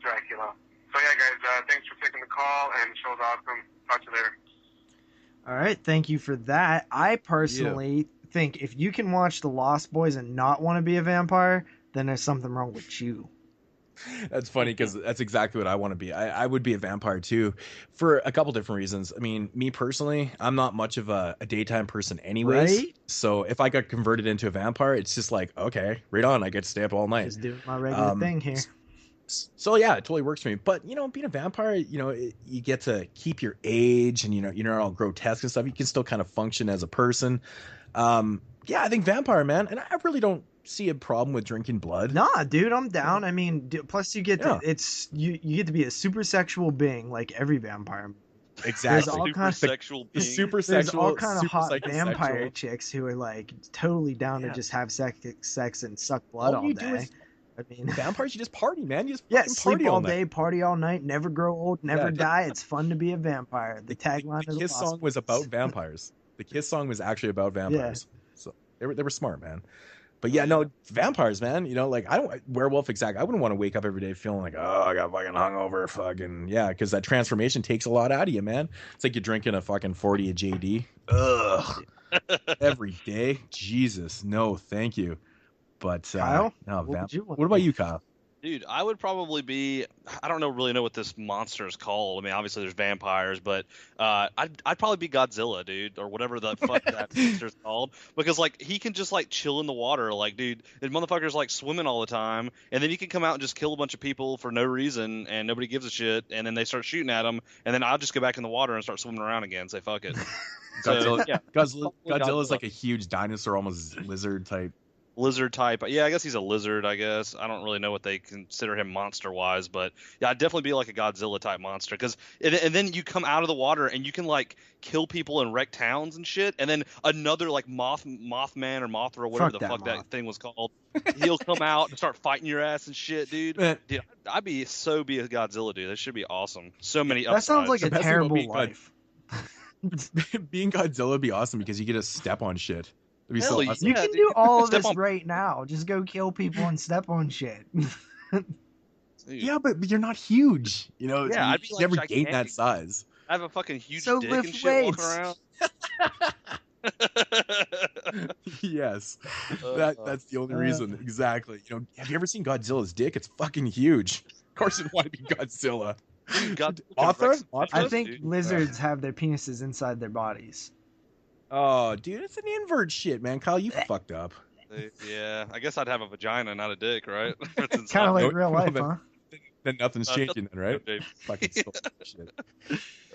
Dracula. So, yeah, guys, thanks for taking the call, and the show's awesome. Talk to you later. All right, thank you for that. I personally think if you can watch The Lost Boys and not want to be a vampire, then there's something wrong with you. That's funny because that's exactly what I want to be. I would be a vampire too, for a couple different reasons. I mean, me personally, I'm not much of a daytime person anyways. Right? So if I got converted into a vampire, it's just like, okay, right on. I get to stay up all night. Just doing my regular thing here. So yeah, it totally works for me. But you know, being a vampire, you know, you get to keep your age, and you know, you're not all grotesque and stuff. You can still kind of function as a person. Yeah, I think vampire, man, and I really don't see a problem with drinking blood. Nah, dude, I'm down. I mean, plus you get to you get to be a super sexual being like every vampire. Exactly. There's all super kinds sexual being. Super There's sexual, all kind of super hot psychosexual. vampire chicks who are like totally down to just have sex and suck blood all day. I mean, vampires, you just party, man. You just yeah, fucking sleep party all night. day, party all night, never grow old, never die. It's fun to be a vampire. The tagline The of Kiss song was about vampires. The Kiss song was actually about vampires. So they were smart, man. But yeah, no, vampires, man. You know, like werewolf, exactly. I wouldn't want to wake up every day feeling like, oh, I got fucking hungover, fucking yeah, because that transformation takes a lot out of you, man. It's like you're drinking a fucking 40 of JD. Ugh. Every day, Jesus, no, thank you. But Kyle, no, what about you, Kyle? Dude, I would probably be. I don't really know what this monster is called. I mean, obviously there's vampires, but I'd probably be Godzilla, dude, or whatever the fuck that monster's called, because like he can just like chill in the water, like dude, the motherfucker's like swimming all the time, and then he can come out and just kill a bunch of people for no reason, and nobody gives a shit, and then they start shooting at him, and then I'll just go back in the water and start swimming around again, and say fuck it. Godzilla, yeah, Godzilla's like a huge dinosaur, almost lizard type. Lizard type. Yeah, I guess he's a lizard, I guess. I don't really know what they consider him monster-wise, but yeah, I'd definitely be like a Godzilla type monster. And then you come out of the water and you can like kill people and wreck towns and shit, and then another like Mothman or Mothra, whatever the fuck that thing was called, he'll come out and start fighting your ass and shit, dude. Dude, I'd be a Godzilla, dude. That should be awesome. So many upsides. That sounds like a terrible life. Being Godzilla would be awesome because you get to step on shit. Be Hell, so awesome. You can do all of this right now. Just go kill people and step on shit. Yeah, but you're not huge. You know, yeah, I'd be like never gigantic. gain that size. I have a fucking huge So dick lift and shit weights. walking around. Yes, that's the only reason. Exactly. You know, have you ever seen Godzilla's dick? It's fucking huge. Of course, you'd want to be Godzilla. Mothra? I think lizards have their penises inside their bodies. Oh, dude, it's an invert shit, man. Kyle, you fucked up. Yeah, I guess I'd have a vagina, not a dick, right? Kind of like real life, huh? Then nothing's changing, then, right? Fucking shit.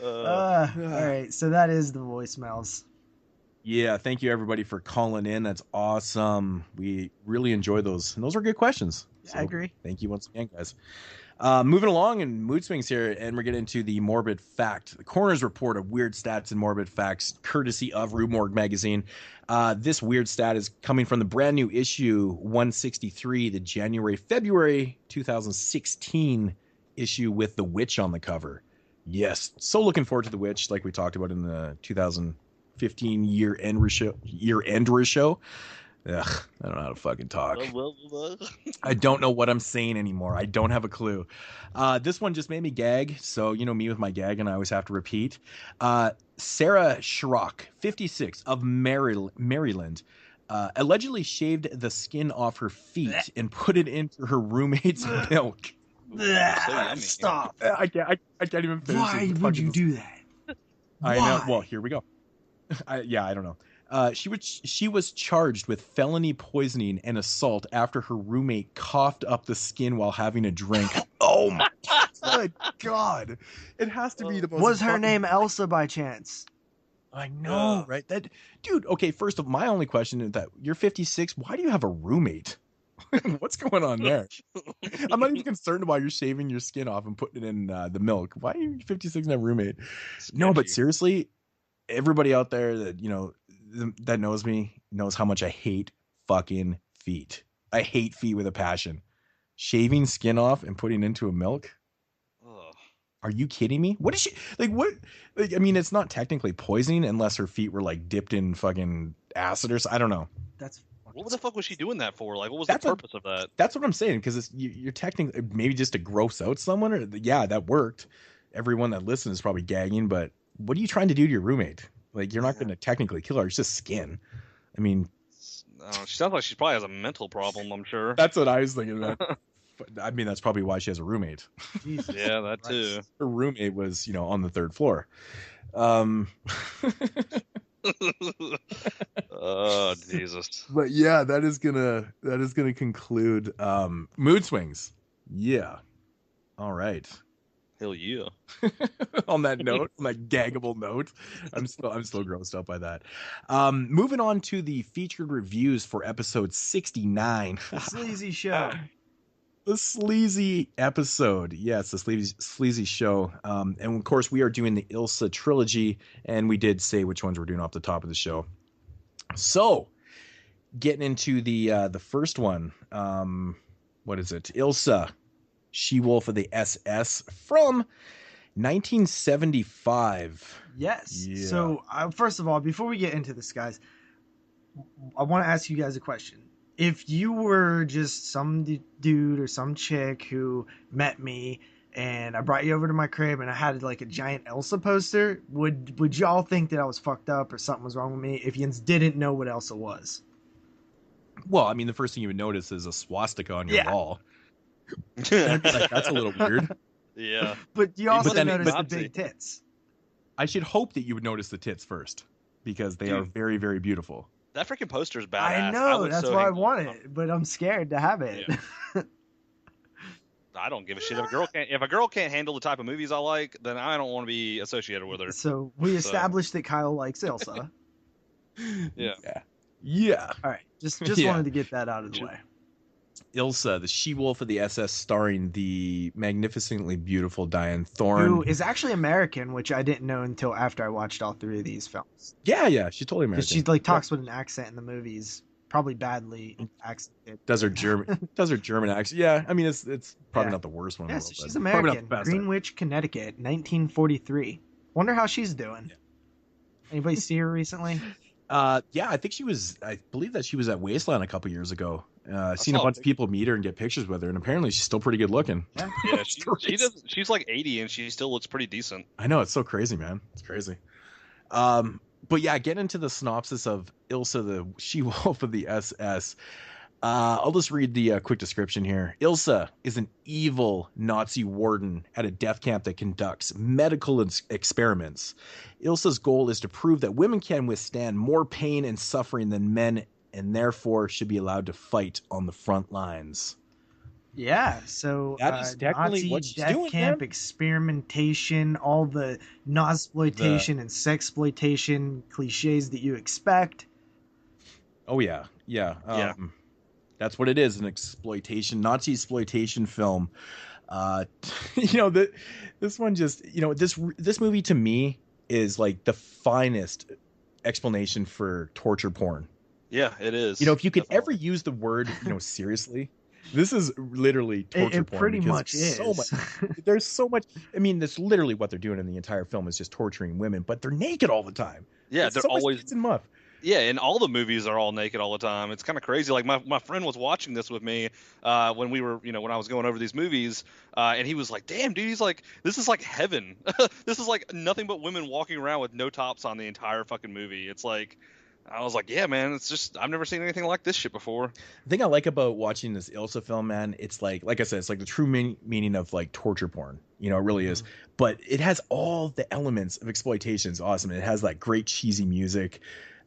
All right, so that is the voicemails. Yeah, thank you everybody for calling in. That's awesome. We really enjoy those, and those were good questions. Yeah, I agree. Thank you once again, guys. Moving along in mood swings here, and we're getting into the morbid fact. The coroner's report of weird stats and morbid facts, courtesy of Rue Morgue magazine. This weird stat is coming from the brand new issue 163, the January-February 2016 issue with the witch on the cover. Yes. So looking forward to The Witch, like we talked about in the 2015 year-end show. Ugh, I don't know how to fucking talk. I don't know what I'm saying anymore. I don't have a clue. This one just made me gag. So, you know me with my gag, and I always have to repeat. Sarah Schrock, 56, of Maryland, allegedly shaved the skin off her feet and put it into her roommate's milk. Stop. I can't even finish. Why would you do that? I know. Well, here we go. I don't know. She was charged with felony poisoning and assault after her roommate coughed up the skin while having a drink. Oh my god! It has to be the most. Was her name Ilsa by chance? I know, right? That dude. Okay, first of all, my only question is that you're 56. Why do you have a roommate? What's going on there? I'm not even concerned about you shaving your skin off and putting it in the milk. Why are you 56 and have a roommate? No, but seriously, everybody out there that that knows me knows how much I hate fucking feet. I hate feet with a passion. Shaving skin off and putting it into a milk? Ugh. Are you kidding me? What is she like? What? Like, I mean, it's not technically poisoning unless her feet were like dipped in fucking acid or something. I don't know. What the fuck was she doing that for? Like, what was the purpose of that? That's what I'm saying, because you're technically maybe just to gross out someone, or yeah, that worked. Everyone that listens is probably gagging, but what are you trying to do to your roommate? Like, you're not going to technically kill her. It's just skin. I mean, she sounds like she probably has a mental problem. I'm sure. That's what I was thinking about. I mean, that's probably why she has a roommate. Yeah, that too. Her roommate was, on the third floor. Oh Jesus! But yeah, that is gonna conclude mood swings. Yeah. All right. Hell yeah. On that note, on that gaggable note, I'm still grossed out by that. Moving on to the featured reviews for episode 69. The sleazy show. The sleazy episode. Yes, the sleazy show. And of course, we are doing the Ilsa trilogy, and we did say which ones we're doing off the top of the show. So, getting into the first one. What is it? Ilsa, She-Wolf of the SS from 1975. Yes. Yeah. So, first of all, before we get into this, guys, I want to ask you guys a question. If you were just some dude or some chick who met me and I brought you over to my crib and I had like a giant Ilsa poster, would y'all think that I was fucked up or something was wrong with me if you didn't know what Ilsa was? Well, I mean, the first thing you would notice is a swastika on your wall. That's a little weird. Yeah. But you also notice the big tits. I should hope that you would notice the tits first, because they are very, very beautiful. That freaking poster is badass. I know, that's why I want it, but I'm scared to have it. Yeah. I don't give a shit. If a girl can't handle the type of movies I like, then I don't want to be associated with her. So we established that Kyle likes Ilsa. Yeah. All right. Just wanted to get that out of the way. Ilsa, the She-Wolf of the SS, starring the magnificently beautiful Diane Thorne, who is actually American, which I didn't know until after I watched all three of these films. Yeah, she's totally American. She talks with an accent in the movies, probably badly accented. Does her German accent? Yeah, I mean it's probably not the worst one. Yes, she's American. Greenwich, Connecticut, 1943. Wonder how she's doing. Yeah. Anybody see her recently? Yeah, I think I believe that she was at Wasteland a couple years ago. Seen a bunch of people meet her and get pictures with her, and apparently she's still pretty good looking. Yeah, she's like 80 and she still looks pretty decent. I know, it's so crazy, man. It's crazy. But yeah, getting into the synopsis of Ilsa, the She-Wolf of the SS. I'll just read the quick description here. Ilsa is an evil Nazi warden at a death camp that conducts medical experiments. Ilsa's goal is to prove that women can withstand more pain and suffering than men, and therefore should be allowed to fight on the front lines. Yeah, so that is definitely Nazi what she's death doing, camp man. Experimentation, all the Nazploitation and sexploitation cliches that you expect. Oh yeah. That's what it is, an exploitation, Nazi exploitation film. This one just, this movie to me is like the finest explanation for torture porn. Yeah, it is. If you could ever use the word, seriously, This is literally torture It porn. pretty because much is. There's so much. I mean, that's literally what they're doing in the entire film is just torturing women, but they're naked all the time. Yeah, There's they're so much always tits and muff. Yeah, and all the movies are all naked all the time. It's kind of crazy. Like my friend was watching this with me when we were, when I was going over these movies, and he was like, "Damn, dude, he's like, this is like heaven. This is like nothing but women walking around with no tops on the entire fucking movie." It's like, I was like, "Yeah, man, it's just I've never seen anything like this shit before." The thing I like about watching this Ilsa film, man, it's like I said, it's like the true meaning of like torture porn. It really is. But it has all the elements of exploitation. It's awesome. It has like great cheesy music.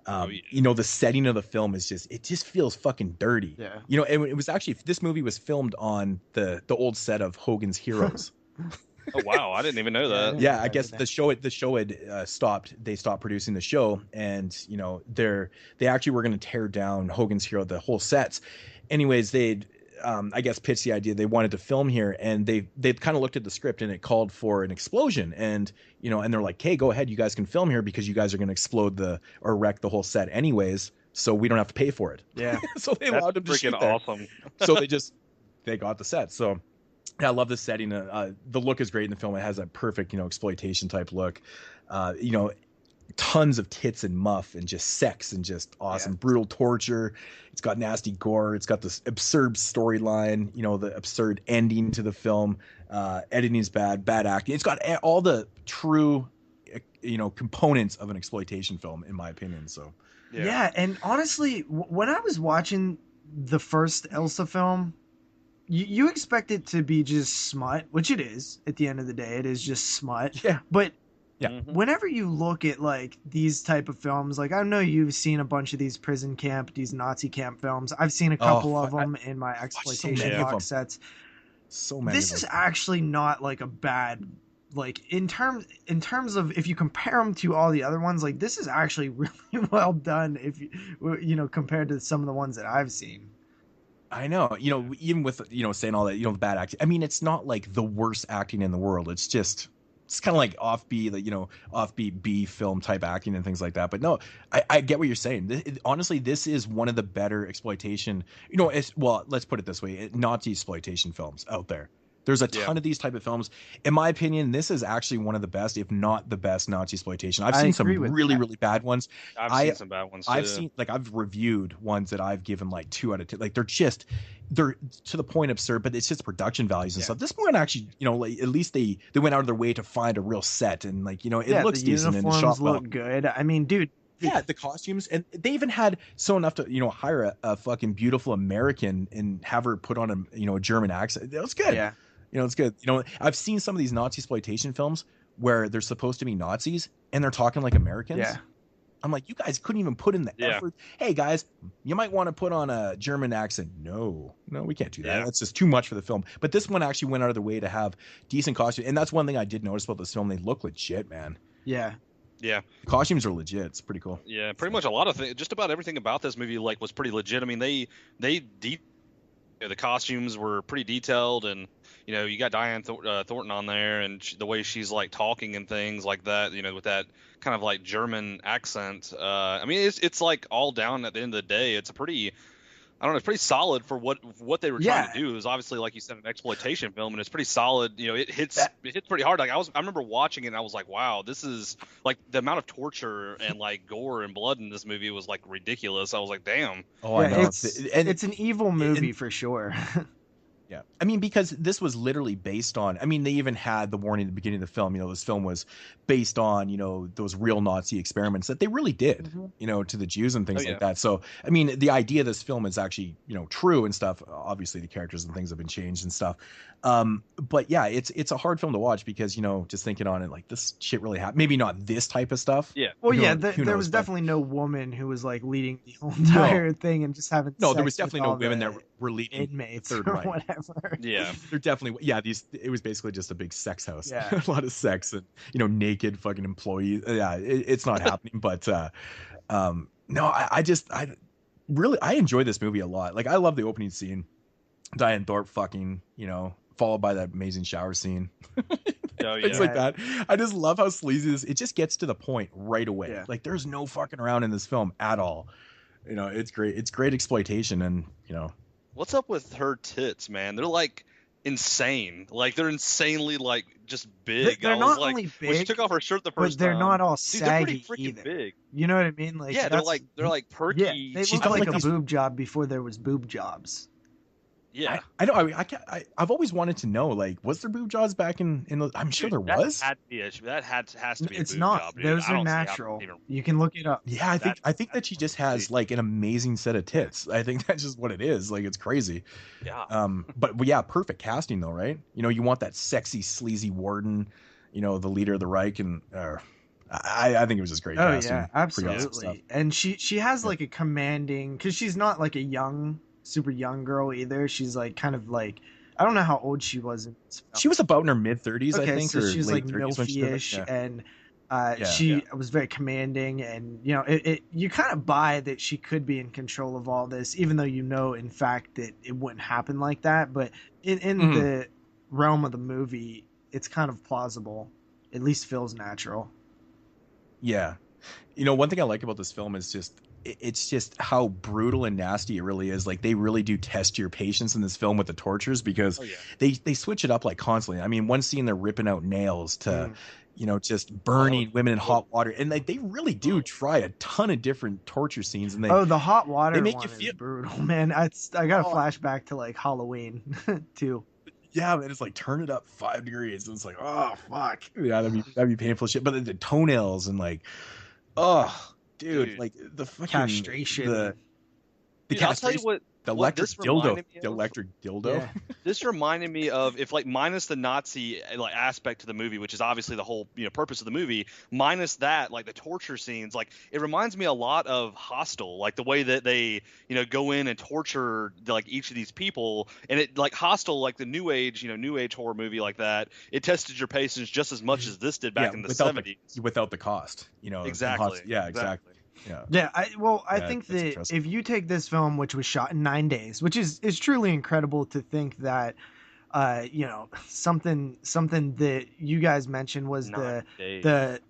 The setting of the film is it just feels fucking dirty. Yeah. And it was actually, this movie was filmed on the old set of Hogan's Heroes. Oh wow, I didn't even know that. Yeah, I guess the show had stopped. They stopped producing the show, and they actually were going to tear down Hogan's Hero, the whole sets. Anyways, they'd I guess pitched the idea they wanted to film here, and they kind of looked at the script and it called for an explosion, and and they're like, "Hey, go ahead, you guys can film here because you guys are going to explode or wreck the whole set anyways, so we don't have to pay for it." Yeah. So they allowed them to shoot freaking there. awesome. So they got the set. So yeah, I love the setting. The look is great in the film. It has a perfect exploitation type look. Tons of tits and muff and just sex and just awesome brutal torture. It's got nasty gore. It's got this absurd storyline, the absurd ending to the film. Editing's bad acting. It's got all the true components of an exploitation film, in my opinion. So yeah, and honestly, when I was watching the first Ilsa film, you expect it to be just smut, which it is. At the end of the day, it is just smut. Yeah. But yeah, whenever you look at like these type of films, like I know you've seen a bunch of these prison camp, these Nazi camp films. I've seen a couple of them in my exploitation box sets. So many. This is actually not like a bad, like in terms of if you compare them to all the other ones, like this is actually really well done if you compared to some of the ones that I've seen. I know, even with saying all that, the bad acting. I mean, it's not like the worst acting in the world. It's kind of like offbeat B film type acting and things like that. But no, I get what you're saying. Honestly, this is one of the better exploitation. Let's put it this way: Nazi exploitation films out there. There's a ton of these type of films. In my opinion, this is actually one of the best, if not the best, Nazi exploitation. I've seen some really bad ones. I've seen some bad ones too. I've reviewed ones that I've given like 2 out of 10. Like they're to the point absurd, but it's just production values and stuff. This one actually, at least they went out of their way to find a real set, and it looks decent and the shot well. Look good. I mean, dude. Yeah, the costumes, and they even had enough to hire a fucking beautiful American and have her put on a German accent. That was good. Yeah. It's good. I've seen some of these Nazi exploitation films where they're supposed to be Nazis and they're talking like Americans. Yeah. I'm like, you guys couldn't even put in the effort. Hey guys, you might want to put on a German accent. No, we can't do that. That's just too much for the film. But this one actually went out of the way to have decent costumes. And that's one thing I did notice about this film. They look legit, man. Yeah. Yeah. The costumes are legit. It's pretty cool. Yeah, pretty much a lot of things. Just about everything about this movie was pretty legit. I mean, the costumes were pretty detailed, and you got Diane Thornton on there, and the way she's like talking and things like that, with that kind of like German accent. I mean, it's like all down at the end of the day. It's it's pretty solid for what they were trying to do. It was obviously, like you said, an exploitation film, and it's pretty solid. It hits pretty hard. Like I remember watching it and I was like, wow, this is like the amount of torture and like gore and blood in this movie was like ridiculous. I was like, damn. Oh, I know. It's an evil movie for sure. Yeah. I mean, because this was literally based on, they even had the warning at the beginning of the film, this film was based on, those real Nazi experiments that they really did, to the Jews and things like that. So, the idea of this film is actually, true and stuff. Obviously the characters and things have been changed and stuff. But yeah, it's a hard film to watch because, just thinking on it, like this shit really happened. Maybe not this type of stuff. Yeah. Well, there was definitely no woman who was like leading the whole entire thing and just having there was definitely no women that were leading inmates the third or right. whatever. Yeah. They're definitely, it was basically just a big sex house. Yeah. A lot of sex and, naked fucking employees. Yeah, it's not happening. But no, I enjoy this movie a lot. Like I love the opening scene. Diane Thorpe fucking, followed by that amazing shower scene. Things like that. I just love how sleazy this. It just gets to the point right away. Yeah. Like there's no fucking around in this film at all. It's great. It's great exploitation, and What's up with her tits, man? They're like insane. Like they're insanely like just big. They're I was not like, only when she big, took off her shirt the first but they're time, not all dude, they're pretty saggy freaking either. big. You know what I mean? Like Yeah, they're like perky. Yeah, they She's look got, like like, a these- boob job before there was boob jobs. Yeah, I know. I've always wanted to know, like, was there boob jobs back in the? I'm sure there was. Has to be a It's boob not. job, dude. Those I are don't see how natural. even- You can look it up. Yeah, I think that she just has like an amazing set of tits. I think that's just what it is. Like, it's crazy. Yeah. But yeah, perfect casting though, right? You know, you want that sexy, sleazy Warden, you know, the leader of the Reich, and I think it was just great casting. Yeah, Pretty awesome stuff. absolutely. And she has like a commanding, because she's not like a super young girl either. She's like kind of like, I don't know how old she was. She was about in her mid-30s, okay, I think, so or she's late like 30s when she did it. milfy-ish, Yeah. and she was very commanding, and you know, you kind of buy that she could be in control of all this, even though you know in fact that it wouldn't happen like that. But in the realm of the movie, it's kind of plausible. At least feels natural. Yeah. You know, one thing I like about this film is it's just how brutal and nasty it really is. Like, they really do test your patience in this film with the tortures, because they switch it up like constantly. I mean, one scene they're ripping out nails to, you know, just burning women in hot water, and they really do try a ton of different torture scenes. And the hot water make one you feel is brutal, man. I got a flashback to like Halloween too. Yeah, man, it's like turn it up 5 degrees, and it's like, oh fuck, yeah, that'd be painful shit. But the toenails and like, oh, dude, like the fucking castration, the Dude, I'll tell you castration, the electric dildo. Yeah. This reminded me of, if like minus the Nazi like aspect to the movie, which is obviously the whole purpose of the movie, minus that, like the torture scenes, like it reminds me a lot of Hostel, like the way that they go in and torture like each of these people, and it like Hostel, like the new age horror movie like that, it tested your patience just as much as this did back in the 70s without the cost, exactly. Exactly. Yeah, I think that if you take this film, which was shot in 9 days, which is truly incredible to think that, something that you guys mentioned was the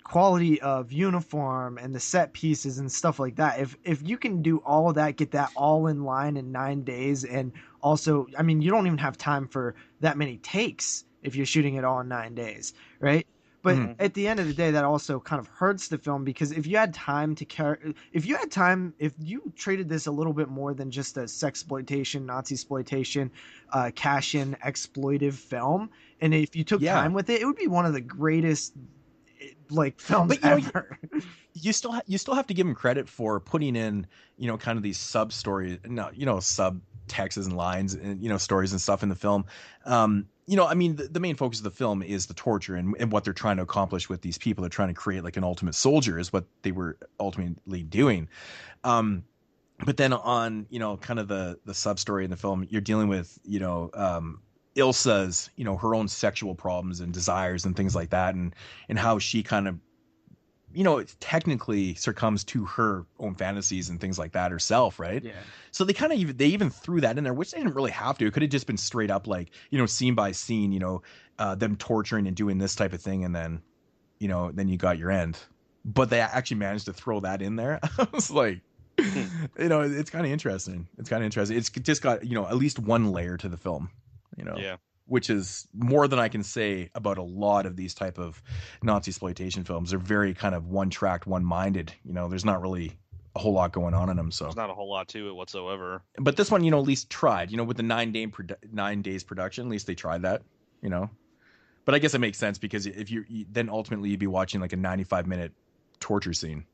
quality of uniform and the set pieces and stuff like that. If you can do all of that, get that all in line in 9 days, and also, I mean, you don't even have time for that many takes if you're shooting it all in 9 days, right? But at the end of the day, that also kind of hurts the film, because if you treated this a little bit more than just a sexploitation, Nazi exploitation, cash-in exploitive film, and if you took time with it, it would be one of the greatest like films ever. You still have to give him credit for putting in, kind of these sub stories, sub texts and lines and stories and stuff in the film. I mean, the main focus of the film is the torture and what they're trying to accomplish with these people. They're trying to create like an ultimate soldier, is what they were ultimately doing. But then on, kind of the sub story in the film, you're dealing with, Ilsa's, her own sexual problems and desires and things like that, and how she kind of, technically succumbs to her own fantasies and things like that herself, right? Yeah. So they kind of even threw that in there, which they didn't really have to. It could have just been straight up like, scene by scene, them torturing and doing this type of thing, and then, then you got your end. But they actually managed to throw that in there. I was like, it's kind of interesting. It's just got, at least one layer to the film, which is more than I can say about a lot of these type of Nazi exploitation films. They're very kind of one-tracked, one-minded. There's not really a whole lot going on in them. So there's not a whole lot to it whatsoever. But this one, at least tried. With the 9 days production, at least they tried that. But I guess it makes sense, because if you then ultimately you'd be watching like a 95-minute torture scene.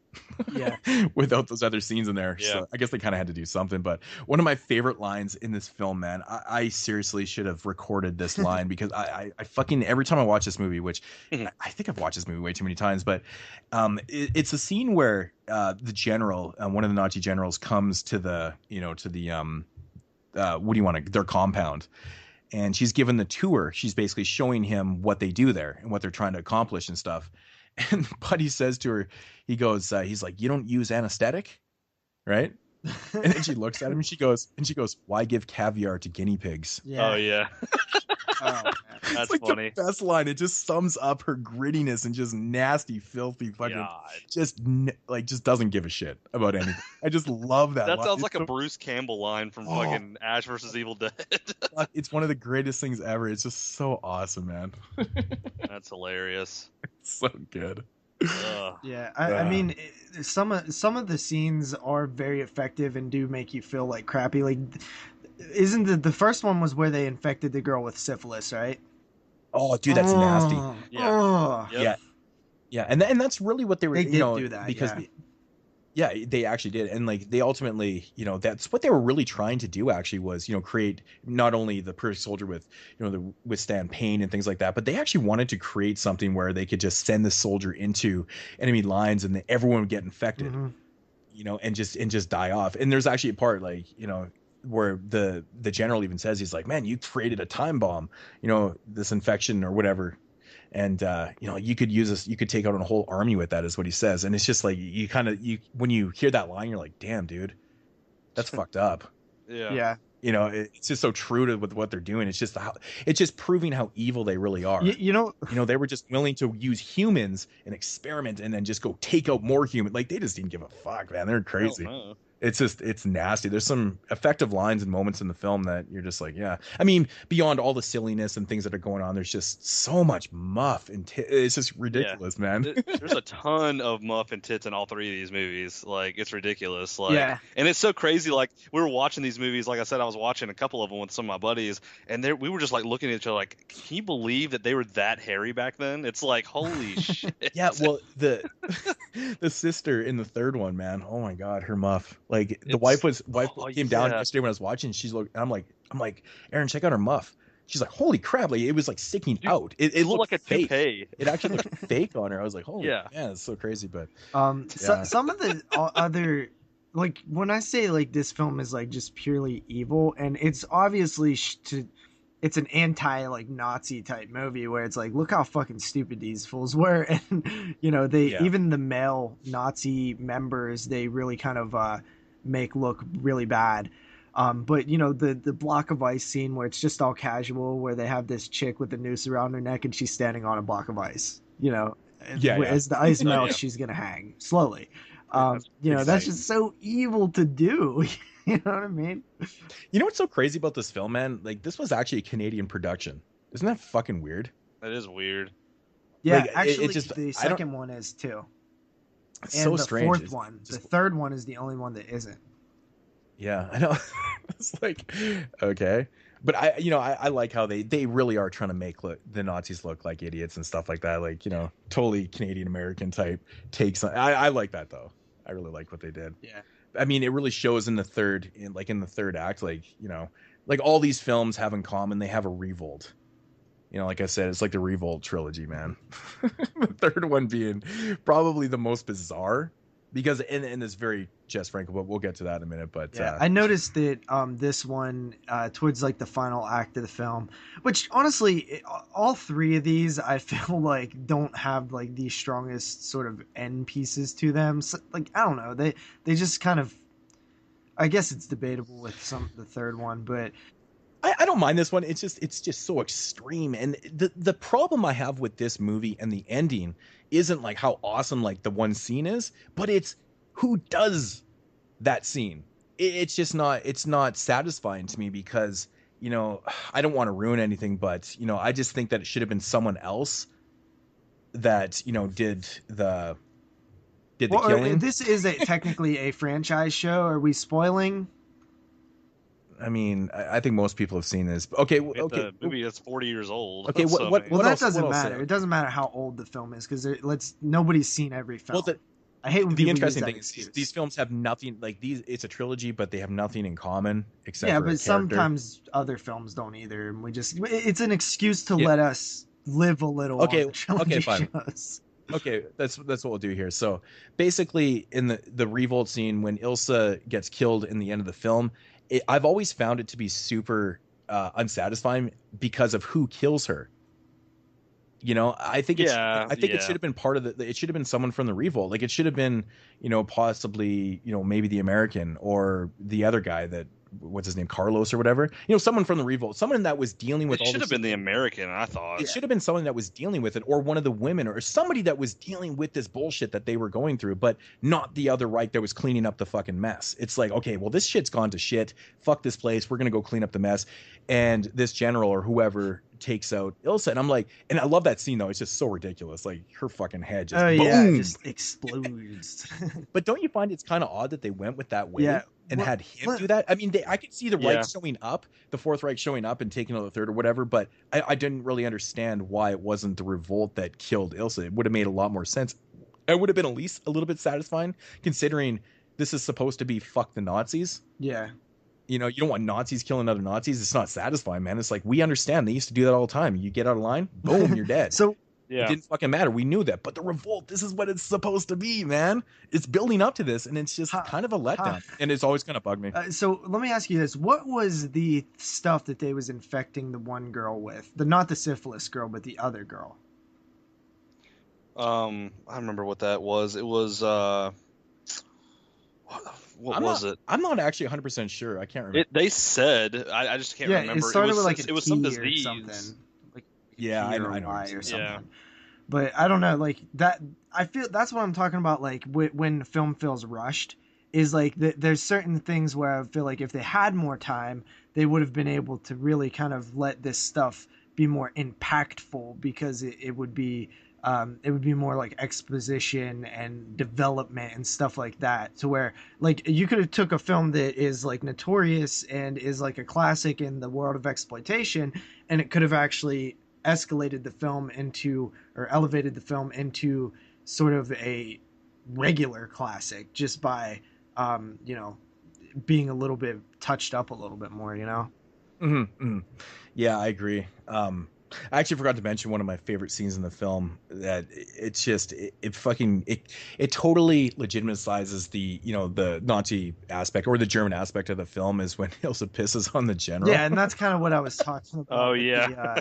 Yeah. Without those other scenes in there. Yeah. So I guess they kind of had to do something. But one of my favorite lines in this film, man, I seriously should have recorded this line, because I fucking, every time I watch this movie, which I think I've watched this movie way too many times, but it's a scene where the general, one of the Nazi generals, comes to the, their compound. And she's given the tour. She's basically showing him what they do there and what they're trying to accomplish and stuff. And Buddy says to her, he goes, he's like, "You don't use anesthetic," right? And then she looks at him and she goes, "Why give caviar to guinea pigs?" Oh yeah. Oh, man. That's It's like funny. the best line. It just sums up her grittiness and just nasty, filthy fucking. God. Just doesn't give a shit about anything. I just love that. That line. sounds It's like a so- Bruce Campbell line from fucking Ash versus Evil Dead. It's one of the greatest things ever. It's just so awesome, man. That's hilarious. It's so good. Yeah, I mean, some of the scenes are very effective and do make you feel like crappy. Like, isn't the first one was where they infected the girl with syphilis, right? Oh, dude, that's nasty. Yeah. Yep. Yeah, and that's really what they were. They you did know, do that because yeah. Yeah, they actually did. And like they ultimately, that's what they were really trying to do actually was, create not only the perfect soldier with, the withstand pain and things like that, but they actually wanted to create something where they could just send the soldier into enemy lines and then everyone would get infected, and just die off. And there's actually a part like, where the general even says, he's like, man, you created a time bomb, this infection or whatever. And you could use this, you could take out a whole army with that, is what he says. And it's just like when you hear that line, you're like, damn, dude, that's fucked up. Yeah. It's just so true to with what they're doing. It's just proving how evil they really are. They were just willing to use humans and experiment and then just go take out more human. Like they just didn't give a fuck, man. They're crazy. No. It's nasty. There's some effective lines and moments in the film that you're just like, yeah. I mean, beyond all the silliness and things that are going on, there's just so much muff and it's just ridiculous, man. There's a ton of muff and tits in all three of these movies. Like, it's ridiculous. Like, Yeah. And it's so crazy. Like, we were watching these movies. Like I said, I was watching a couple of them with some of my buddies, and we were just like looking at each other like, can you believe that they were that hairy back then? It's like, holy shit. Yeah, well, the sister in the third one, man. Oh my god, her muff. Like the wife came down yesterday when I was watching. She's like, I'm like, Aaron, check out her muff. She's like, holy crap! Like it was like sticking out. It looked like a fake. toupee. It actually looked fake on her. I was like, holy man, it's so crazy. But some of the other, like when I say like this film is like just purely evil, and it's obviously it's an anti like Nazi type movie where it's like, look how fucking stupid these fools were. And even the male Nazi members, they really kind of make look really bad. But the block of ice scene where it's just all casual, where they have this chick with the noose around her neck and she's standing on a block of ice, as the ice melts, she's gonna hang slowly. That's just so evil to do. You know what I mean? You know what's so crazy about this film, man? Like, this was actually a Canadian production. Isn't that fucking weird? That is weird. Yeah, like, actually, the second one is too. It's and so the strange. Fourth one, the third one is the only one that isn't. Yeah, I know. It's like, okay. But I like how they really are trying to make the Nazis look like idiots and stuff like that. Like, totally Canadian American type takes on. I like that though. I really like what they did. Yeah. I mean, it really shows in the third act, like all these films have in common, they have a revolt. Like I said, it's like the Revolt trilogy, man. The third one being probably the most bizarre because and it's very Jess Franco, but we'll get to that in a minute. But I noticed that this one towards like the final act of the film, which honestly, all three of these I feel like don't have like the strongest sort of end pieces to them. So, like I don't know, they just kind of. I guess it's debatable with the third one, but I don't mind this one. It's just so extreme, and the problem I have with this movie and the ending isn't like how awesome like the one scene is, but it's who does that scene. It's not satisfying to me because I don't want to ruin anything, but I just think that it should have been someone else that did the killing. This is technically a franchise show. Are we spoiling? I mean, I think most people have seen this. Okay. The movie that's 40 years old. Okay. So, What that else, doesn't what else matter. It doesn't matter how old the film is because nobody's seen every film. Well, I hate when the people interesting use that thing excuse. is these films have nothing like these. It's a trilogy, but they have nothing in common except yeah, for a but character. sometimes other films don't either, and it's an excuse to let us live a little. Okay. On the trilogy Fine. shows. Okay, that's what we'll do here. So basically, in the revolt scene when Ilsa gets killed in the end of the film, I've always found it to be super unsatisfying because of who kills her. You know, I think it Yeah. should have been part of it should have been someone from the revolt. Like, it should have been, you know, possibly, you know, maybe the American or the other guy that, what's his name, Carlos or whatever. You know, someone from the revolt, someone that was dealing with It all should this. have been the American, I thought. It should have been someone that was dealing with it, or one of the women, or somebody that was dealing with this bullshit that they were going through, but not the other Reich that was cleaning up the fucking mess. It's like, okay, well, this shit's gone to shit. Fuck this place. We're gonna go clean up the mess. And this general or whoever takes out Ilsa, and I'm like, and I love that scene though. It's just so ridiculous. Like, her fucking head just boom, just explodes. But don't you find it's kind of odd that they went with that way? Yeah. And had him do that? I mean, I could see the Yeah. Reich showing up, the Fourth Reich showing up and taking out the third or whatever, but I didn't really understand why it wasn't the revolt that killed Ilsa. It would have made a lot more sense. It would have been at least a little bit satisfying, considering this is supposed to be fuck the Nazis. Yeah. You know, you don't want Nazis killing other Nazis. It's not satisfying, man. It's like, we understand. They used to do that all the time. You get out of line, boom, you're dead. So It didn't fucking matter. We knew that. But the revolt, this is what it's supposed to be, man. It's building up to this, and it's just kind of a letdown. And it's always going to bug me. So let me ask you this. What was the stuff that they was infecting the one girl with? Not the syphilis girl, but the other girl. I remember what that was. It was what was it? I'm not actually 100% sure. I can't remember. They said, I just can't remember. It started with like it was some T disease. or something. Like Yeah, T I know. or I know. Y or something. Yeah. But I don't know, like that. I feel that's what I'm talking about. Like when the film feels rushed, is like there's certain things where I feel like if they had more time, they would have been able to really kind of let this stuff be more impactful, because it would be more like exposition and development and stuff like that, to where like you could have took a film that is like notorious and is like a classic in the world of exploitation, and it could have actually escalated the film into, or elevated the film into, sort of a regular classic, just by you know, being a little bit touched up a little bit more, you know. Mm-hmm. Yeah, I agree. I actually forgot to mention one of my favorite scenes in the film, that it's just it totally legitimizes the, you know, the Nazi aspect or the German aspect of the film, is when Ilsa pisses on the general. Yeah, and that's kind of what I was talking about. Oh yeah.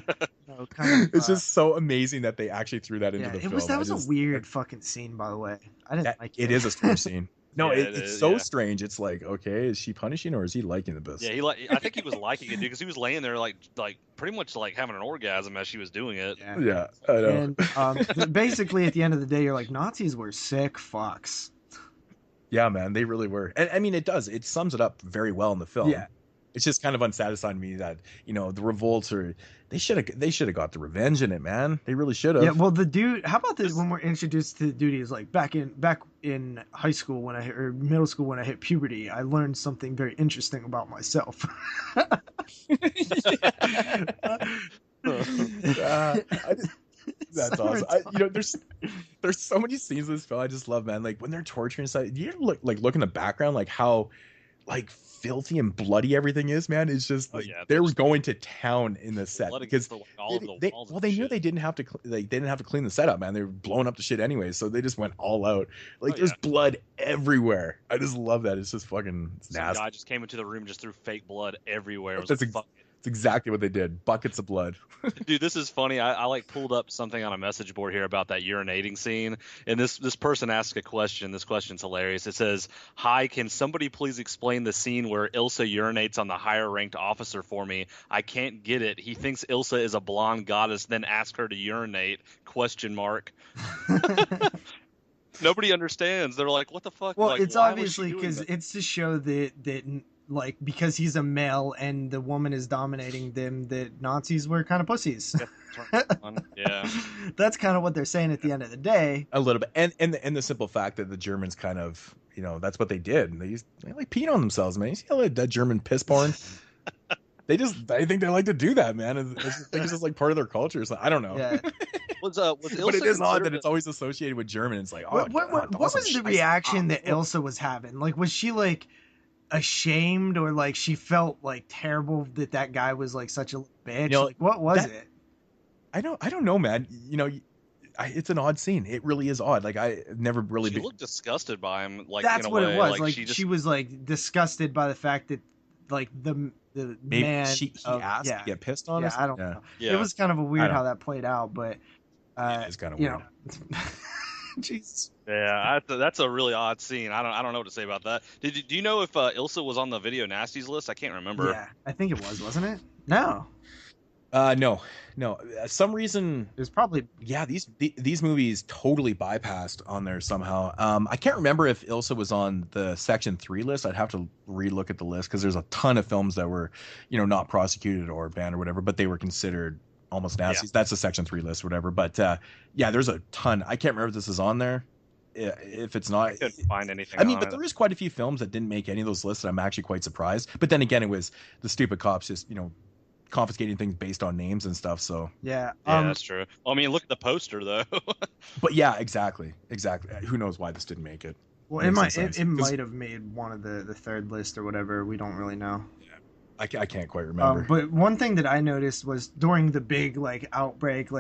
It's just so amazing that they actually threw that into the film. That was a weird fucking scene, by the way. I didn't like it. It is a strange scene. No, Yeah, it's so strange. It's like, okay, is she punishing or is he liking the piss? Yeah, I think he was liking it, dude, because he was laying there like pretty much like having an orgasm as she was doing it. Yeah, I know. And basically, at the end of the day, you're like, Nazis were sick fucks. Yeah, man, they really were. And I mean, it sums it up very well in the film. Yeah. It's just kind of unsatisfying to me that, you know, the revolts they should have got the revenge in it, man. They really should have. Yeah, well, the dude, how about this when we're introduced to the dude? He's like, back in high school or middle school when I hit puberty, I learned something very interesting about myself. That's awesome. You know, there's so many scenes in this film I just love, man. Like when they're torturing stuff, you look in the background, like how like filthy and bloody everything is, man. It's just like they were going to town in the set because they knew they didn't have to clean the set up, man. They were blowing up the shit anyway, so they just went all out. Like there's blood everywhere. I just love that. It's just fucking Some nasty. guy just came into the room and just threw fake blood everywhere. It was It's exactly what they did. Buckets of blood. Dude, this is funny. I like pulled up something on a message board here about that urinating scene, and this person asked a question. This question's hilarious. It says, "Hi, can somebody please explain the scene where Ilsa urinates on the higher ranked officer for me? I can't get it. He thinks Ilsa is a blonde goddess, then ask her to urinate?" ? Nobody understands. They're like, "What the fuck?" Well, like, it's obviously because it's to show that like, because he's a male and the woman is dominating them, that Nazis were kind of pussies. Yeah. That's kind of what they're saying at the end of the day. A little bit. And the simple fact that the Germans kind of, you know, that's what they did. They like peeing on themselves, man. You see all that German piss porn? I think they like to do that, man. It's just like part of their culture. So I don't know. Yeah. Was but it is odd that it's always associated with German. It's like, oh, what was the reaction that Ilsa was having? Like, was she like ashamed, or like she felt like terrible that guy was like such a bitch? You know, like, what was it? I don't know, man. You know, it's an odd scene. It really is odd. Like I never really. She looked disgusted by him. Like that's in a what way. It was. Like she was like disgusted by the fact that like the maybe man he asked to get pissed on. Yeah, I don't know. Yeah. It was kind of a weird how that played out, but It's kind of weird. Jesus. Yeah, that's a really odd scene. I don't know what to say about that. Do you know if Ilsa was on the Video Nasties list? I can't remember. Yeah, I think it was, wasn't it? No. No. Some reason It was probably. Yeah, these movies totally bypassed on there somehow. I can't remember if Ilsa was on the Section 3 list. I'd have to relook at the list because there's a ton of films that were, not prosecuted or banned or whatever, but they were considered almost nasties. Yeah. That's a Section 3 list or whatever. But yeah, there's a ton. I can't remember if this is on there. If it's not, I couldn't find anything. But there is quite a few films that didn't make any of those lists. And I'm actually quite surprised. But then again, it was the stupid cops just, confiscating things based on names and stuff. So yeah, that's true. Well, I mean, look at the poster though. But yeah, exactly. Who knows why this didn't make it? Well, it might have made one of the third list or whatever. We don't really know. Yeah, I can't quite remember. But one thing that I noticed was during the big outbreak,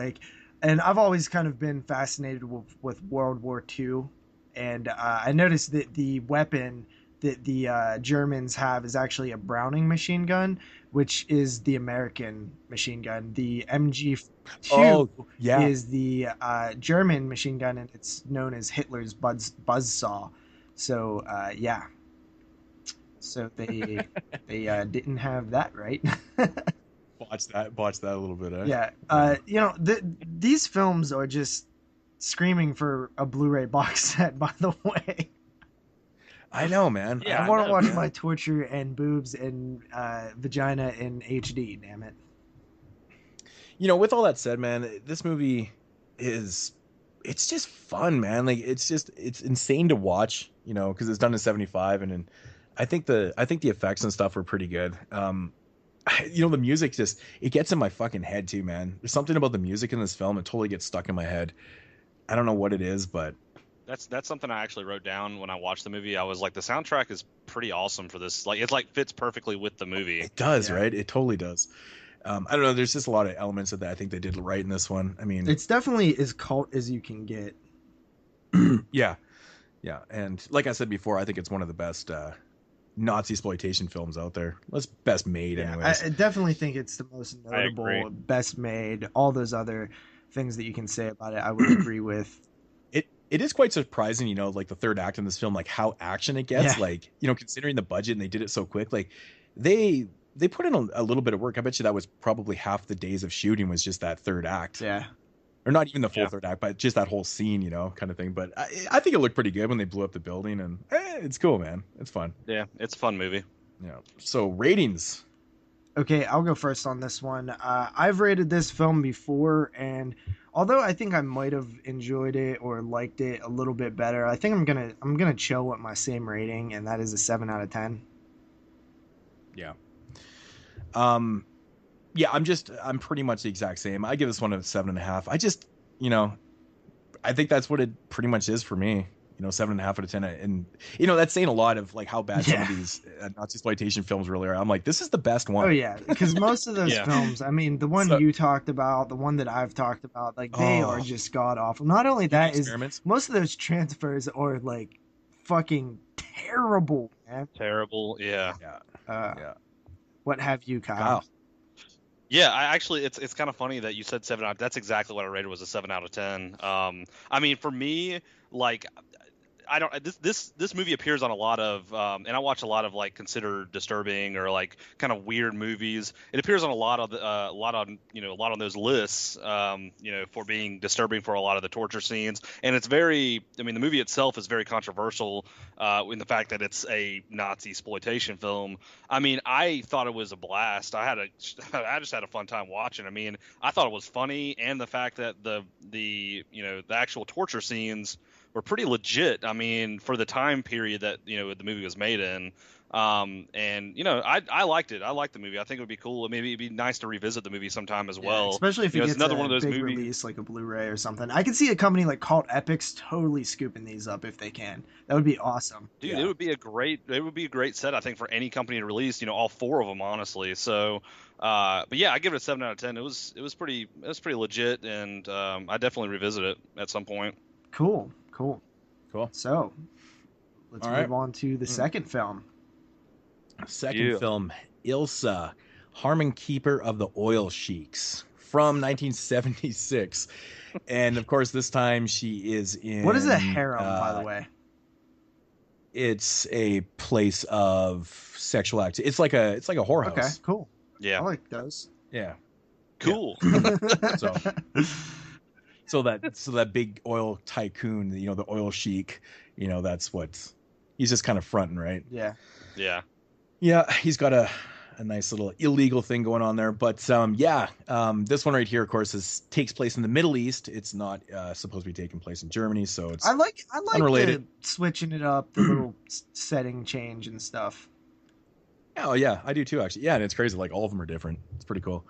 and I've always kind of been fascinated with World War II, and I noticed that the weapon that the Germans have is actually a Browning machine gun, which is the American machine gun. The MG2 is the German machine gun, and it's known as Hitler's buzzsaw. So yeah, so they didn't have that right. Botched that a little bit. Yeah, these films are just screaming for a Blu-ray box set. By the way. I know, man. Yeah, I want to watch my torture and boobs and vagina in HD. Damn it. With all that said, man, this movie it's just fun, man. It's insane to watch, because it's done in 75, and I think the effects and stuff were pretty good. The music it gets in my fucking head too, man. There's something about the music in this film. It totally gets stuck in my head. I don't know what it is, but. That's something I actually wrote down when I watched the movie. I was like, the soundtrack is pretty awesome for this. It fits perfectly with the movie. It does, right? It totally does. I don't know. There's just a lot of elements of that I think they did right in this one. I mean, it's definitely as cult as you can get. Yeah. And like I said before, I think it's one of the best Nazi exploitation films out there. It's best made, anyways. I definitely think it's the most notable, best made. All those other things that you can say about it, I would agree with. It is quite surprising, the third act in this film, how action it gets, considering the budget and they did it so quick, they put in a little bit of work. I bet you that was probably half the days of shooting was just that third act. Yeah. Or not even the full third act, but just that whole scene, kind of thing. But I think it looked pretty good when they blew up the building, and it's cool, man. It's fun. Yeah, it's a fun movie. Yeah. So ratings. Okay, I'll go first on this one. I've rated this film before, and although I think I might have enjoyed it or liked it a little bit better, I think I'm gonna chill with my same rating, and that is a 7 out of 10. Yeah. Yeah, I'm pretty much the exact same. I give this one a 7.5. I just, I think that's what it pretty much is for me. 7.5 out of 10. And, that's saying a lot of how bad some of these Nazi exploitation films really are. I'm like, this is the best one. Oh yeah. Because most of those films, I mean, the one you talked about, the one that I've talked about, they are just god awful. Not only that is most of those transfers are fucking terrible, man. Terrible. Yeah. Yeah. What have you, Kyle? Yeah, I actually, it's kind of funny that you said 7 out. That's exactly what I rated, was a 7 out of 10. I mean, for me, I don't. This movie appears on a lot of, and I watch a lot of considered disturbing or kind of weird movies. It appears on a lot on those lists, for being disturbing for a lot of the torture scenes. And it's very. I mean, the movie itself is very controversial in the fact that it's a Nazi exploitation film. I mean, I thought it was a blast. I just had a fun time watching. I mean, I thought it was funny, and the fact that the actual torture scenes were pretty legit. I mean, for the time period that the movie was made in, and I liked it. I liked the movie. I think it would be cool. Maybe it'd be nice to revisit the movie sometime as well. Especially if it gets another one of those big release, like a Blu-ray or something. I could see a company like Cult Epics totally scooping these up if they can. That would be awesome. Dude, it would be a great set, I think, for any company to release. All 4 of them, honestly. So. But yeah, I give it a 7 out of 10. It was pretty legit, and I definitely revisit it at some point. Cool. So, let's move on to the second film. Second film, Ilsa, Harem Keeper of the Oil Sheiks, from 1976. And of course, this time she is in. What is a harem, by the way? It's a place of sexual activity. It's like a whorehouse. Okay, cool. Yeah, I like those. Yeah. cool. Yeah. So that big oil tycoon, the oil sheik, that's what he's just kind of fronting, right? Yeah. Yeah, He's got a nice little illegal thing going on there, but this one right here, of course, takes place in the Middle East. It's not supposed to be taking place in Germany, so it's I like unrelated. switching it up, the little setting change and stuff. Oh yeah, I do too, actually. Yeah, and it's crazy. Like all of them are different. It's pretty cool.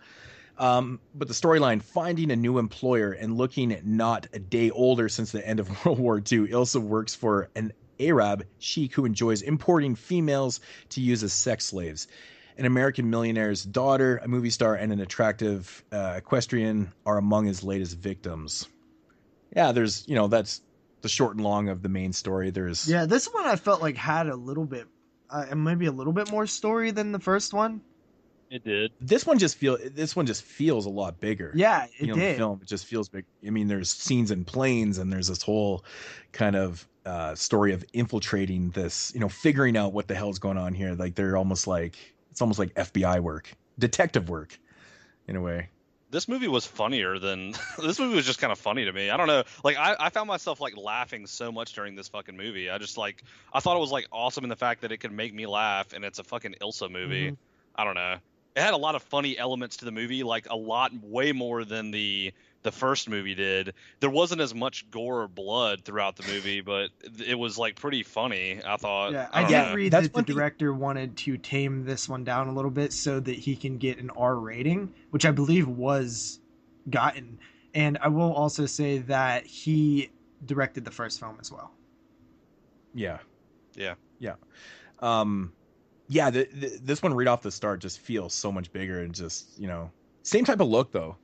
But the storyline, finding a new employer and looking not a day older since the end of World War II, Ilsa works for an Arab sheik who enjoys importing females to use as sex slaves. An American millionaire's daughter, a movie star, and an attractive equestrian are among his latest victims. Yeah, there's, that's the short and long of the main story. Yeah, this one I felt like had a little bit, maybe a little bit more story than the first one. it did. This one just feels a lot bigger. Yeah, it The did. film, it just feels big. I mean, there's scenes in planes, and there's this whole kind of story of infiltrating this, figuring out what the hell's going on here. Like it's almost like FBI work, detective work, in a way. This movie was funnier than this movie was just kind of funny to me. I don't know. Like I found myself like laughing so much during this fucking movie. I thought it was like awesome in the fact that it could make me laugh, and it's a fucking Ilsa movie. Mhm. I don't know. It had a lot of funny elements to the movie, like way more than the first movie did. There wasn't as much gore or blood throughout the movie, but it was like pretty funny, I thought. Yeah, I I don't did know. read That's that the one thing- director wanted to tame this one down a little bit so that he can get an R rating, which I believe was gotten. And I will also say that he directed the first film as well. Yeah. Yeah. This one right off the start just feels so much bigger, and just, same type of look though.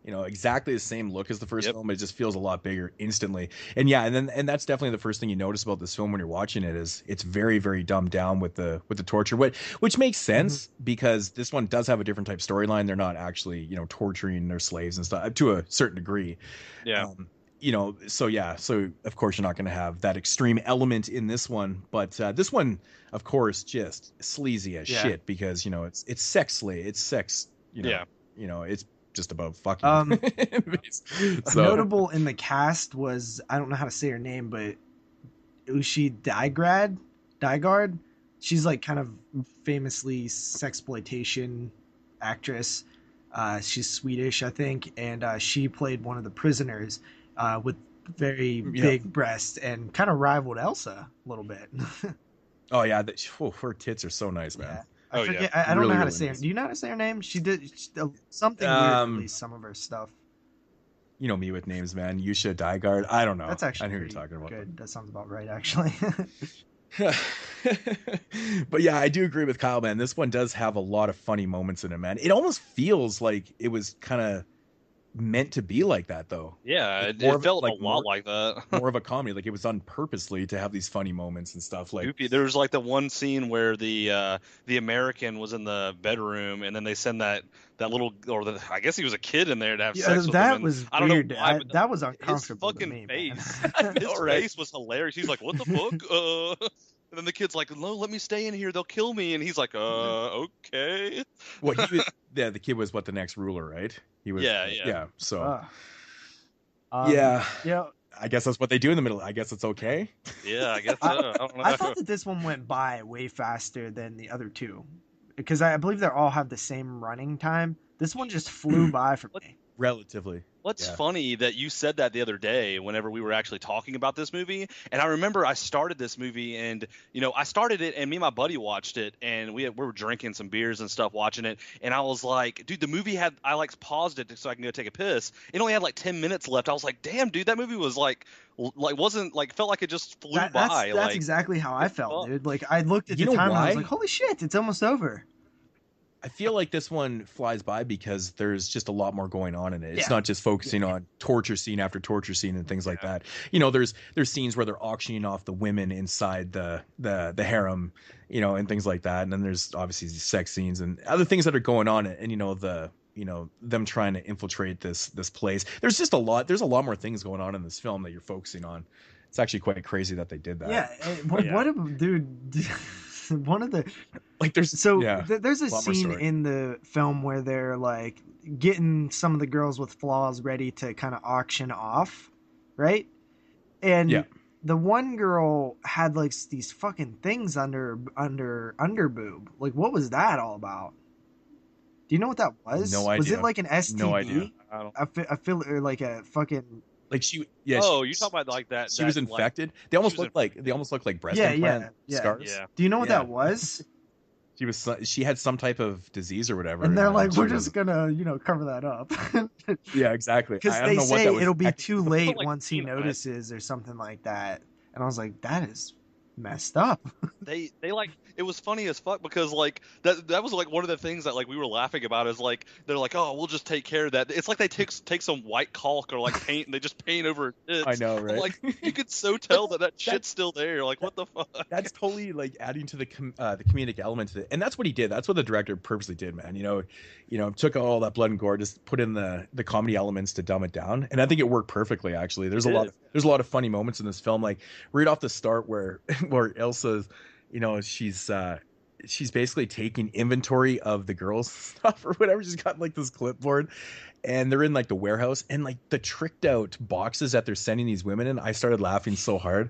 Exactly the same look as the first Yep. film, but it just feels a lot bigger instantly. And and that's definitely the first thing you notice about this film when you're watching it is it's very, very dumbed down with the torture, which makes sense because this one does have a different type storyline. They're not actually, torturing their slaves and stuff to a certain degree. Yeah. So of course you're not going to have that extreme element in this one, but this one, of course, just sleazy as shit because it's sex slave, it's sex, it's just about fucking. Notable in the cast was, I don't know how to say her name, but Ushi Dygard. She's like kind of famously sexploitation actress. She's Swedish, I think, and she played one of the prisoners with very big breasts and kind of rivaled Elsa a little bit. Oh yeah, her tits are so nice, man. Yeah. Oh, I forget, yeah. I don't Really, know how to really say her. nice. Do you know how to say her name? She did something weird, released some of her stuff. You know me with names, man. Yusha Dygard. I don't know. That's actually I know who you're pretty talking about. good. That sounds about right, actually. But yeah, I do agree with Kyle, man. This one does have a lot of funny moments in it, man. It almost feels like it was kind of meant to be like that, though. Yeah, Like, it felt a lot like that. More of a comedy, like it was done purposely to have these funny moments and stuff. Like Goofy. There was like the one scene where the American was in the bedroom, and then they send that little, I guess he was a kid in there to have sex with him. That and was I don't weird. know why, but that was his uncomfortable fucking to me, face. man. His face was hilarious. He's like, "What the fuck?" And then the kid's like, "No, let me stay in here. They'll kill me." And he's like, okay." what he was, the kid was the next ruler, right? He was. Yeah. So. Yeah. I guess that's what they do in the middle. I guess it's okay. Yeah, I guess so. I don't know. I thought that this one went by way faster than the other two, because I believe they all have the same running time. This one just flew by for me. Relatively. What's Yeah. funny that you said that the other day whenever we were actually talking about this movie, and I remember I started this movie, and I started it, and me and my buddy watched it, and we were drinking some beers and stuff watching it, and I was like, dude, the movie I like paused it so I can go take a piss. It only had like 10 minutes left. I was like, damn, dude, that movie was wasn't like, felt like it just flew by. That's exactly how I felt, dude. Like I looked at You the know time and I was why? like, holy shit, it's almost over. I feel like this one flies by because there's just a lot more going on in it. It's Yeah. not just focusing on torture scene after torture scene and things like that. There's scenes where they're auctioning off the women inside the harem, and things like that. And then there's obviously these sex scenes and other things that are going on. And them trying to infiltrate this place. There's just a lot more things going on in this film that you're focusing on. It's actually quite crazy that they did that. What dude, one of the there's a scene in the film where they're like getting some of the girls with flaws ready to kind of auction off, right? And the one girl had like these fucking things under boob. Like, what was that all about? Do you know what that was? No idea. Was it like an STD? No idea. I feel like a fucking like she. Oh, you talking about like that? She was infected. Like, they almost looked like breast implant scars. Yeah. Do you know what that was? She had some type of disease or whatever. And they're like, we're just gonna, cover that up. Yeah, exactly. Because they say it'll be too late once he notices or something like that. And I was like, that is messed up. They like, it was funny as fuck because like that was like one of the things that like we were laughing about is like they're like, oh, we'll just take care of that. It's like they take some white caulk or like paint and they just paint over it. I know, right? Like you could so tell that shit's still there. Like what the fuck? That's totally like adding to the comedic element to it, and that's what he did. That's what the director purposely did, man. Took all that blood and gore, just put in the comedy elements to dumb it down, and I think it worked perfectly. Actually, there's a lot of funny moments in this film. Like right off the start, where Ilsa's, she's basically taking inventory of the girls' stuff or whatever. She's got like this clipboard, and they're in like the warehouse, and like the tricked out boxes that they're sending these women in. I started laughing so hard.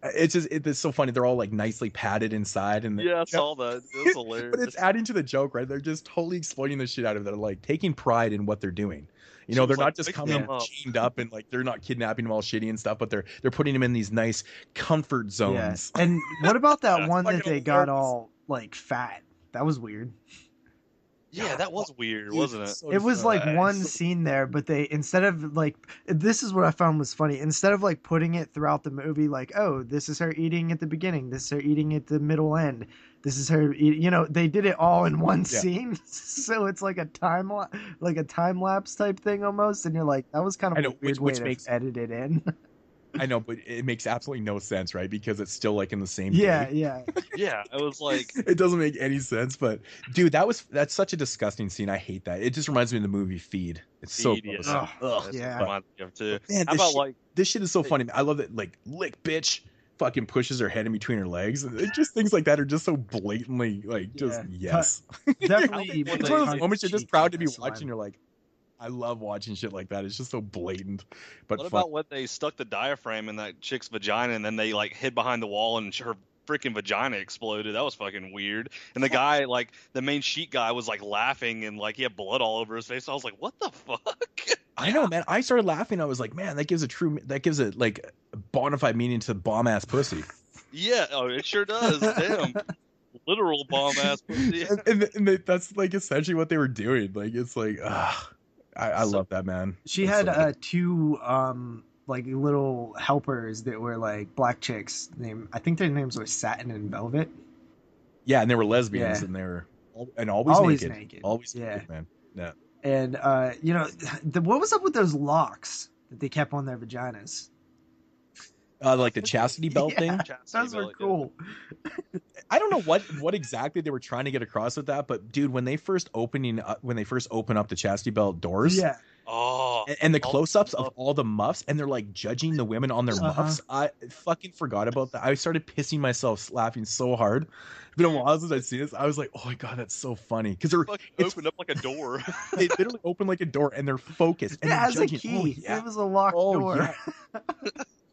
It's so funny. They're all like nicely padded inside, and I saw that. It's hilarious. But it's adding to the joke, right? They're just totally exploiting the shit out of it. They're like taking pride in what they're doing. They're not just coming chained up and like they're not kidnapping them all shitty and stuff, but they're putting them in these nice comfort zones. Yeah. And what about that one that they got all like fat? That was weird. Yeah, that was weird, wasn't it? It was like one scene there, but they, instead of like, this is what I found was funny. Instead of like putting it throughout the movie, like, oh, this is her eating at the beginning, this is her eating at the middle end, this is her eating, they did it all in one scene. So it's like a time lapse type thing almost. And you're like, that was kind of a weird way to edit it in. I know, but it makes absolutely no sense, right? Because it's still like in the same day. Yeah. It was like it doesn't make any sense. But dude, that's such a disgusting scene. I hate that. It just reminds me of the movie Feed. It's so gross. Yeah. Too. Man, this shit is so funny. I love it. Like, lick, bitch. Fucking pushes her head in between her legs. It just things like that are just so blatantly like yes. Definitely. It's one of those moments you're just proud to be watching. You're like, I love watching shit like that. It's just so blatant. But what about when they stuck the diaphragm in that chick's vagina and then they like hid behind the wall and her freaking vagina exploded? That was fucking weird. And the guy, like the main sheet guy, was like laughing and like he had blood all over his face. I was like, what the fuck? I know, man. I started laughing. I was like, man, that gives a like a bona fide meaning to bomb ass pussy. Yeah, it sure does. Damn. Literal bomb ass pussy. And that's like essentially what they were doing. Like it's like, I love that, man. She had two like little helpers that were like black chicks. I think their names were Satin and Velvet. Yeah, and they were lesbians, and they were always naked. Always naked, man. Yeah. And what was up with those locks that they kept on their vaginas? Like the chastity belt thing. Those were cool. I don't know what exactly they were trying to get across with that, but dude, when they first open up the chastity belt doors, and the close-ups of all the muffs, and they're like judging the women on their muffs, I fucking forgot about that. I started pissing myself laughing so hard. It's been a while since I've seen this. I was like, oh my god, that's so funny because it's opened up like a door. They literally open like a door, and they're focused. And it has a key. It was a locked door. Yeah.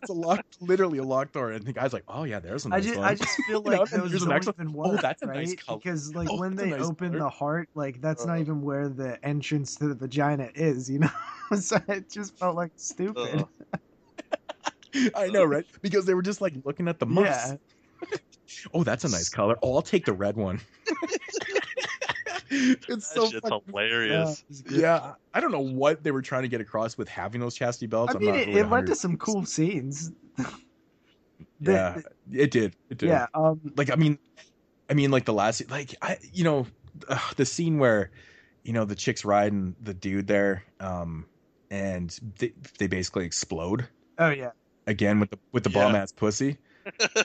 It's literally a locked door, and the guy's like, "Oh yeah, there's a nice one." I just feel like those don't even work. Oh, that's a nice color. Because like when they open the heart, like that's not even where the entrance to the vagina is, So it just felt like stupid. I know, right? Because they were just like looking at the muffs. Yeah. Oh, that's a nice color. Oh, I'll take the red one. It's so hilarious. Yeah, I don't know what they were trying to get across with having those chastity belts. I mean, it led to some cool scenes. Yeah, it did. Yeah. Like I mean, like the last, like the scene where, the chick's riding the dude there, and they basically explode. Oh yeah. Again with the bomb ass pussy.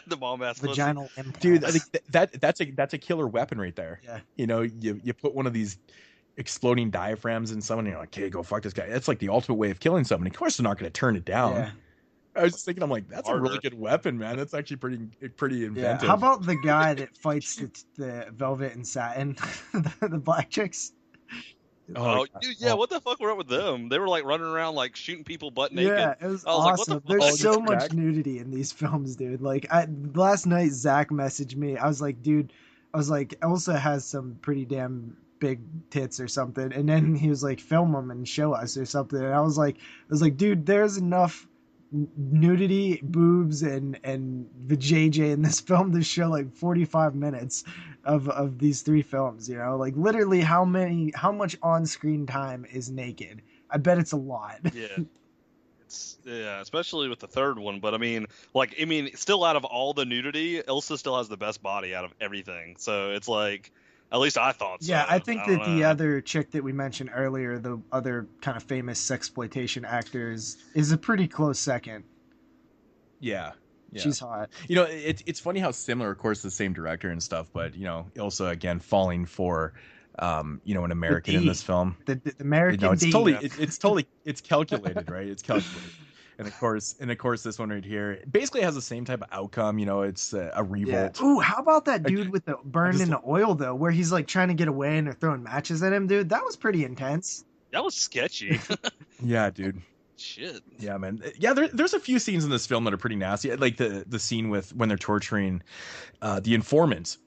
The bomb ass vaginal implant. Dude, I think that's a killer weapon right there. Yeah. You put one of these exploding diaphragms in someone, and you're like, okay, go fuck this guy. That's like the ultimate way of killing somebody. Of course, they're not going to turn it down. Yeah. I was just thinking, I'm like, that's a really good weapon, man. That's actually pretty inventive. Yeah. How about the guy that fights the Velvet and Satin, the black chicks? Oh, dude, yeah, what the fuck were up with them? They were like running around like shooting people butt naked. Yeah, it was awesome. Like, what the fuck? There's so much nudity in these films, dude. Like last night, Zach messaged me. I was like, dude, Ilsa has some pretty damn big tits or something. And then he was like, film them and show us or something. And I was like, dude, there's enough nudity, boobs, and vajayjay in this film to show like 45 minutes of these three films, you know, like literally how much on-screen time is naked. I bet it's a lot. Yeah, especially with the third one. But I mean, still out of all the nudity, Ilsa still has the best body out of everything. So it's like, at least I thought so. Yeah, I think that the other chick that we mentioned earlier, the other kind of famous sexploitation actors, is a pretty close second. Yeah. She's hot. You know, it's funny how similar, of course, the same director and stuff, but, you know, Ilsa, again, falling for, you know, an American in this film. The American it's calculated, right? It's calculated. And of course, this one right here basically has the same type of outcome. You know, it's a revolt. Yeah. Ooh, how about that dude with the burned in the oil, though, where he's like trying to get away and they're throwing matches at him, dude? That was pretty intense. That was sketchy. Yeah, dude. Shit. Yeah, man. Yeah, there's a few scenes in this film that are pretty nasty. Like the scene with when they're torturing the informant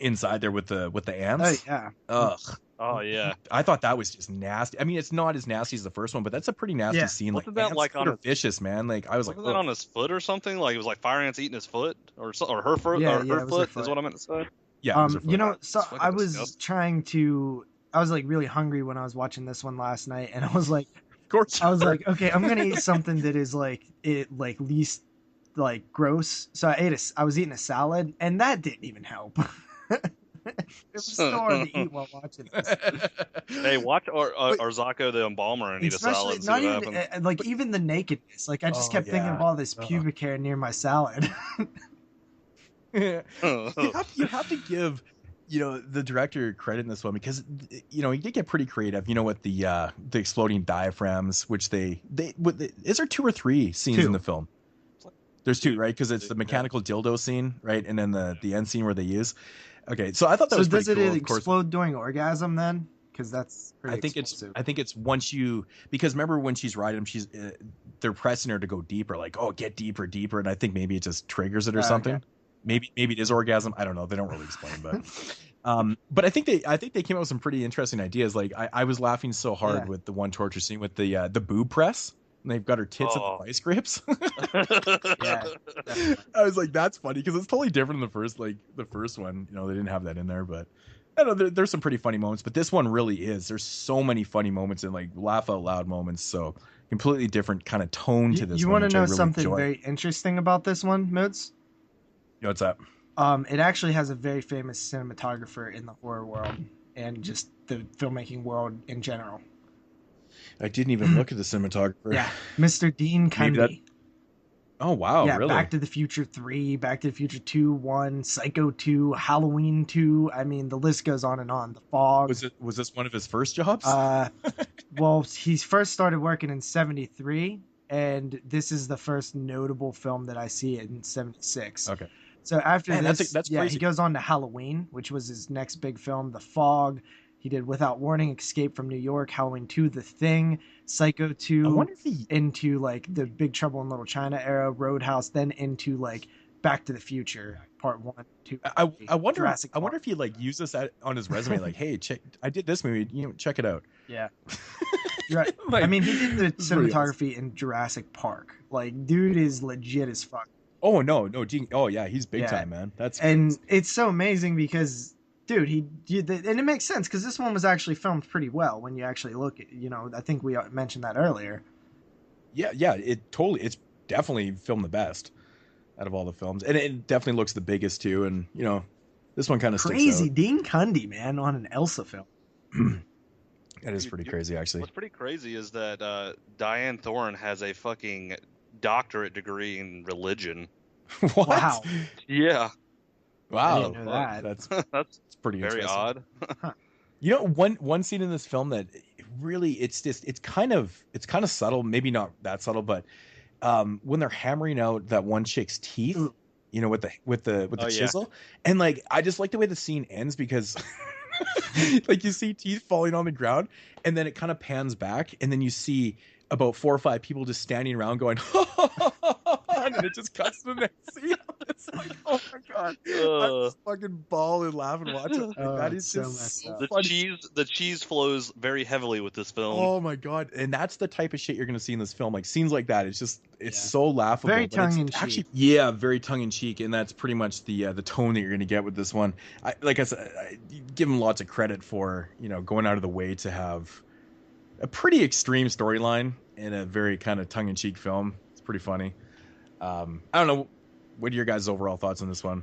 inside there with the ants. Oh yeah. Ugh. Oh yeah. I thought that was just nasty. I mean, it's not as nasty as the first one, but that's a pretty nasty scene. Wasn't like that like on his vicious, man? Like I was wasn't that on his foot or something? Like it was like fire ants eating his foot or her foot her foot is what I meant to say. Yeah. You know, so I was I was like really hungry when I was watching this one last night, and I was like, of course, I was like, okay, I'm gonna eat something that is like least like gross. So I was eating a salad, and that didn't even help. It was so hard to eat while watching this. Hey, watch Arzako the Embalmer and eat a salad and see what happens. Like even the nakedness. Like I just kept thinking of all this pubic hair near my salad. You have to give, you know, the director credit in this one because, you know, he did get pretty creative. You know, with the exploding diaphragms, which is there 2 or 3 scenes in the film? There's 2, right? Because it's the mechanical dildo scene, right, and then the end scene where they use. Okay, so I thought that was pretty cool. So does it explode during orgasm then? Because that's pretty explosive. I think it's once because remember when she's riding him, they're pressing her to go deeper, like, oh, get deeper, and I think maybe it just triggers it or something. Okay. Maybe it is orgasm. I don't know. They don't really explain, but I think they came up with some pretty interesting ideas. Like I was laughing so hard with the one torture scene with the boob press. And they've got her tits in the vice grips. I was like, that's funny because it's totally different than the first one. You know, they didn't have that in there, but I don't know. There's some pretty funny moments, but this one really is. There's so many funny moments and like laugh out loud moments. So completely different kind of tone to this. You want to know something very interesting about this one, Moodz? What's up? It actually has a very famous cinematographer in the horror world and just the filmmaking world in general. I didn't even look at the cinematographer. Yeah, Mr. Dean Cundy. Oh, wow, yeah, really? Back to the Future 3, Back to the Future 2, 1, Psycho 2, Halloween 2. I mean, the list goes on and on. The Fog. Was this one of his first jobs? Well, he first started working in 73, and this is the first notable film that I see in 76. Okay. So after this, that's crazy. He goes on to Halloween, which was his next big film, The Fog. He did Without Warning, Escape from New York, Halloween 2, The Thing, Psycho 2, I wonder if into like the Big Trouble in Little China era, Roadhouse, then into like Back to the Future, Part 1, 2. I wonder if he like used this on his resume, like, hey, I did this movie, you know, check it out. Yeah. Right. Like, I mean, he did the cinematography in Jurassic Park. Like, dude is legit as fuck. Oh no, he's big time, man. It's so amazing because, dude, and it makes sense because this one was actually filmed pretty well when you actually look at, you know, I think we mentioned that earlier. Yeah, it's definitely filmed the best out of all the films, and it definitely looks the biggest too. And you know, this one kind of crazy. Sticks out. Dean Cundy, man, on an Ilsa film. That is pretty crazy, actually. What's pretty crazy is that Diane Thorne has a fucking doctorate degree in religion. What? Wow. Yeah. Wow. I didn't know that. That's pretty very interesting. odd. Huh. You know, one scene in this film that really it's kind of subtle, maybe not that subtle, but when they're hammering out that one chick's teeth, you know, with the chisel, and like I just like the way the scene ends because like you see teeth falling on the ground, and then it kind of pans back, and then you see about 4 or 5 people just standing around going, and then it just cuts to the next scene. It's like, oh my god, I just fucking bawl and laugh and watch it. Like, that is just so funny. The cheese flows very heavily with this film. Oh my god, and that's the type of shit you're gonna see in this film. Like scenes like that, it's so laughable. Very tongue in cheek. Actually, yeah, very tongue in cheek, and that's pretty much the tone that you're gonna get with this one. Like I said, I give him lots of credit for, you know, going out of the way to have a pretty extreme storyline in a very kind of tongue in cheek film. It's pretty funny. I don't know. What are your guys' overall thoughts on this one?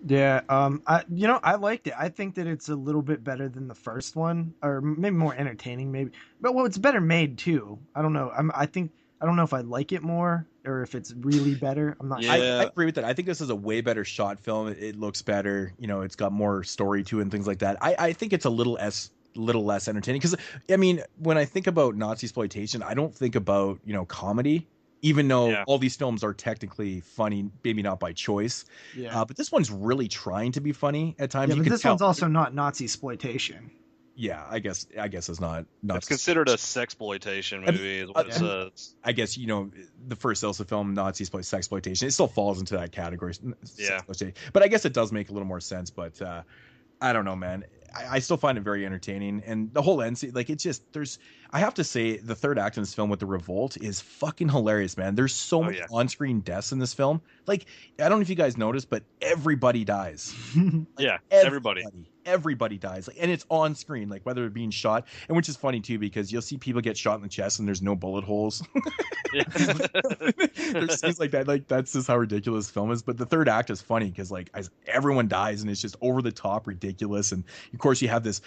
Yeah, I liked it. I think that it's a little bit better than the first one, or maybe more entertaining, maybe. But well, it's better made too. I don't know. I don't know if I like it more or if it's really better. I'm not. Yeah. I agree with that. I think this is a way better shot film. It looks better. You know, it's got more story to it and things like that. I think it's a little less entertaining because, I mean, when I think about Nazi exploitation, I don't think about, you know, comedy. Even though all these films are technically funny, maybe not by choice. Yeah. But this one's really trying to be funny at times. Yeah, but this one's also not Nazi exploitation. Yeah, I guess it's not. It's considered a sexploitation movie, is what it says. I guess, you know, the first Ilsa film, Nazi sexploitation, it still falls into that category. Yeah. But I guess it does make a little more sense. But I don't know, man. I still find it very entertaining, and the whole end scene, like, it's just, I have to say, the third act in this film with the revolt is fucking hilarious, man. There's so much on-screen deaths in this film. Like, I don't know if you guys noticed, but everybody dies. Like, everybody dies, like, and it's on screen, like, whether they're being shot, and which is funny too, because you'll see people get shot in the chest and there's no bullet holes. There's scenes like that, like, that's just how ridiculous film is. But the third act is funny because, like, everyone dies and it's just over the top ridiculous, and of course you have this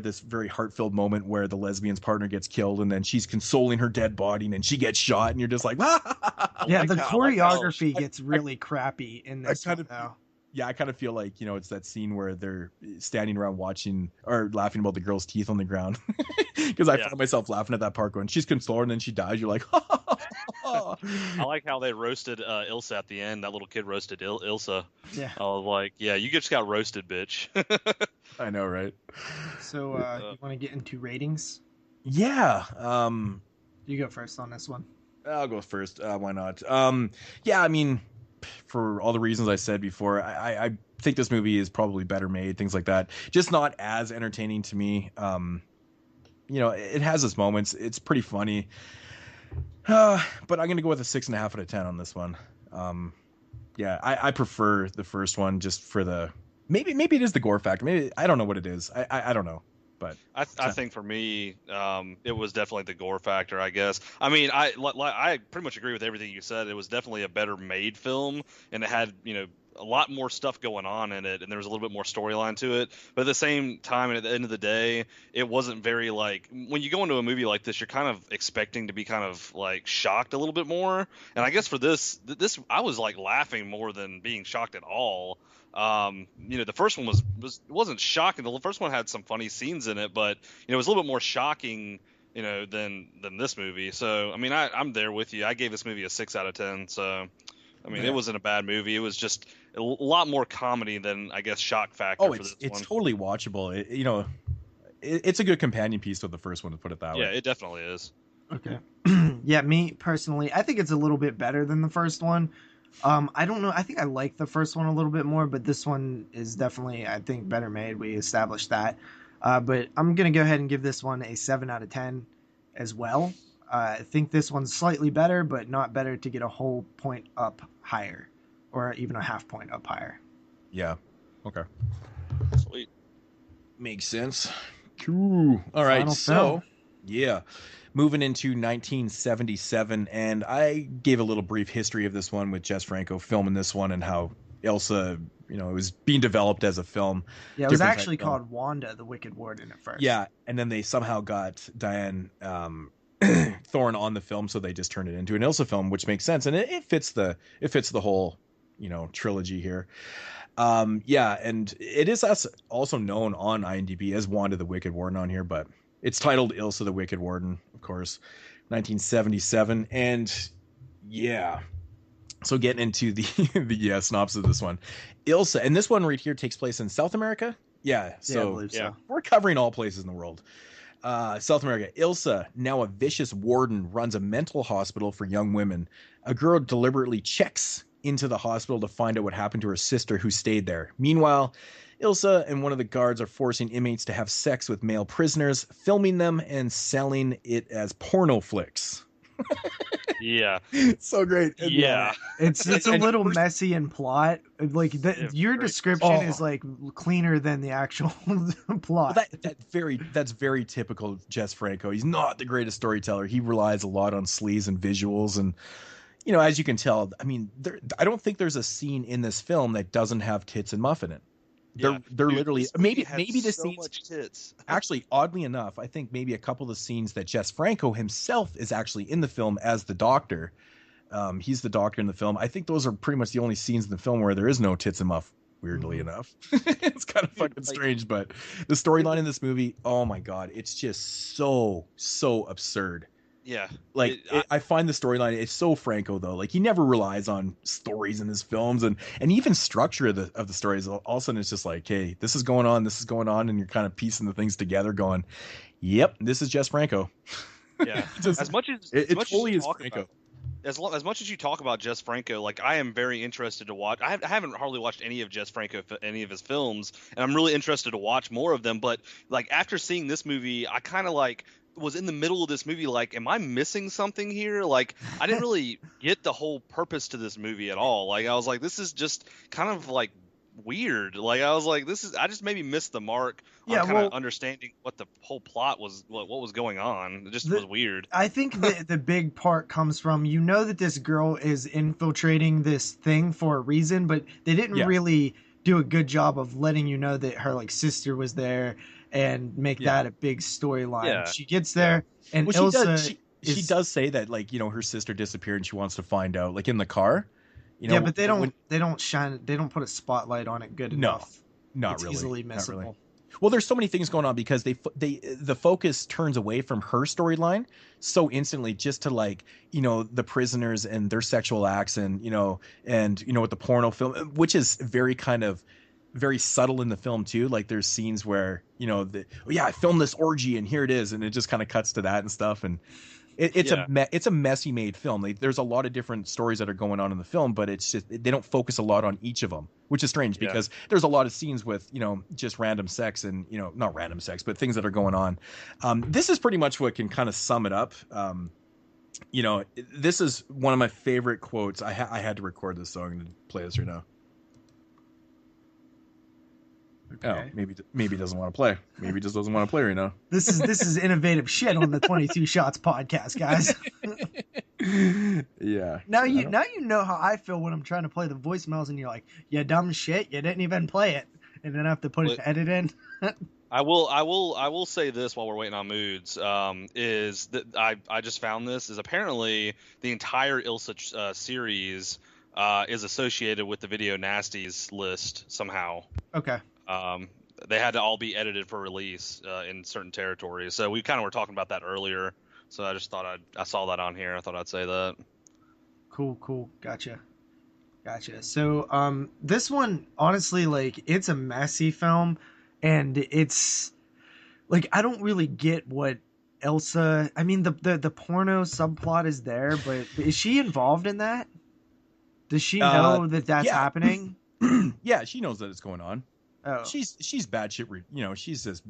this very heart-filled moment where the lesbian's partner gets killed and then she's consoling her dead body and then she gets shot and you're just like, yeah, the choreography gets really crappy in this one now. Yeah, I kind of feel like, you know, it's that scene where they're standing around watching or laughing about the girl's teeth on the ground. Because I found myself laughing at that part going, she's consoling and then she dies. You're like, I like how they roasted Ilsa at the end. That little kid roasted Ilsa. Yeah. I was like, yeah, you just got roasted, bitch. I know, right? So you want to get into ratings? Yeah. You go first on this one. I'll go first. Why not? Yeah, I mean, for all the reasons I said before, I think this movie is probably better made, things like that. Just not as entertaining to me. You know, it has its moments. It's pretty funny. But I'm going to go with a 6.5 out of 10 on this one. Yeah, I prefer the first one just for the, maybe it is the gore factor. Maybe, I don't know what it is. I don't know. But I think for me, it was definitely the gore factor, I guess. I mean, I pretty much agree with everything you said. It was definitely a better made film, and it had, you know, a lot more stuff going on in it, and there was a little bit more storyline to it. But at the same time, and at the end of the day, it wasn't very, like, when you go into a movie like this, you're kind of expecting to be kind of like shocked a little bit more. And I guess for this I was like laughing more than being shocked at all. You know, the first one wasn't shocking. The first one had some funny scenes in it, but, you know, it was a little bit more shocking, you know, than this movie. So, I mean, I'm there with you. I gave this movie a 6 out of 10. So, I mean, It wasn't a bad movie. It was just a lot more comedy than, I guess, shock factor. Oh, it's totally watchable. You know, it's a good companion piece to the first one, to put it that way. Yeah, it definitely is. Okay. Yeah, me personally, I think it's a little bit better than the first one. I don't know. I think I like the first one a little bit more, but this one is definitely, I think, better made. We established that. But I'm going to go ahead and give this one a 7 out of 10 as well. I think this one's slightly better, but not better to get a whole point up higher, or even a half point up higher. Yeah. Okay. Sweet. Makes sense. Cool. All right. Final film. Yeah. Moving into 1977, and I gave a little brief history of this one with Jess Franco filming this one and how Ilsa, you know, it was being developed as a film. Yeah, it was actually called Wanda, the Wicked Warden at first. Yeah, and then they somehow got Diane Thorne on the film, so they just turned it into an Ilsa film, which makes sense, and it fits the whole, you know, trilogy here. Yeah, and it is also known on IMDb as Wanda the Wicked Warden on here, but it's titled Ilsa the Wicked Warden, of course, 1977. And yeah, so getting into the synopsis of this one, Ilsa, and this one right here takes place in South America. Yeah, so I believe so. we're covering all places in the world. South America. Ilsa, now a vicious warden, runs a mental hospital for young women. A girl deliberately checks into the hospital to find out what happened to her sister who stayed there. Meanwhile, Ilsa and one of the guards are forcing inmates to have sex with male prisoners, filming them and selling it as porno flicks. Yeah. So great. And, Yeah. It's a little messy in plot. Like your description is like cleaner than the actual plot. Well, that's very typical of Jess Franco. He's not the greatest storyteller. He relies a lot on sleaze and visuals, and you know, as you can tell, I mean, I don't think there's a scene in this film that doesn't have tits and muff in it. They're literally maybe the so scenes. Much tits. Actually, oddly enough, I think maybe a couple of the scenes that Jess Franco himself is actually in the film as the doctor. He's the doctor in the film. I think those are pretty much the only scenes in the film where there is no tits and muff. Weirdly enough, it's kind of fucking strange, but the storyline in this movie, oh my god, it's just so absurd. Yeah, I find the storyline, it's so Franco though. Like he never relies on stories in his films, and even structure of the stories. All of a sudden, it's just like, hey, this is going on, and you're kind of piecing the things together, going, yep, this is Jess Franco. Yeah, as much as it much totally as is Franco. As much as you talk about Jess Franco, like I am very interested to watch. I haven't hardly watched any of Jess Franco, any of his films, and I'm really interested to watch more of them. But like after seeing this movie, I kind of like was in the middle of this movie like, am I missing something here? Like I didn't really get the whole purpose to this movie at all. Like I was like, this is just kind of like weird. Like I was like, I just maybe missed the mark on kind of understanding what the whole plot was, what was going on. It just was weird. I think the big part comes from, you know, that this girl is infiltrating this thing for a reason, but they didn't really do a good job of letting you know that her like sister was there and make that a big storyline. Yeah. She gets there and Ilsa she does say that, like, you know, her sister disappeared and she wants to find out, like in the car. You know, yeah, but they don't put a spotlight on it good enough. Not really. Easily missable. Really. Well, there's so many things going on because the focus turns away from her storyline so instantly just to, like, you know, the prisoners and their sexual acts and you know with the porno film, which is very subtle in the film too. Like there's scenes where, you know, I filmed this orgy and here it is, and it just kind of cuts to that and stuff, and it's a messy made film. There's a lot of different stories that are going on in the film, but it's just they don't focus a lot on each of them, which is strange because there's a lot of scenes with, you know, just random sex and, you know, not random sex, but things that are going on. This is pretty much what can kind of sum it up. You know, this is one of my favorite quotes. I had to record this, so I'm going to play this right now. Okay. Oh, maybe he doesn't want to play. Maybe he just doesn't want to play right now. This is innovative shit on the 22 Shots podcast, guys. Yeah. Now you know how I feel when I'm trying to play the voicemails and you're like, you dumb shit, you didn't even play it, and then I have to put an edit in. I will say this while we're waiting on Moodz, is that I just found this is apparently the entire Ilsa series is associated with the Video Nasties list somehow. Okay. They had to all be edited for release in certain territories. So we kind of were talking about that earlier. So I just thought I saw that on here. I thought I'd say that. Cool. Gotcha. So this one, honestly, like, it's a messy film, and it's like, I don't really get what Ilsa, I mean, the porno subplot is there, but is she involved in that? Does she know that that's happening? Yeah, she knows that it's going on. Oh. She's bad shit. You know, she's just,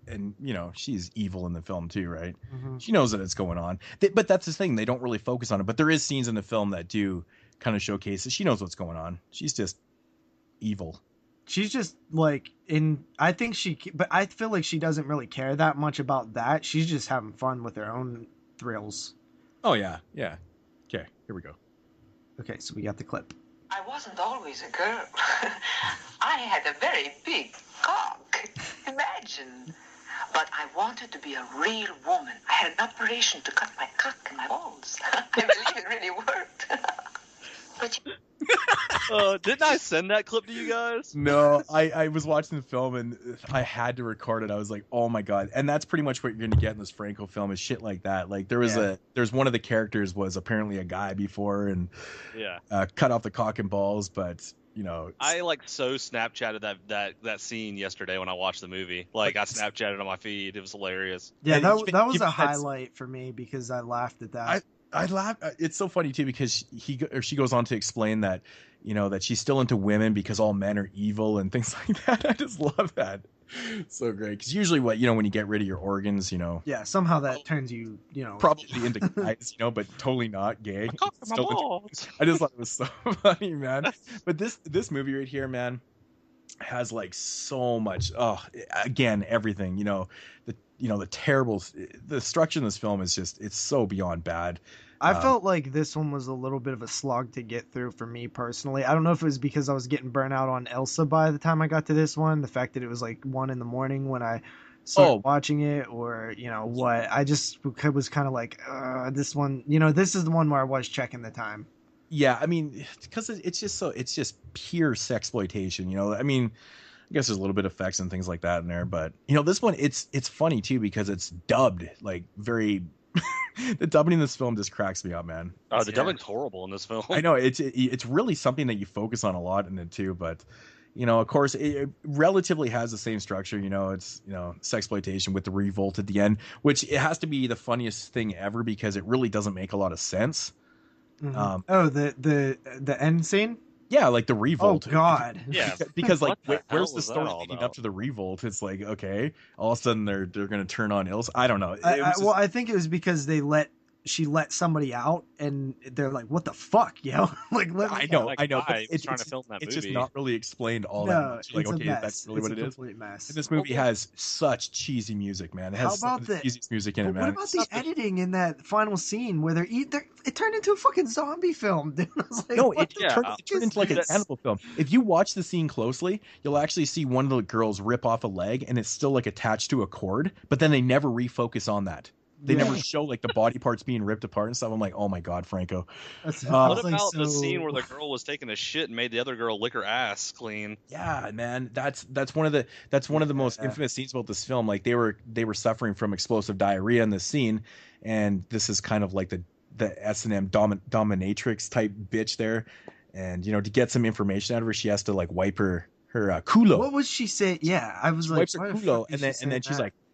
and you know, she's evil in the film too, right? Mm-hmm. She knows that it's going on. But that's the thing; they don't really focus on it. But there is scenes in the film that do kind of showcase that she knows what's going on. She's just evil. She's just like but I feel like she doesn't really care that much about that. She's just having fun with her own thrills. Oh yeah. Okay, here we go. Okay, so we got the clip. I wasn't always a girl. I had a very big cock. Imagine. But I wanted to be a real woman. I had an operation to cut my cock and my balls. I believe it really worked. But Didn't I send that clip to you guys? No, I was watching the film and I had to record it. I was like, oh my god. And that's pretty much what you're gonna get in this Franco film is shit like that. Like there's one of the characters was apparently a guy before and cut off the cock and balls, but you know, I like so Snapchatted that scene yesterday when I watched the movie. Like I Snapchatted on my feed. It was hilarious. Yeah, that was a highlight for me because I laughed at that. I laugh. It's so funny too because she goes on to explain that, you know, that she's still into women because all men are evil and things like that. I just love that. So great. Because usually when you get rid of your organs, you know. Yeah, somehow that turns you know. Probably into guys, you know, but totally not gay. I just thought it was so funny, man. But this movie right here, man, has like so much. Oh, again, everything. You know, the structure in this film is just, it's so beyond bad. I felt like this one was a little bit of a slog to get through for me personally. I don't know if it was because I was getting burnt out on Ilsa by the time I got to this one, the fact that it was like 1 a.m. when I started watching it, or you know what. I just was kind of like, this one, you know, this is the one where I was checking the time. Yeah, I mean, because it's just pure sexploitation, you know. I mean, I guess there's a little bit of effects and things like that in there, but you know, this one it's funny too because it's dubbed like very. The dubbing in this film just cracks me up, man. Oh, the dubbing's horrible in this film. I know it's really something that you focus on a lot in it too, but you know, of course, it relatively has the same structure. You know, it's, you know, sexploitation with the revolt at the end, which it has to be the funniest thing ever because it really doesn't make a lot of sense. Mm-hmm. The end scene. Yeah, like the revolt. Oh God. Yeah, because like where's the story leading up to the revolt? It's like, okay, all of a sudden they're going to turn on Ilsa. I don't know. Well, I think it was because she let somebody out, and they're like, "What the fuck, yo?" Like, I know. It's trying to film that movie. It's just not really explained all that much. Like, okay, that's really what it is. Mess. And this movie has such cheesy music, man. It has How about the cheesiest music in it, man. What about the editing in that final scene where it turned into a fucking zombie film, dude? I was like, no, it turned into like a cannibal film. If you watch the scene closely, you'll actually see one of the girls rip off a leg, and it's still like attached to a cord. But then they never refocus on that. They never show like the body parts being ripped apart and stuff. I'm like, oh my god, Franco. What about the scene where the girl was taking a shit and made the other girl lick her ass clean? Yeah, man, that's one of the most infamous scenes about this film. Like they were suffering from explosive diarrhea in this scene, and this is kind of like the S&M dominatrix type bitch there, and you know, to get some information out of her, she has to like wipe her culo. What was she say? Yeah, I was she like, wipes her culo, and then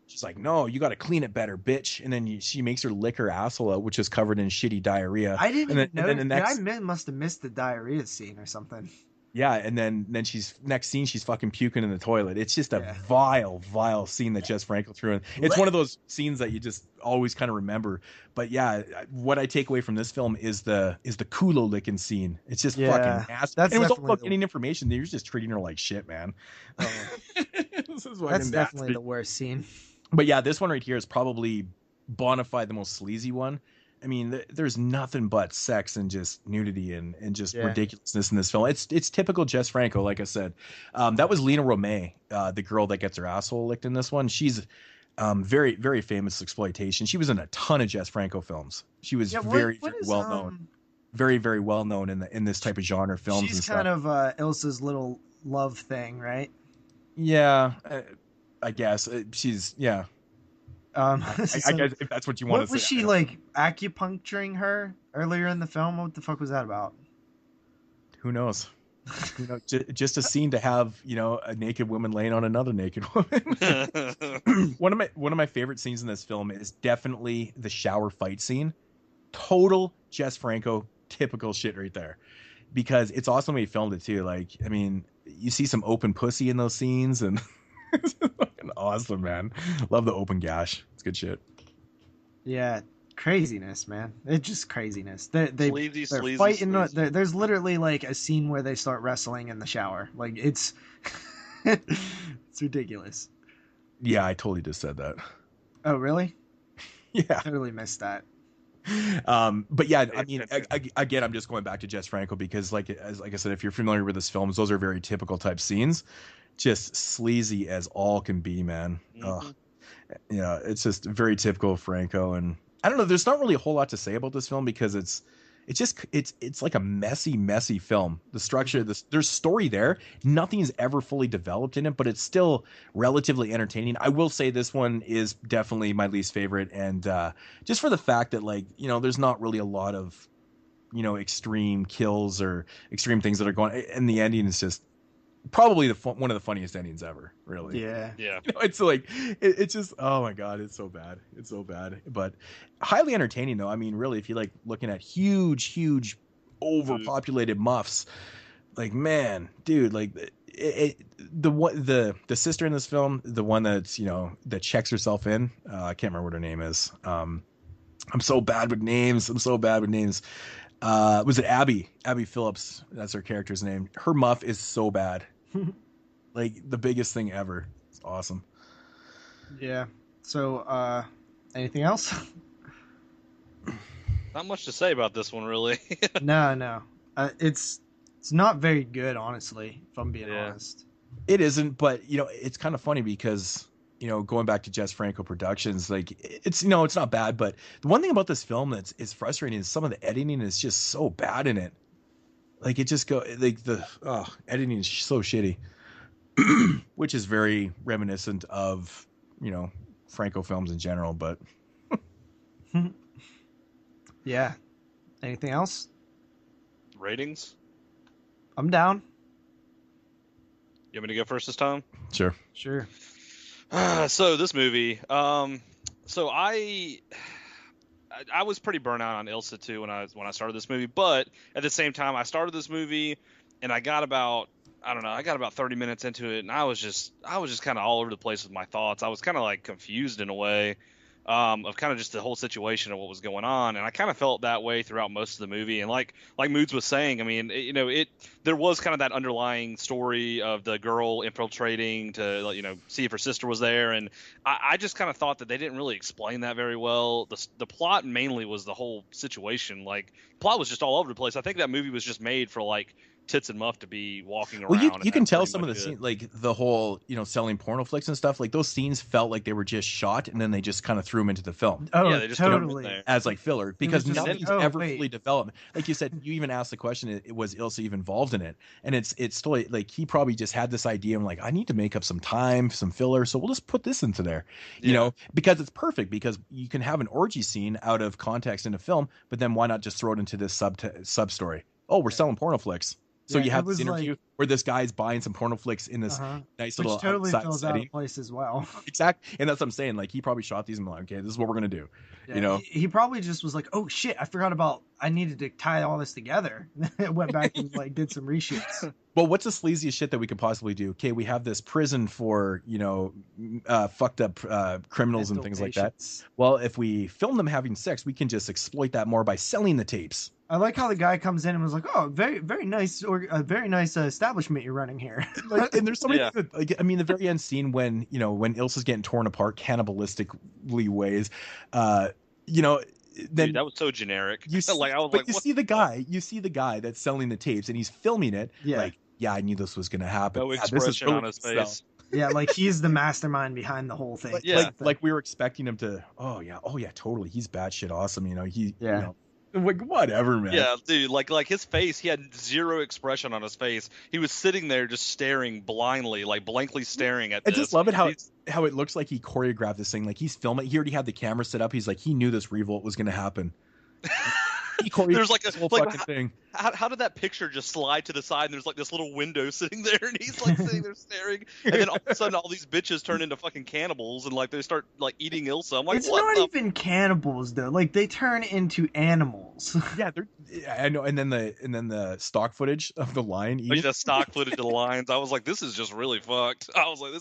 she's like, no, you got to clean it better, bitch. And then she makes her lick her asshole out, which is covered in shitty diarrhea. I didn't know. I must have missed the diarrhea scene or something. Yeah, and then next scene she's fucking puking in the toilet. It's just a vile scene that Jess Franco threw in. It's one of those scenes that you just always kind of remember. But yeah, what I take away from this film is the culo licking scene. It's just fucking nasty. It was all about getting information. They were just treating her like shit, man. That's definitely the worst scene. But yeah, this one right here is probably bona fide the most sleazy one. I mean, there's nothing but sex and just nudity and just ridiculousness in this film. It's typical Jess Franco, like I said. That was Lena Romay, the girl that gets her asshole licked in this one. She's very, very famous exploitation. She was in a ton of Jess Franco films. She was very well known. Very, very well known in this type of genre films. She's kind of Ilsa's little love thing, right? Yeah, I guess she's I guess if that's what you want to say. Was she like acupuncturing her earlier in the film? What the fuck was that about? Who knows? You know, just a scene to have, you know, a naked woman laying on another naked woman. One of my favorite scenes in this film is definitely the shower fight scene. Total Jess Franco typical shit right there. Because it's awesome when he filmed it too. Like, I mean, you see some open pussy in those scenes, and it's fucking awesome, man. Love the open gash. It's good shit. Yeah, craziness, man. It's just craziness. They're sleazy, fighting. There's literally like a scene where they start wrestling in the shower. Like it's it's ridiculous. Yeah, I totally just said that. Oh, really? Yeah, totally missed that. But yeah, I mean, again, I'm just going back to Jess Franco because, like I said, if you're familiar with his films, those are very typical type scenes, just sleazy as all can be, man. Mm-hmm. Yeah, it's just very typical Franco, and I don't know. There's not really a whole lot to say about this film because it's it's like a messy film. The structure, there's story there. Nothing is ever fully developed in it, but it's still relatively entertaining. I will say this one is definitely my least favorite, and just for the fact that, like, you know, there's not really a lot of, you know, extreme kills or extreme things that are going, and the ending is just probably one of the funniest endings ever, really. Yeah. You know, it's like it's just, oh my god, it's so bad, but highly entertaining though. I mean, really, if you like looking at huge overpopulated muffs, like, man, dude, like the sister in this film, the one that's, you know, that checks herself in, I can't remember what her name is. I'm so bad with names. Was it Abby Phillips? That's her character's name. Her muff is so bad. Like the biggest thing ever. It's awesome. Yeah. So, anything else? Not much to say about this one, really. No. It's not very good, honestly, if I'm being honest. It isn't, but, you know, it's kind of funny because, you know, going back to Jess Franco Productions, like, it's, you know, it's not bad, but the one thing about this film that's is frustrating is some of the editing is just so bad in it. Like, it just editing is so shitty, which is very reminiscent of, you know, Franco films in general, but yeah. Anything else? Ratings? I'm down. You want me to go first this time? Sure. So this movie, so I was pretty burnt out on Ilsa too when I started this movie, but at the same time I started this movie and I got about 30 minutes into it, and I was just kind of all over the place with my thoughts. I was kind of like confused in a way, of kind of just the whole situation of what was going on, and I kind of felt that way throughout most of the movie. And like Moodz was saying, I mean, there was kind of that underlying story of the girl infiltrating to, you know, see if her sister was there, and I just kind of thought that they didn't really explain that very well. The plot mainly was the whole situation. Like, plot was just all over the place. I think that movie was just made for like Tits and Muff to be walking around. Well, you can tell some of the scenes, like the whole, you know, selling porno flicks and stuff, like those scenes felt like they were just shot and then they just kind of threw them into the film. Oh, yeah, they just totally. Threw them in there as like filler, because nothing's ever wait. fully developed. Like you said, you even asked the question, was Ilsa even involved in it? And it's still like he probably just had this idea. I'm like, I need to make up some time, some filler, so we'll just put this into there, you know, because it's perfect, because you can have an orgy scene out of context in a film, but then why not just throw it into this sub story? Oh, we're selling porno flicks. So you have this interview where this guy's buying some porno flicks in this nice little, which totally feels setting. out of place as well. Exactly, and that's what I'm saying. Like, he probably shot these and like, okay, this is what we're gonna do. Yeah, you know, he probably just was like, oh shit, I needed to tie all this together. Went back and like did some reshoots. Well, what's the sleaziest shit that we could possibly do? Okay, we have this prison for, you know, fucked up criminals and things like that. Well, if we film them having sex, we can just exploit that more by selling the tapes. I like how the guy comes in and was like, "Oh, very, very nice, very nice establishment you're running here." Like, and there's so many. Like, I mean, the very end scene when, you know, when Ilsa's getting torn apart cannibalistically ways, you know, then dude, that was so generic. You see, like, I was but like, you see the guy that's selling the tapes and he's filming it. Yeah. Like, yeah, I knew this was gonna happen. No expression on his face. Yeah, like he's the mastermind behind the whole thing. Like we were expecting him to. Oh yeah, totally. He's batshit awesome. You know, you know, like, whatever, man. Yeah, dude, like his face, he had zero expression on his face. He was sitting there just staring blindly, like blankly staring at this. I just love it how it looks like he choreographed this thing. Like, he's filming. He already had the camera set up. He's like, he knew this revolt was going to happen. He choreographed there's like this whole fucking thing. How did that picture just slide to the side and there's like this little window sitting there and he's like sitting there staring, and then all of a sudden all these bitches turn into fucking cannibals and like they start like eating Ilsa. I'm like, it's not even cannibals though. Like, they turn into animals. Yeah, I know. And then the stock footage of the lion eating. Like the stock footage of the lions. I was like, this is just really fucked. I was like,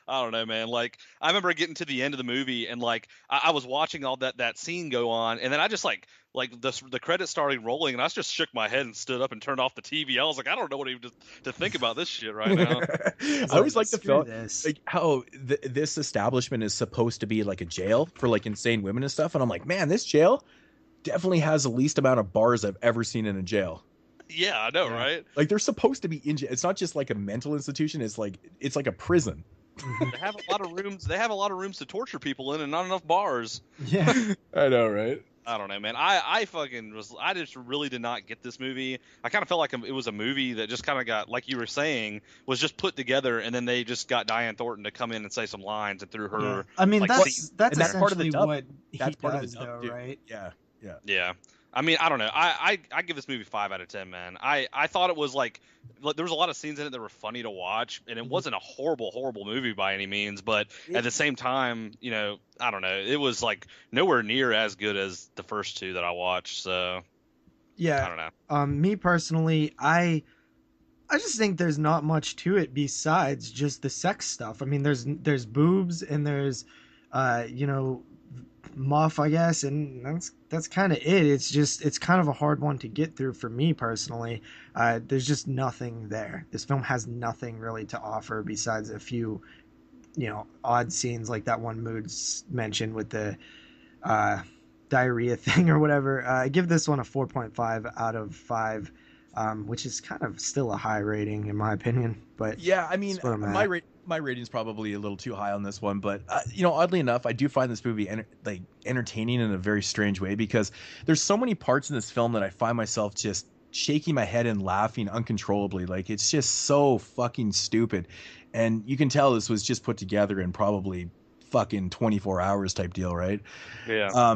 I don't know, man. Like, I remember getting to the end of the movie and like I was watching all that scene go on, and then I just like the credits started rolling, and I just shook my head and stood up and turned off the TV. I was like, I don't know what even to think about this shit right now. I always like the film, like how this establishment is supposed to be like a jail for like insane women and stuff, and I'm like, man, this jail definitely has the least amount of bars I've ever seen in a jail. Yeah, I know, right? Like, they're supposed to be in jail. It's not just like a mental institution. It's like a prison. They have a lot of rooms. They have a lot of rooms to torture people in, and not enough bars. Yeah, I know, right? I don't know, man. I just really did not get this movie. I kind of felt like it was a movie that just kind of got, like you were saying, was just put together, and then they just got Diane Thornton to come in and say some lines and threw her. Yeah. I mean, like, that's that's part of the essentially dub. what That's he part does, of the dub, though, dude. right? Yeah. I mean, I don't know. I give this movie 5 out of 10, man. I thought it was like there was a lot of scenes in it that were funny to watch, and it wasn't a horrible movie by any means. But at the same time, I don't know. It was like nowhere near as good as the first two that I watched. So yeah, I don't know. Me personally, I just think there's not much to it besides just the sex stuff. I mean, there's boobs and there's muff, I guess, and that's kind of it. It's kind of a hard one to get through for me personally. There's just nothing there. This film has nothing really to offer besides a few odd scenes like that one Moodz mentioned with the diarrhea thing or whatever. I give this one a 4.5 out of 5, which is kind of still a high rating in my opinion. But yeah, I mean, my rating's probably a little too high on this one, but oddly enough, I do find this movie entertaining in a very strange way, because there's so many parts in this film that I find myself just shaking my head and laughing uncontrollably. Like, it's just so fucking stupid, and you can tell this was just put together in probably fucking 24 hours type deal, right? Yeah.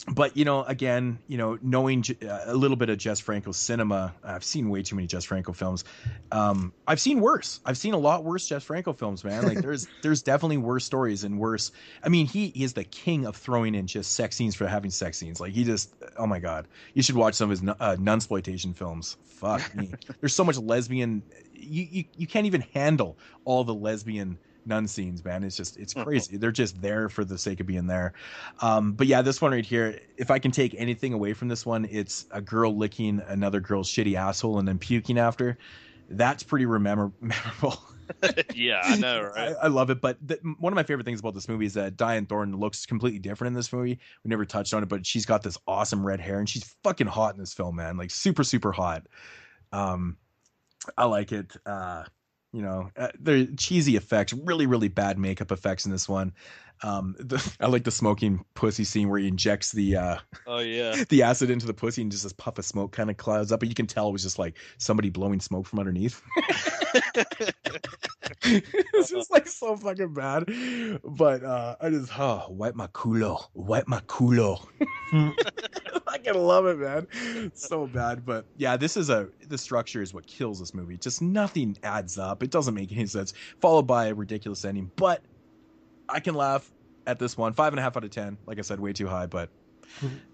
But again, knowing a little bit of Jess Franco's cinema, I've seen way too many Jess Franco films. I've seen worse. I've seen a lot worse Jess Franco films, man. Like, there's definitely worse stories and worse. I mean, he is the king of throwing in just sex scenes for having sex scenes. Like, he just, oh my god, you should watch some of his nunsploitation films. Fuck me. There's so much lesbian. You can't even handle all the lesbian nun scenes, man. It's crazy. They're just there for the sake of being there. But yeah, this one right here, if I can take anything away from this one, it's a girl licking another girl's shitty asshole and then puking after. That's pretty memorable. Yeah, I know, right? I love it. But one of my favorite things about this movie is that Diane Thornton looks completely different in this movie. We never touched on it, but she's got this awesome red hair, and she's fucking hot in this film, man. Like, super, super hot. I like it. The cheesy effects, really, really bad makeup effects in this one. I like the smoking pussy scene where he injects the the acid into the pussy, and just this puff of smoke kind of clouds up, but you can tell it was just like somebody blowing smoke from underneath. It's just like so fucking bad. But I just wipe my culo. I can love it, man. It's so bad. But yeah, the structure is what kills this movie. Just nothing adds up. It doesn't make any sense. Followed by a ridiculous ending. But I can laugh at this one. 5.5 out of 10. Like I said, way too high, but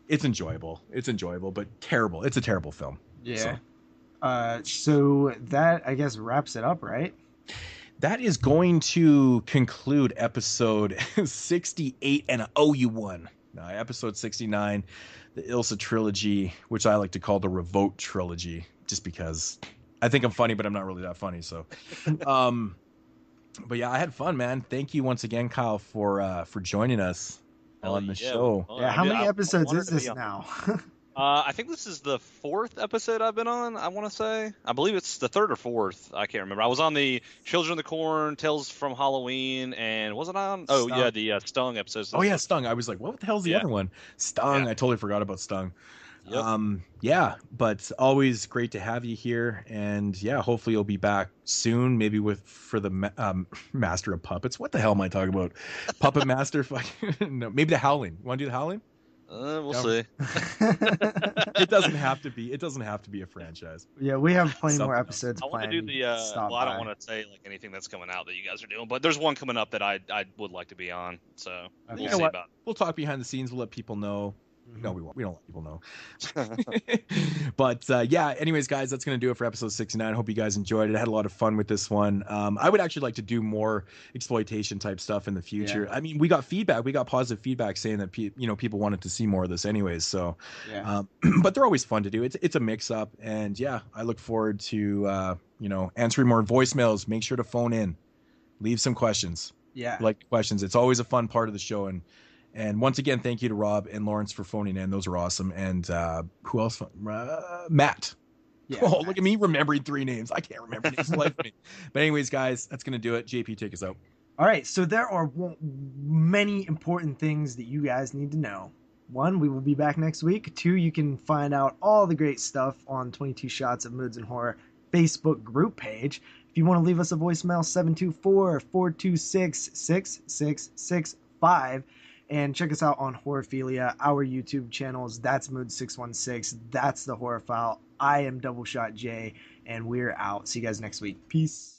it's enjoyable. It's enjoyable, but terrible. It's a terrible film. Yeah. So that, I guess, wraps it up, right? That is going to conclude episode 68, and I owe you one. Episode 69, the Ilsa Trilogy, which I like to call the Reboot Trilogy, just because I think I'm funny, but I'm not really that funny. So, but yeah, I had fun, man. Thank you once again, Kyle, for joining us on the show. Yeah, how many episodes is this now? I think this is the 4th episode I've been on, I want to say. I believe it's the 3rd or 4th. I can't remember. I was on the Children of the Corn, Tales from Halloween, and wasn't I on? Oh, yeah, the Stung episode. Oh, yeah, Stung. I was like, what the hell's the other one? Stung. Yeah. I totally forgot about Stung. Yep. Yeah, but always great to have you here. And yeah, hopefully you'll be back soon, maybe for the Master of Puppets. What the hell am I talking about? Puppet Master? No, maybe the Howling. You want to do the Howling? We'll see. It doesn't have to be. It doesn't have to be a franchise. Yeah, we have plenty more episodes planned. I want to do the. I don't want to say like anything that's coming out that you guys are doing, but there's one coming up that I would like to be on. So we'll see about it. We'll talk behind the scenes. We'll let people know. No, we won't. We don't let people know. But yeah, anyways, guys, that's going to do it for episode 69. I hope you guys enjoyed it. I had a lot of fun with this one. I would actually like to do more exploitation type stuff in the future. Yeah. I mean, we got feedback. We got positive feedback saying that people wanted to see more of this anyways. So, yeah. But they're always fun to do. It's a mix up. And yeah, I look forward to, answering more voicemails. Make sure to phone in. Leave some questions. Yeah. Like questions. It's always a fun part of the show. And once again, thank you to Rob and Lawrence for phoning in. Those are awesome. And who else? Matt. Yeah, oh, Matt. Look at me remembering 3 names. I can't remember names. But anyways, guys, that's going to do it. JP, take us out. All right. So there are many important things that you guys need to know. one, we will be back next week. Two, you can find out all the great stuff on 22 Shots of Moodz and Horror Facebook group page. If you want to leave us a voicemail, 724-426-6665. And check us out on Horrorphilia, our YouTube channels. That's Moodz616. That's The Horror File. I am Double Shot J, and we're out. See you guys next week. Peace.